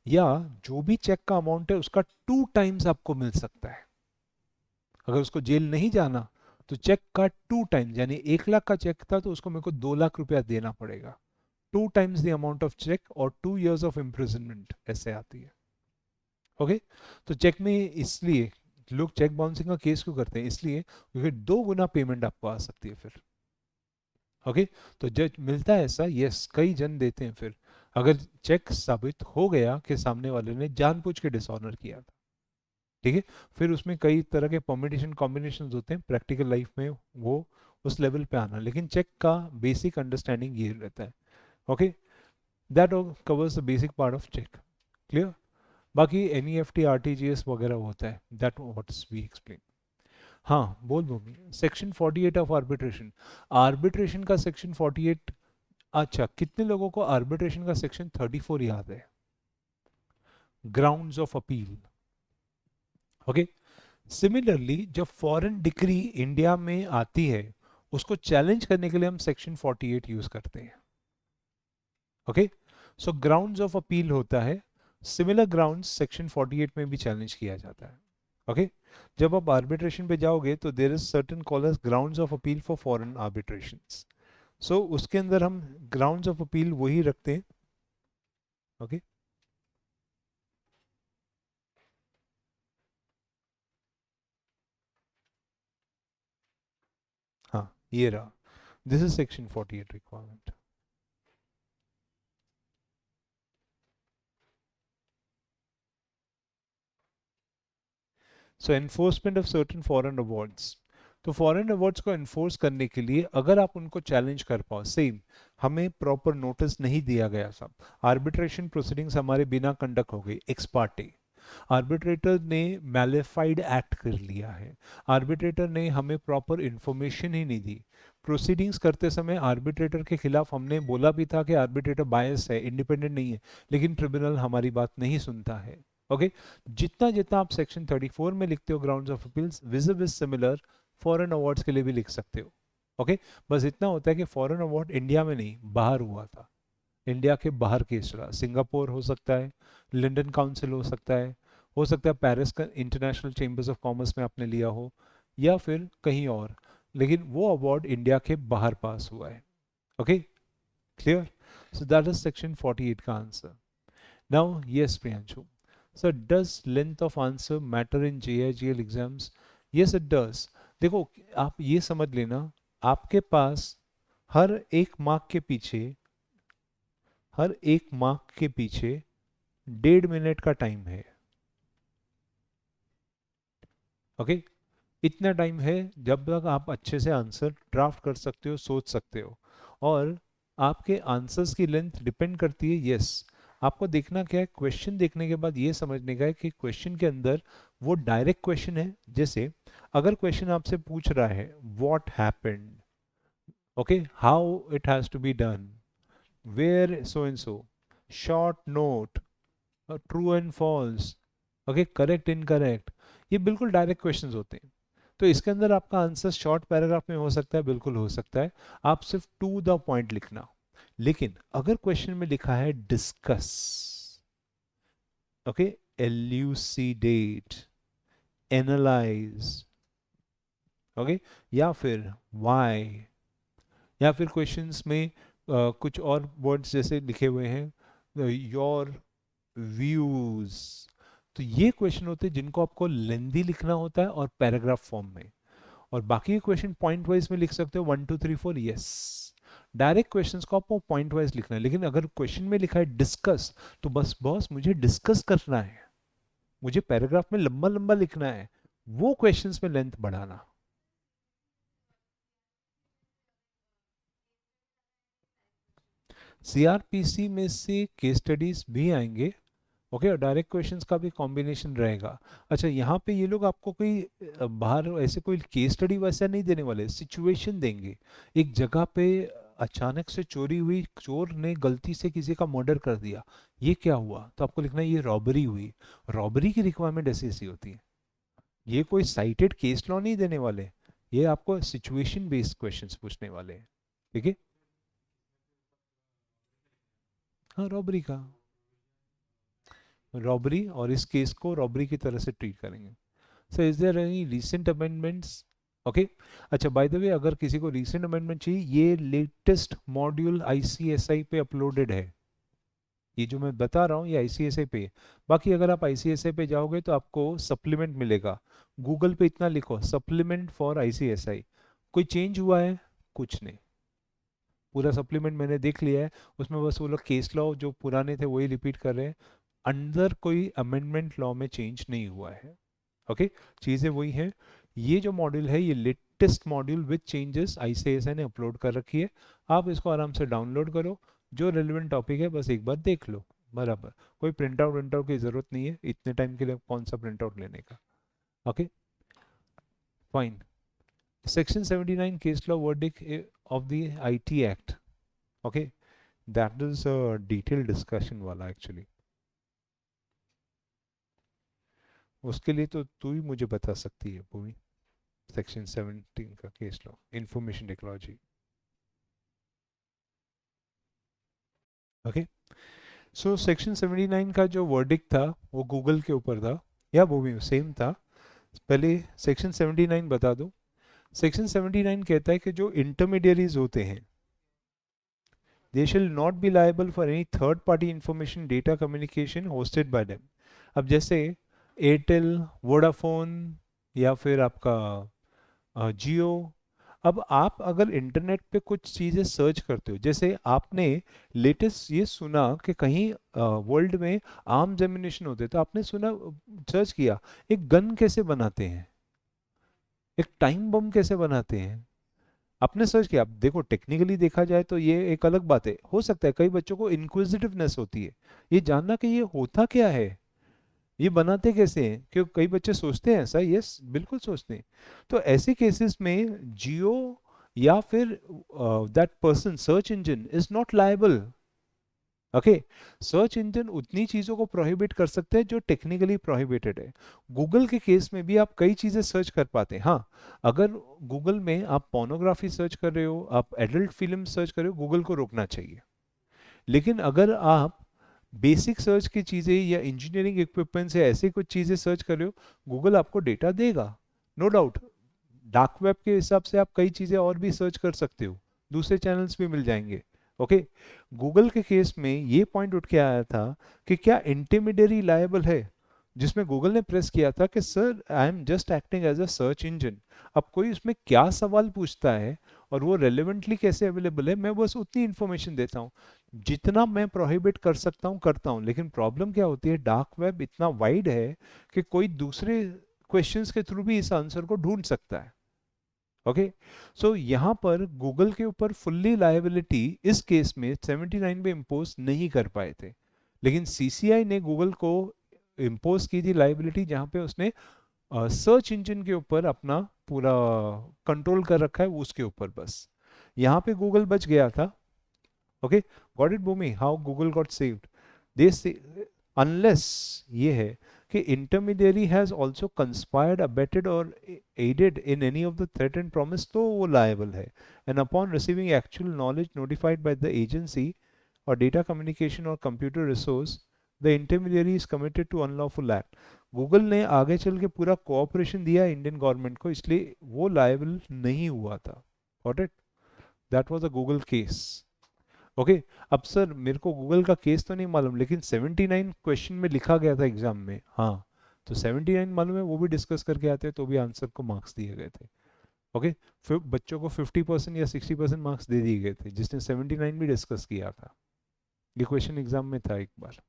या जो भी चेक का अमाउंट है उसका 2 टाइम्स आपको मिल सकता है। अगर उसको जेल नहीं जाना तो चेक का 2 टाइम्स, यानी 1 लाख का चेक था तो उसको मेरे को 2 लाख रुपया देना पड़ेगा। 2 times the amount of cheque और 2 years ऑफ इम्प्रिजनमेंट ऐसे आती है, ओके। तो चेक में इसलिए लोग चेक बाउंसिंग का केस क्यों करते हैं, इसलिए क्योंकि 2 गुना पेमेंट आपको आ सकती है फिर, ओके, तो जज मिलता है ऐसा, यस, कई जन देते हैं। फिर अगर चेक साबित हो गया कि सामने वाले ने जानबूझ के डिसऑनर किया था, ठीक है, फिर उसमें कई तरह के परम्यूटेशन कॉम्बिनेशन होते हैं प्रैक्टिकल लाइफ में, वो उस लेवल पे आना, लेकिन चेक का बेसिक अंडरस्टैंडिंग ये रहता है। Okay, that covers the basic part of cheque. Clear? बाकी एनईएफटी आरटीजीएस वगैरह होता है, दैट व्हाट्स वी एक्सप्लेन। हाँ बोल Bhumi, section 48 of arbitration, arbitration का सेक्शन 48। अच्छा, कितने लोगों को आर्बिट्रेशन का सेक्शन 34 याद है? Grounds of appeal. Okay, similarly जब फॉरेन डिक्री इंडिया में आती है, उसको चैलेंज करने के लिए हम सेक्शन 48 यूज करते हैं। Okay, so grounds of appeal होता है, सिमिलर ग्राउंड्स सेक्शन 48 में भी चैलेंज किया जाता है। ओके, जब आप आर्बिट्रेशन पे जाओगे तो there is certain called as grounds of appeal for foreign arbitrations. So उसके अंदर हम ग्राउंड्स ऑफ अपील वही रखते हैं। ओके, हाँ ये रहा, this is section 48 requirement. So enforcement of certain foreign awards, तो फॉरेन अवार्ड्स को एनफोर्स करने के लिए अगर आप उनको चैलेंज कर पाओ, सेम, हमें प्रॉपर नोटिस नहीं दिया गया, सब आर्बिट्रेशन प्रोसीडिंग्स हमारे बिना कंडक्ट हो गई एक्स पार्टी, आर्बिट्रेटर ने मैलिफाइड एक्ट कर लिया है, आर्बिट्रेटर ने हमें प्रॉपर इंफॉर्मेशन ही नहीं दी, प्रोसीडिंग्स करते समय आर्बिट्रेटर के खिलाफ हमने बोला भी था कि आर्बिट्रेटर बायस है, इंडिपेंडेंट नहीं है, लेकिन ट्रिब्यूनल हमारी बात नहीं सुनता है। ओके, जितना जितना आप सेक्शन 34 में लिखते हो ग्राउंड्स ऑफ अपील्स, विजिब इज सिमिलर फॉरेन अवार्ड्स के लिए भी लिख सकते हो। ओके, बस इतना होता है कि फॉरेन अवार्ड इंडिया में नहीं, बाहर हुआ था, इंडिया के बाहर केस रहा, सिंगापुर हो सकता है, लंदन काउंसिल हो सकता है पेरिस का इंटरनेशनल चेंबर्स ऑफ कॉमर्स में आपने लिया हो, या फिर कहीं और, लेकिन वो अवार्ड इंडिया के बाहर पास हुआ है। Okay, clear? So that is section 48 का answer. Now yes Priyanshu, sir does length of answer matter in JIGL exams? Yes it does. देखो, आप ये समझ लेना, आपके पास हर एक मार्क के पीछे, हर एक मार्क के पीछे 1.5 मिनट का टाइम है। ओके, इतना टाइम है जब तक आप अच्छे से आंसर ड्राफ्ट कर सकते हो, सोच सकते हो, और आपके आंसर्स की लेंथ डिपेंड करती है। यस, आपको देखना क्या है, क्वेश्चन देखने के बाद ये समझने का है कि क्वेश्चन के अंदर वो डायरेक्ट क्वेश्चन है, जैसे अगर क्वेश्चन आपसे पूछ रहा है what happened, okay, how it has to be done, where so and so, short note, true and false, okay, correct incorrect, ये बिल्कुल डायरेक्ट क्वेश्चंस होते हैं। तो इसके अंदर आपका आंसर शॉर्ट पैराग्राफ में हो सकता है, बिल्कुल हो सकता है, आप सिर्फ टू द पॉइंट लिखना। लेकिन अगर क्वेश्चन में लिखा है discuss, okay, elucidate, analyse, okay, या फिर वाई, या फिर क्वेश्चंस में कुछ और वर्ड्स जैसे लिखे हुए हैं योर व्यूज, तो ये क्वेश्चन होते हैं जिनको आपको लेंदी लिखना होता है और पैराग्राफ फॉर्म में, और बाकी क्वेश्चन पॉइंट वाइज में लिख सकते हो 1 2 3 4। यस, डायरेक्ट क्वेश्चंस को आपको पॉइंट वाइज लिखना है, लेकिन अगर क्वेश्चन में लिखा है डिस्कस, तो बस बॉस मुझे डिस्कस करना है, मुझे पैराग्राफ में लंबा लंबा लिखना है, वो क्वेश्चंस में लेंथ बढ़ाना। CRPC में से केस स्टडीज भी आएंगे, ओके, और डायरेक्ट क्वेश्चंस का भी कॉम्बिनेशन रहेगा। अच्छा, यहाँ पे ये लोग आपको कोई बाहर ऐसे कोई केस स्टडी वैसा नहीं देने वाले, सिचुएशन देंगे। एक जगह पे अचानक से चोरी हुई, चोर ने गलती से किसी का मर्डर कर दिया, ये क्या हुआ, तो आपको लिखना है ये रॉबरी हुई। रॉबरी की रिक्वायरमेंट ऐसी ऐसी होती है, ये कोई साइटेड केस लॉ नहीं देने वाले, ये आपको सिचुएशन बेस्ड क्वेश्चंस पूछने वाले हैं। ठीक है, हाँ रॉबरी का, रॉबरी, और इस केस को रॉबरी की तरह से ट्रीट करेंगे। So is there any recent amendments? Okay, अच्छा बाय द वे, अगर किसी को रीसेंट अमेंडमेंट चाहिए, ये लेटेस्ट मॉड्यूल ICSI पे अपलोडेड है, ये जो मैं बता रहा हूँ ये ICSI पे है। बाकी अगर आप ICSI पे जाओगे तो आपको सप्लीमेंट मिलेगा, गूगल पे इतना लिखो सप्लीमेंट फॉर ICSI, कोई चेंज हुआ है? कुछ नहीं। पूरा सप्लीमेंट मैंने देख लिया है, उसमें बस वो लोग केस लॉ जो पुराने थे वही रिपीट कर रहे हैं, अंदर कोई अमेंडमेंट लॉ में चेंज नहीं हुआ है। ओके, चीज़ें वही हैं। ये जो मॉड्यूल है ये latest module with changes ICSI ने अपलोड कर रखी है, आप इसको आराम से डाउनलोड करो, जो रेलिवेंट टॉपिक है बस एक बार देख लो, बराबर। कोई प्रिंट आउट की ज़रूरत नहीं है, इतने टाइम के लिए कौन सा प्रिंट आउट लेने का। Okay, fine. Section 79 case law verdict of the IT act. Okay, that is a detail discussion वाला एक्चुअली, उसके लिए तो तू ही मुझे बता सकती है भूमि। सेक्शन 17 का case law, information technology. Okay, so section 79 का जो वर्डिक्ट था वो गूगल के ऊपर था, या वो भी सेम था। पहले सेक्शन 79 बता दो। सेक्शन 79 कहता है कि जो इंटरमीडियरीज होते हैं, दे शिल not be liable for any third party information data communication hosted by them. अब जैसे एयरटेल, वोडाफोन, या फिर आपका जियो, अब आप अगर इंटरनेट पे कुछ चीज़ें सर्च करते हो, जैसे आपने लेटेस्ट ये सुना कि कहीं वर्ल्ड में आर्म्स एम्यूनेशन होते, तो आपने सुना, सर्च किया एक गन कैसे बनाते हैं, एक टाइम बम कैसे बनाते हैं, आपने सर्च किया। अब देखो टेक्निकली देखा जाए तो ये एक अलग बात है, हो सकता है कई बच्चों को इंक्विजिटिवनेस होती है ये जानना कि ये होता क्या है, ये बनाते कैसे हैं, क्यों कई बच्चे सोचते हैं ऐसा, यस बिल्कुल सोचते हैं। तो ऐसे केसेस में जियो या फिर that person search engine is not liable. Okay, search engine उतनी चीजों को प्रोहिबिट कर सकते हैं जो टेक्निकली प्रोहिबिटेड है। गूगल के केस में भी आप कई चीजें सर्च कर पाते हैं, हाँ। अगर गूगल में आप पोर्नोग्राफी सर्च कर रहे हो, आप एडल्ट फिल्म सर्च कर रहे हो, गूगल को रोकना चाहिए। लेकिन अगर आप बेसिक सर्च की चीज़ें या इंजीनियरिंग इक्विपमेंट से ऐसी कुछ चीज़ें सर्च कर रहे हो, गूगल आपको डेटा देगा, नो डाउट। डार्क वेब के हिसाब से आप कई चीज़ें और भी सर्च कर सकते हो, दूसरे चैनल्स भी मिल जाएंगे। ओके, गूगल के केस में ये पॉइंट उठ के आया था कि क्या इंटरमीडियरी लायबल है, जिसमें गूगल ने प्रेस किया था कि sir I am just acting as a search engine. अब कोई उसमें क्या सवाल पूछता है और वो रेलेवेंटली कैसे अवेलेबल है, मैं बस उतनी इंफॉर्मेशन देता हूँ, जितना मैं प्रोहिबिट कर सकता हूँ करता हूँ। लेकिन प्रॉब्लम क्या होती है, डार्क वेब इतना वाइड है कि कोई दूसरे क्वेश्चंस के थ्रू भी इस आंसर को ढूंढ सकता है। ओके, सो यहाँ पर गूगल के ऊपर फुल्ली लायबिलिटी इस केस में 79 में इम्पोज नहीं कर पाए थे, लेकिन CCI ने गूगल को इम्पोज की थी लायबिलिटी, जहाँ पे उसने सर्च इंजन के ऊपर अपना पूरा कंट्रोल कर रखा है, उसके ऊपर बस यहाँ पे गूगल बच गया था। Okay, got it Bhumi, how Google got saved this, unless ये है कि intermediary has also conspired, abetted or aided in any of the threat and promise, तो वो liable है, and upon receiving actual knowledge notified by the agency or data communication or computer resource, the intermediary is committed to unlawful act। Google ने आगे चल के पूरा cooperation दिया Indian government को, इसलिए वो लायबल नहीं हुआ था। Got it, that was a Google case. Okay, अब सर मेरे को गूगल का केस तो नहीं मालूम, लेकिन 79 क्वेश्चन में लिखा गया था एग्जाम में, हाँ। तो 79 मालूम है, वो भी डिस्कस करके आते तो भी आंसर को मार्क्स दिए गए थे। ओके, फिर बच्चों को 50% या 60% मार्क्स दे दिए गए थे जिसने 79 भी डिस्कस किया था। ये क्वेश्चन एग्जाम में था एक बार।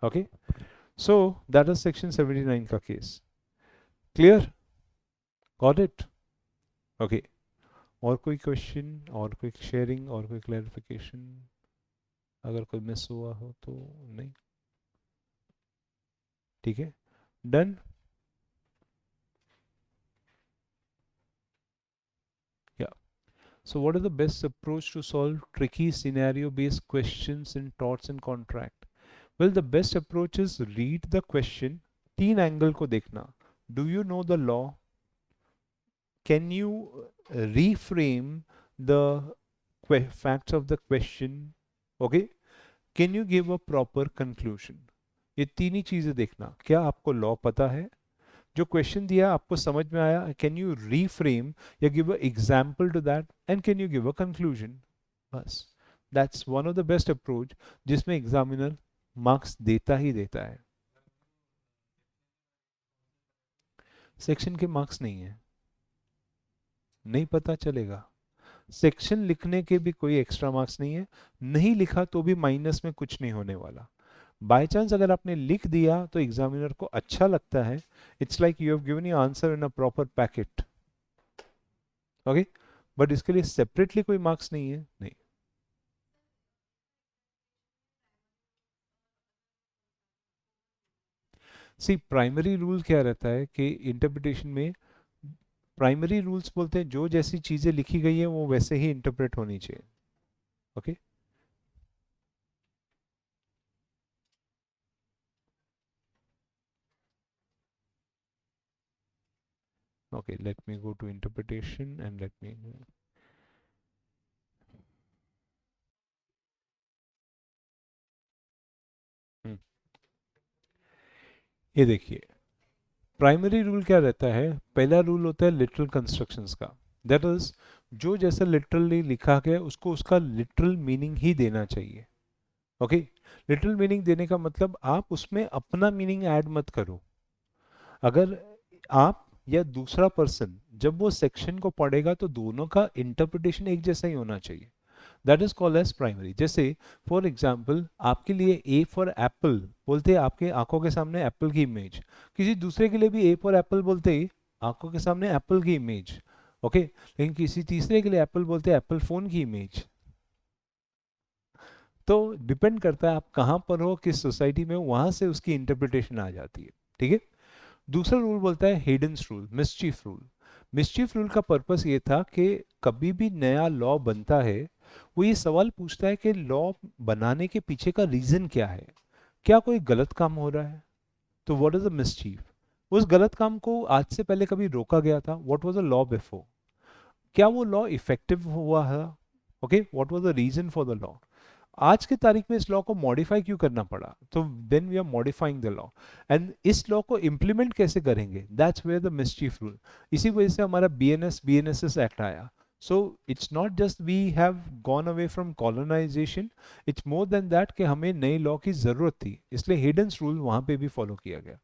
Okay, so that is section 79 का केस। Clear, got it. ओके, और कोई क्वेश्चन, और कोई शेयरिंग, और कोई क्लैरिफिकेशन, अगर कोई मिस हुआ हो तो? नहीं, ठीक है, डन। या, so what is the best approach to solve tricky scenario based questions in torts and contract? Well, the best approach is read the question, तीन एंगल को देखना। Do you know the law? Can you reframe the facts of the question? Okay, can you give a proper conclusion? ये तीन ही चीजें देखना, क्या आपको law पता है, जो क्वेश्चन दिया आपको समझ में आया, कैन यू रीफ्रेम या give a example to that, and can you give a conclusion. बस, that's one of the best approach जिसमें एग्जामिनर मार्क्स देता ही देता है। सेक्शन के मार्क्स नहीं है, नहीं पता चलेगा। सेक्शन लिखने के भी कोई एक्स्ट्रा मार्क्स नहीं है, नहीं लिखा तो भी माइनस में कुछ नहीं होने वाला। बाय चांस अगर आपने लिख दिया तो एग्जामिनर को अच्छा लगता है, it's like you have given your answer in a proper packet. Okay, but इसके लिए सेपरेटली कोई मार्क्स नहीं है, नहीं। सी प्राइमरी रूल क्या रहता है कि इंटरप्रिटेशन में प्राइमरी रूल्स बोलते हैं जो जैसी चीजें लिखी गई है वो वैसे ही इंटरप्रेट होनी चाहिए। Okay, okay, let me go to interpretation and let me हम्म, ये देखिए प्राइमरी रूल क्या रहता है। पहला रूल होता है लिटरल कंस्ट्रक्शंस का, दैट इज जो जैसा लिटरली लिखा गया उसको उसका लिटरल मीनिंग ही देना चाहिए। ओके, लिटरल मीनिंग देने का मतलब आप उसमें अपना मीनिंग ऐड मत करो। अगर आप या दूसरा पर्सन जब वो सेक्शन को पढ़ेगा तो दोनों का इंटरप्रिटेशन एक जैसा ही होना चाहिए, that is called as primary. जैसे फॉर एग्जाम्पल आपके लिए ए फॉर एप्पल बोलते हैं, आपके आंखों के सामने एप्पल की इमेज, किसी दूसरे के लिए भी ए फॉर एप्पल बोलते ही आंखों के सामने एप्पल की इमेज। ओके, लेकिन किसी तीसरे के लिए एप्पल बोलते हैं एप्पल फोन की इमेज। तो डिपेंड करता है आप कहाँ पर हो, किस सोसाइटी में हो, वहां से उसकी इंटरप्रिटेशन आ जाती है। ठीक है, दूसरा रूल बोलता है Heydon's rule, mischief rule. Mischief rule का पर्पस ये था कि कभी भी नया लॉ बनता है वो ये सवाल पूछता है कि लॉ बनाने के पीछे का रीजन क्या है, क्या कोई गलत काम हो रहा है, तो व्हाट इज द मिसचीफ। उस गलत काम को आज से पहले कभी रोका गया था, what was the law before, क्या वो लॉ इफेक्टिव हुआ है। Okay, what was the reason for the law, आज की तारीख में इस लॉ को मॉडिफाई क्यों करना पड़ा, तो then we are modifying the law. And इस लॉ को इंप्लीमेंट कैसे करेंगे, that's where the mischief rule. इसी वजह से हमारा बीएनएस एक्ट आया। So it's not just we have gone away from colonisation, it's more than that कि हमें नई लॉ की जरूरत थी, इसलिए हिडन्स रूल वहां पे भी फॉलो किया गया।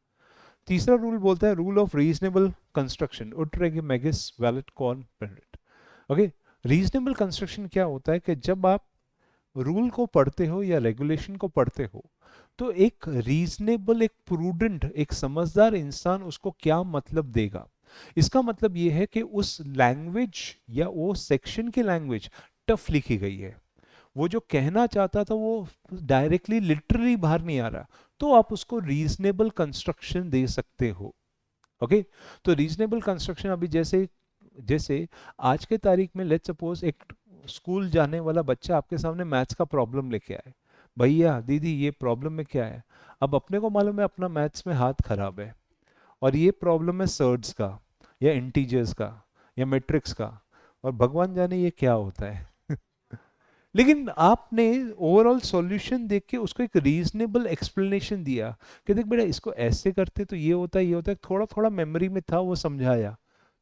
तीसरा रूल बोलता है रूल ऑफ रीजनेबल कंस्ट्रक्शन, उट्रेगे मैगिस वैलिड कॉर्न पेरेंट। ओके, रीजनेबल कंस्ट्रक्शन क्या होता है कि जब आप रूल को पढ़ते हो या रेगुलेशन को पढ़ते हो तो एक रीजनेबल, एक प्रूडेंट, एक समझदार इंसान उसको क्या मतलब देगा। इसका मतलब ये है कि उस लैंग्वेज या वो सेक्शन की लैंग्वेज टफ लिखी गई है, वो जो कहना चाहता था वो डायरेक्टली लिटरली बाहर नहीं आ रहा, तो आप उसको रीजनेबल कंस्ट्रक्शन दे सकते हो। ओके, तो रीजनेबल कंस्ट्रक्शन अभी जैसे जैसे आज के तारीख में लेट्स सपोज एक स्कूल जाने वाला बच्चा आपके सामने मैथ्स का प्रॉब्लम लेके आए, भैया दीदी ये प्रॉब्लम में क्या है। अब अपने को मालूम है अपना मैथ्स में हाथ खराब है और ये प्रॉब्लम है सर्ड्स का या इंटीजर्स का या मैट्रिक्स का, और भगवान जाने ये क्या होता है। लेकिन आपने ओवरऑल सॉल्यूशन देख के उसको एक रीजनेबल एक्सप्लेनेशन दिया कि देख बेटा इसको ऐसे करते तो ये होता है, ये होता है, थोड़ा थोड़ा मेमोरी में था वो समझाया,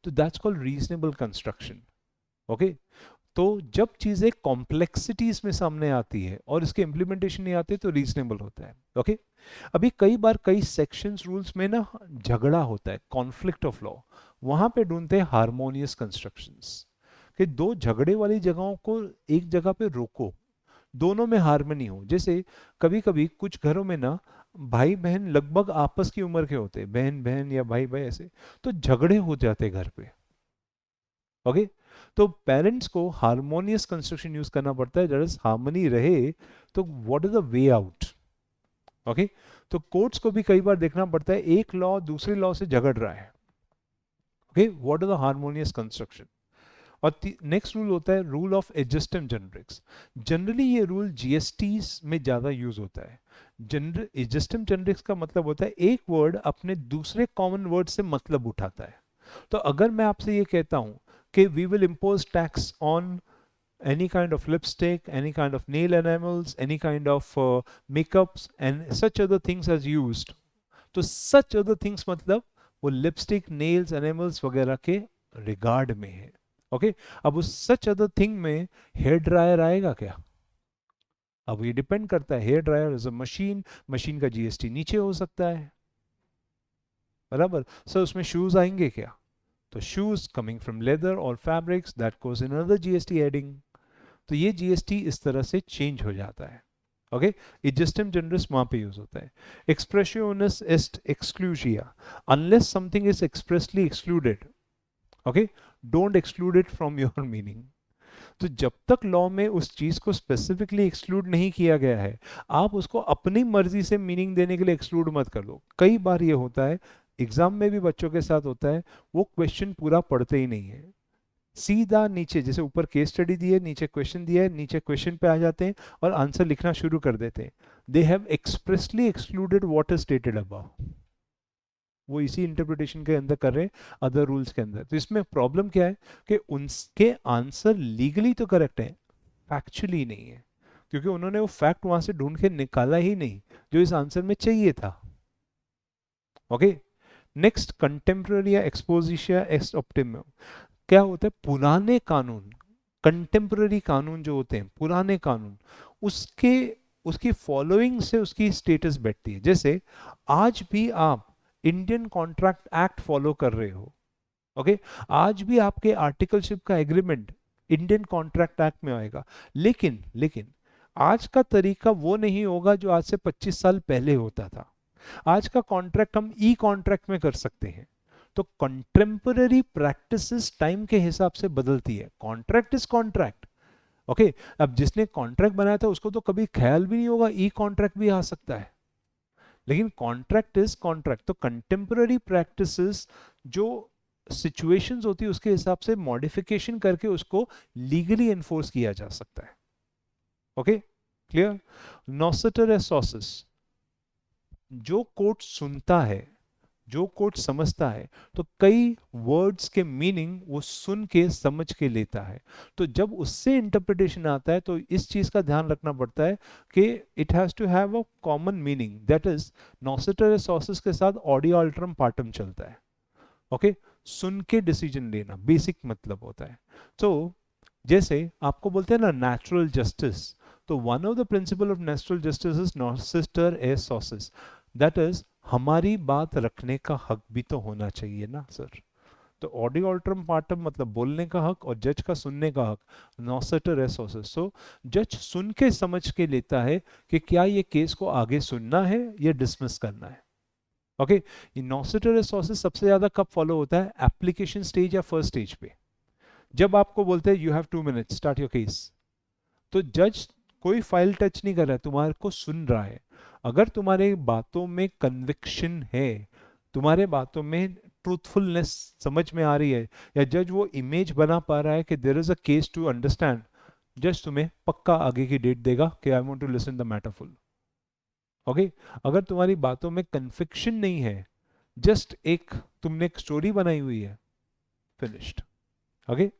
तो that's called reasonable construction. Okay, तो जब चीजें कॉम्प्लेक्सिटीज में सामने आती है और इसके इंप्लीमेंटेशन नहीं आते तो रीजनेबल होता है। ओके, अभी कई बार कई सेक्शंस रूल्स में ना झगड़ा होता है, कॉन्फ्लिक्ट ऑफ लॉ, वहां पे ढूंढते हैं हार्मोनियस कंस्ट्रक्शंस, कि दो झगड़े वाली जगहों को एक जगह पे रोको, दोनों में हार्मनी हो। जैसे कभी कभी कुछ घरों में ना भाई बहन लगभग आपस की उम्र के होते हैं, बहन बहन या भाई भाई ऐसे, तो झगड़े हो जाते घर पे। ओके, तो पेरेंट्स को हार्मोनियस कंस्ट्रक्शन यूज करना पड़ता है, दैट इज हार्मनी रहे, तो what is the way out. Okay, तो कोर्ट्स को भी कई बार देखना पड़ता है एक लॉ दूसरे लॉ से झगड़ रहा है। Okay, what is the harmonious construction. और नेक्स्ट रूल होता है रूल ऑफ एडजस्टम जेनरिक्स। जनरली ये रूल जीएसटी में ज्यादा यूज होता है। जनरल एडजस्टम जेनरिक्स का मतलब होता है एक वर्ड अपने दूसरे कॉमन वर्ड से मतलब उठाता है। तो अगर मैं आपसे ये कहता हूं कि we will impose tax on any kind of lipstick, any kind of nail enamels, any kind of makeups and such other things as used, तो such other things मतलब वो लिपस्टिक नेल्स एनिमल्स वगैरह के रिगार्ड में है। Okay, अब उस such other thing में हेयर ड्रायर आएगा क्या, अब ये डिपेंड करता है, hair dryer is a machine, machine का जीएसटी नीचे हो सकता है, बराबर। सर उसमें शूज आएंगे क्या, तो शूज कमिंग फ्रॉम लेदर और fabrics, that goes in another GST heading. तो ये जीएसटी इस तरह से चेंज हो जाता है। ओके, इजस्टिम जनरस वहां पे यूज होता है। एक्सप्रेशनिस एस्ट एक्सक्लूजिया, unless something is expressly excluded, okay, don't exclude it from your meaning. तो जब तक लॉ में उस चीज को स्पेसिफिकली एक्सक्लूड नहीं किया गया है, आप उसको अपनी मर्जी से मीनिंग देने के लिए एक्सक्लूड मत कर दो। कई बार ये होता है, एग्जाम में भी बच्चों के साथ होता है, वो क्वेश्चन पूरा पढ़ते ही नहीं है, सीधा नीचे, जैसे ऊपर केस स्टडी दी है, नीचे क्वेश्चन दिया है, नीचे क्वेश्चन पे आ जाते हैं और आंसर लिखना शुरू कर देते हैं। They have expressly excluded what is stated above. वो इसी इंटरप्रिटेशन के अंदर कर रहे हैं, अदर रूल्स के अंदर। तो इसमें प्रॉब्लम क्या है कि उनके आंसर लीगली तो करेक्ट है, फैक्चुअली नहीं है, क्योंकि उन्होंने वो फैक्ट वहां से ढूंढ के निकाला ही नहीं जो इस आंसर में चाहिए था। ओके, नेक्स्ट, कंटेम्प्रेरी या एक्सपोजिशिया एक्स ऑप्टिमम। क्या होता है, पुराने कानून, कंटेम्प्रेरी कानून जो होते हैं, पुराने कानून, उसके उसकी फॉलोइंग से उसकी स्टेटस बैठती है। जैसे आज भी आप इंडियन कॉन्ट्रैक्ट एक्ट फॉलो कर रहे हो, ओके, आज भी आपके आर्टिकलशिप का एग्रीमेंट इंडियन कॉन्ट्रैक्ट एक्ट में आएगा, लेकिन लेकिन आज का तरीका वो नहीं होगा जो आज से 25 साल पहले होता था। आज का कॉन्ट्रैक्ट हम ई कॉन्ट्रैक्ट में कर सकते हैं। तो कंटेम्पररी प्रैक्टिसेस टाइम के हिसाब से बदलती है। Contract is contract, okay. अब जिसने कॉन्ट्रैक्ट बनाया था उसको तो कभी ख्याल भी नहीं होगा ई कॉन्ट्रैक्ट भी आ सकता है, लेकिन कॉन्ट्रैक्ट इज कॉन्ट्रैक्ट। तो कंटेम्पररी प्रैक्टिसेस जो सिचुएशंस होती है उसके हिसाब से मॉडिफिकेशन करके उसको लीगली एनफोर्स किया जा सकता है। Okay, clear. नॉसेटर सॉसेस, जो कोर्ट सुनता है, जो कोर्ट समझता है, तो कई वर्ड्स के मीनिंग वो सुन के समझ के लेता है। तो जब उससे इंटरप्रिटेशन आता है तो इस चीज का ध्यान रखना पड़ता है कि it has to have a common meaning, that is नॉसेटर सॉसेस के साथ ऑडियो अल्टरम पार्टम चलता है। ओके, सुन के डिसीजन लेना बेसिक मतलब होता है। तो जैसे आपको बोलते हैं ना नेचुरल जस्टिस, तो one of the principle of natural justice is नॉसेटर ए सॉसेस, दैट इज हमारी बात रखने का हक भी तो होना चाहिए ना सर। तो ऑडियो अल्टरम पार्टम मतलब बोलने का हक और जज का सुनने का हक, नॉसेटर ए सॉसेस। सो जज सुन के समझ के लेता है कि क्या ये केस को आगे सुनना है या डिसमिस करना है। ओके, ये नॉसेटर सॉसेस सबसे ज्यादा कब फॉलो होता है, एप्लीकेशन स्टेज या फर्स्ट स्टेज पे। जब आपको बोलते हैं you have 2 minutes start your case, तो जज कोई फाइल टच नहीं कर रहा है, तुम्हारे को सुन रहा है। अगर तुम्हारे बातों में कन्विक्शन है, तुम्हारे बातों में ट्रूथफुलनेस समझ में आ रही है, या जज वो इमेज बना पा रहा है कि there is a case to understand, जज तुम्हें पक्का आगे की डेट देगा कि I want to listen the matter full. Okay, अगर तुम्हारी बातों में कन्विक्शन नहीं है, जस्ट एक तुमने एक स्टोरी बनाई हुई है, finished. Okay,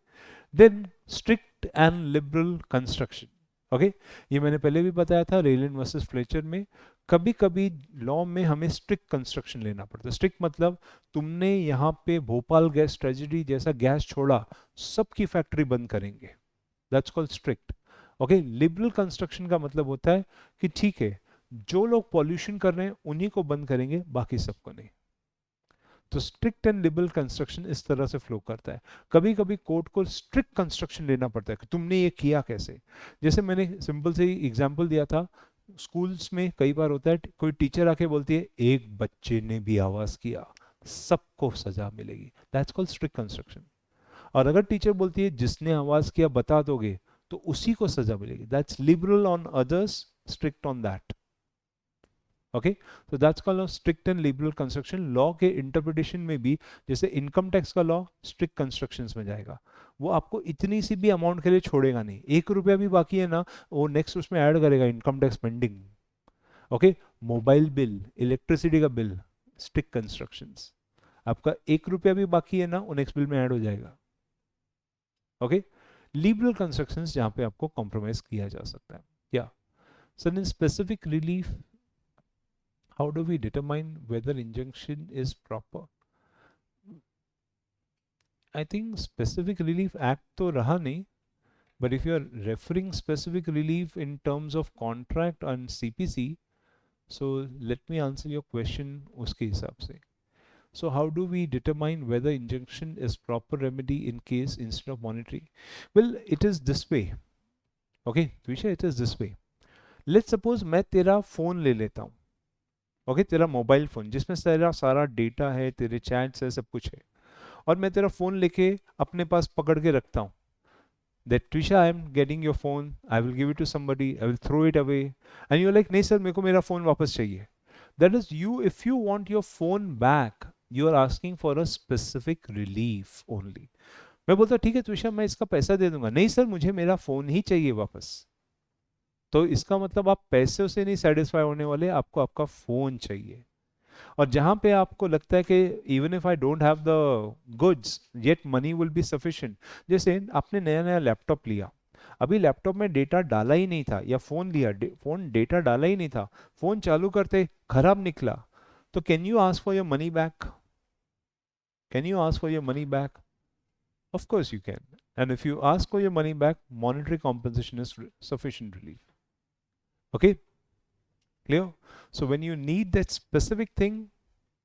then strict and liberal construction. Okay, ये मैंने पहले भी बताया था रेलन वर्सेस फ्लेचर में। कभी कभी लॉ में हमें स्ट्रिक्ट कंस्ट्रक्शन लेना पड़ता है। स्ट्रिक्ट मतलब तुमने यहाँ पे भोपाल गैस ट्रेजेडी जैसा गैस छोड़ा, सबकी फैक्ट्री बंद करेंगे, that's called strict. Okay, liberal construction का मतलब होता है कि ठीक है, जो लोग पॉल्यूशन कर रहे हैं उन्हीं को बंद करेंगे, बाकी सबको नहीं। तो स्ट्रिक्ट एंड लिबरल कंस्ट्रक्शन इस तरह से फ्लो करता है। कभी कभी कोर्ट को स्ट्रिक्ट कंस्ट्रक्शन लेना पड़ता है कि तुमने ये किया कैसे। जैसे मैंने सिंपल से एग्जांपल दिया था, स्कूल्स में कई बार होता है कोई टीचर आके बोलती है एक बच्चे ने भी आवाज किया, सबको सजा मिलेगी, दैट्स कॉल्ड स्ट्रिक्ट कंस्ट्रक्शन। और अगर टीचर बोलती है जिसने आवाज किया बता दोगे तो उसी को सजा मिलेगी, that's liberal on others, strict on that. Okay, तो that's called strict and liberal construction. Law के इंटरप्रिटेशन में भी, जैसे इनकम टैक्स का लॉ स्ट्रिक्ट कंस्ट्रक्शंस में जाएगा, वो आपको इतनी सी भी अमाउंट के लिए छोड़ेगा नहीं। 1 रुपया भी बाकी है ना, वो नेक्स्ट उसमें ऐड करेगा income tax pending. Okay, mobile bill, electricity का बिल, स्ट्रिक्ट कंस्ट्रक्शंस, आपका 1 रुपया भी बाकी है ना, वो नेक्स्ट बिल में ऐड हो जाएगा। ओके, लिबरल कंस्ट्रक्शंस जहां पे आपको कॉम्प्रोमाइज किया जा सकता है। क्या sir, in specific relief how do we determine whether injunction is proper? I think specific relief act तो रहा नहीं, but if you are referring specific relief in terms of contract and CPC, so let me answer your question उसके हिसाब से। So how do we determine whether injunction is proper remedy in case instead of monetary? Well, it is this way. Okay, Twisha, it is this way. Let's suppose मैं तेरा phone ले लेता हूँ. Okay, तेरा mobile phone जिसमें तेरा सारा data है, तेरे चैट्स है, सब कुछ है, और मैं तेरा फोन लेके अपने पास पकड़ के रखता हूँ. That Trisha, I am getting your phone, I will give it to somebody, I will throw it away, and you're like, नहीं सर मेरे को मेरा फोन वापस चाहिए. That is you, if you want your phone back, you are asking for a specific relief only. मैं बोलता ठीक है तुषा, मैं इसका पैसा दे दूंगा. नहीं सर, मुझे मेरा फोन ही चाहिए वापस. तो इसका मतलब आप पैसे से नहीं सेटिस्फाई होने वाले, आपको आपका फोन चाहिए. और जहां पे आपको लगता है कि even if I don't have the goods yet money will be sufficient. जैसे आपने नया नया लैपटॉप लिया, अभी लैपटॉप में डेटा डाला ही नहीं था, या फोन लिया, फोन डेटा डाला ही नहीं था, फोन चालू करते खराब निकला, तो can you ask for your money back? Can you ask for your money back? Of course you can. And if you ask for your money back, monetary compensation is sufficient relief. Okay, clear? So when you need that specific thing,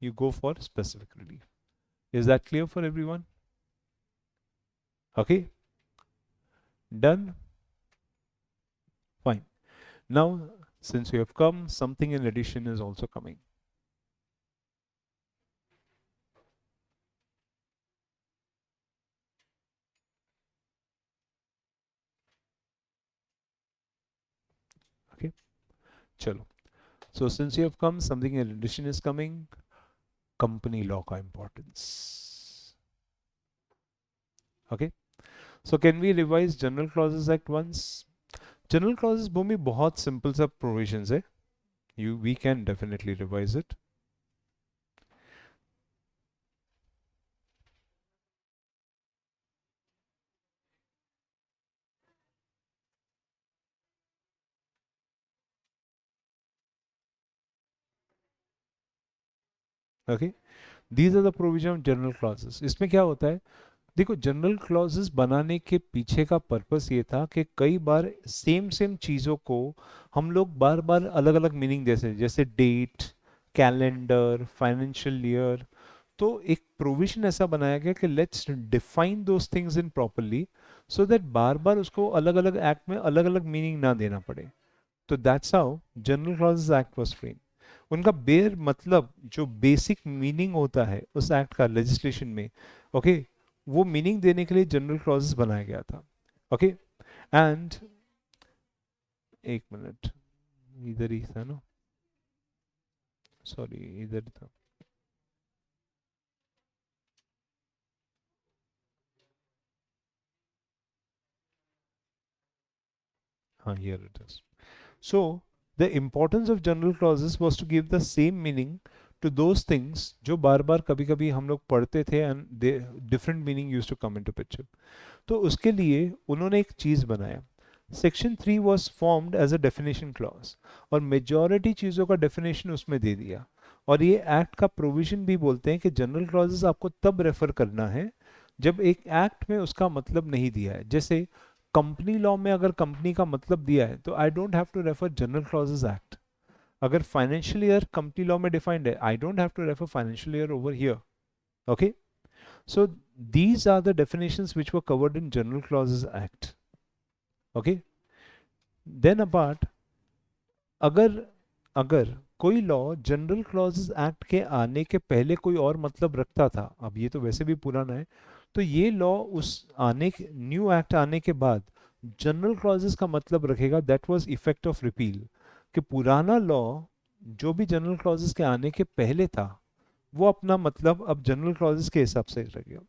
you go for specific relief. Is that clear for everyone? Okay, done. Fine. Now since we have come, something in addition is also coming. Okay, chalo. So since you have come, something in addition is coming. Company law का importance. Okay, so can we revise General Clauses Act once? General Clauses भूमि बहुत simple सा provisions है. We can definitely revise it. Okay, these are the provision of general clauses. इसमें क्या होता है, देखो general clauses बनाने के पीछे का पर्पस ये था कि कई बार सेम सेम चीज़ों को हम लोग बार बार अलग अलग मीनिंग देते हैं, जैसे डेट, कैलेंडर, फाइनेंशियल ईयर. तो एक प्रोविजन ऐसा बनाया गया कि let's define those things in properly, so that बार बार उसको अलग अलग एक्ट में अलग अलग मीनिंग ना देना पड़े. तो that's how general Clauses act was framed. उनका बेर मतलब जो बेसिक मीनिंग होता है उस एक्ट का लेजिस्लेशन में, ओके, वो मीनिंग देने के लिए जनरल क्लॉजेस बनाया गया था. ओके, एंड एक मिनट, इधर ही था ना, सॉरी इधर ही था. हाँ, here it is. So the importance of general clauses was to give the same meaning to those things जो बार बार कभी कभी हम लोग पढ़ते थे, and different meaning used to come into picture. तो उसके लिए उन्होंने एक चीज बनाया. Section 3 was formed as a definition clause, और मेजॉरिटी चीज़ों का डेफिनेशन उसमें दे दिया. और ये एक्ट का प्रोविजन भी बोलते हैं कि जनरल क्लॉजेस आपको तब रेफर करना है जब एक एक्ट में उसका मतलब नहीं दिया है. जैसे कंपनी लॉ में अगर कंपनी का मतलब दिया है तो I don't have to refer General Clauses Act. अगर फाइनेंशियल ईयर कंपनी लॉ में डिफाइंड है, I don't have to refer financial year over here. Okay, so these are the definitions which were covered in General Clauses Act. Okay, then apart, अगर अगर कोई law general Clauses act के आने के पहले कोई और मतलब रखता था, अब ये तो वैसे भी पुराना है, तो ये लॉ उस आने न्यू एक्ट आने के बाद जनरल क्लॉजेस का मतलब रखेगा. That was effect of repeal, कि पुराना लॉ जो भी जनरल क्लॉजेस के आने के पहले था वो अपना मतलब अब जनरल क्लॉजेस के हिसाब से रखेगा.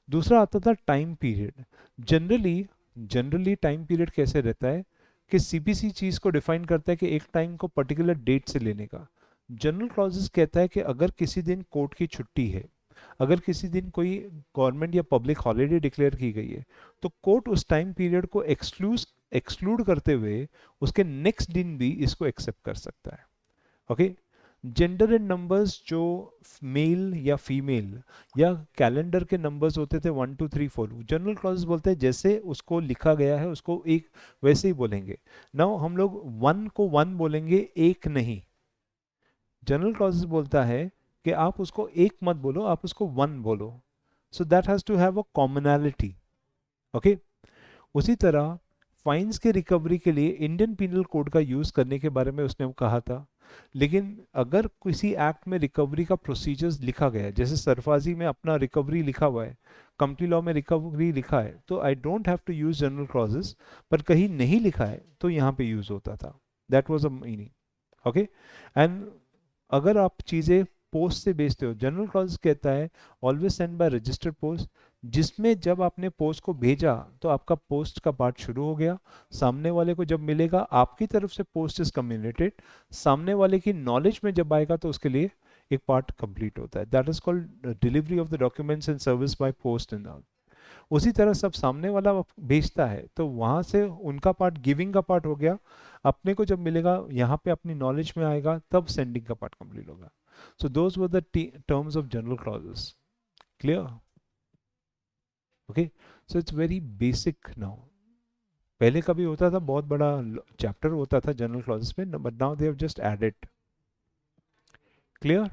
दूसरा आता था time period. Generally time period कैसे रहता है कि सीपीसी चीज को डिफाइन करता है कि एक टाइम को पर्टिकुलर डेट से लेने का. जनरल क्लॉजेस कहता है कि अगर किसी दिन कोर्ट की छुट्टी है, अगर किसी दिन कोई गवर्नमेंट या पब्लिक हॉलीडे डिक्लेयर की गई है, तो कोर्ट उस टाइम पीरियड को एक्सक्लूड करते हुए उसके नेक्स्ट दिन भी इसको एक्सेप्ट कर सकता है. ओके, जेंडर एंड नंबर्स जो मेल या फीमेल या कैलेंडर के नंबर्स होते थे 1 2 3 4, जनरल क्लॉजेस बोलते हैं जैसे उसको लिखा गया है उसको एक वैसे ही बोलेंगे. नाउ हम लोग 1 को 1 बोलेंगे, एक नहीं. जनरल क्लॉजेस बोलता है कि आप उसको एक मत बोलो, आप उसको वन बोलो. So that has to have a commonality. Okay. उसी तरह फाइन्स के रिकवरी के लिए इंडियन पिनल कोड का यूज करने के बारे में उसने कहा था. लेकिन अगर किसी एक्ट में रिकवरी का प्रोसीजर्स लिखा गया है, जैसे सरफाजी में अपना रिकवरी लिखा हुआ है, कंपनी लॉ में रिकवरी लिखा है, तो I don't have to use General Clauses. पर कहीं नहीं लिखा है तो यहाँ पे यूज होता था. That was a meaning. Okay. And अगर आप चीज़ें पोस्ट से भेजते हो, जनरल क्लॉज कहता है always send by registered post, जिसमें जब आपने पोस्ट को भेजा तो आपका पोस्ट का पार्ट शुरू हो गया. सामने वाले को जब मिलेगा, आपकी तरफ से पोस्ट इज कम्युनिकेटेड, सामने वाले की नॉलेज में जब आएगा तो उसके लिए एक पार्ट कंप्लीट होता है. That is called delivery of the documents and service by post and all. उसी तरह सब सामने वाला भेजता है तो वहां से उनका पार्ट, गिविंग का पार्ट हो गया. अपने को जब मिलेगा, यहाँ पे अपनी नॉलेज में आएगा, तब सेंडिंग का पार्ट कंप्लीट होगा. So those were the terms of General Clauses. Clear? Okay. So it's very basic now. पहले कभी होता था, बहुत बड़ा चैप्टर होता था जनरल क्लॉजेस में, but now they have just added. Clear?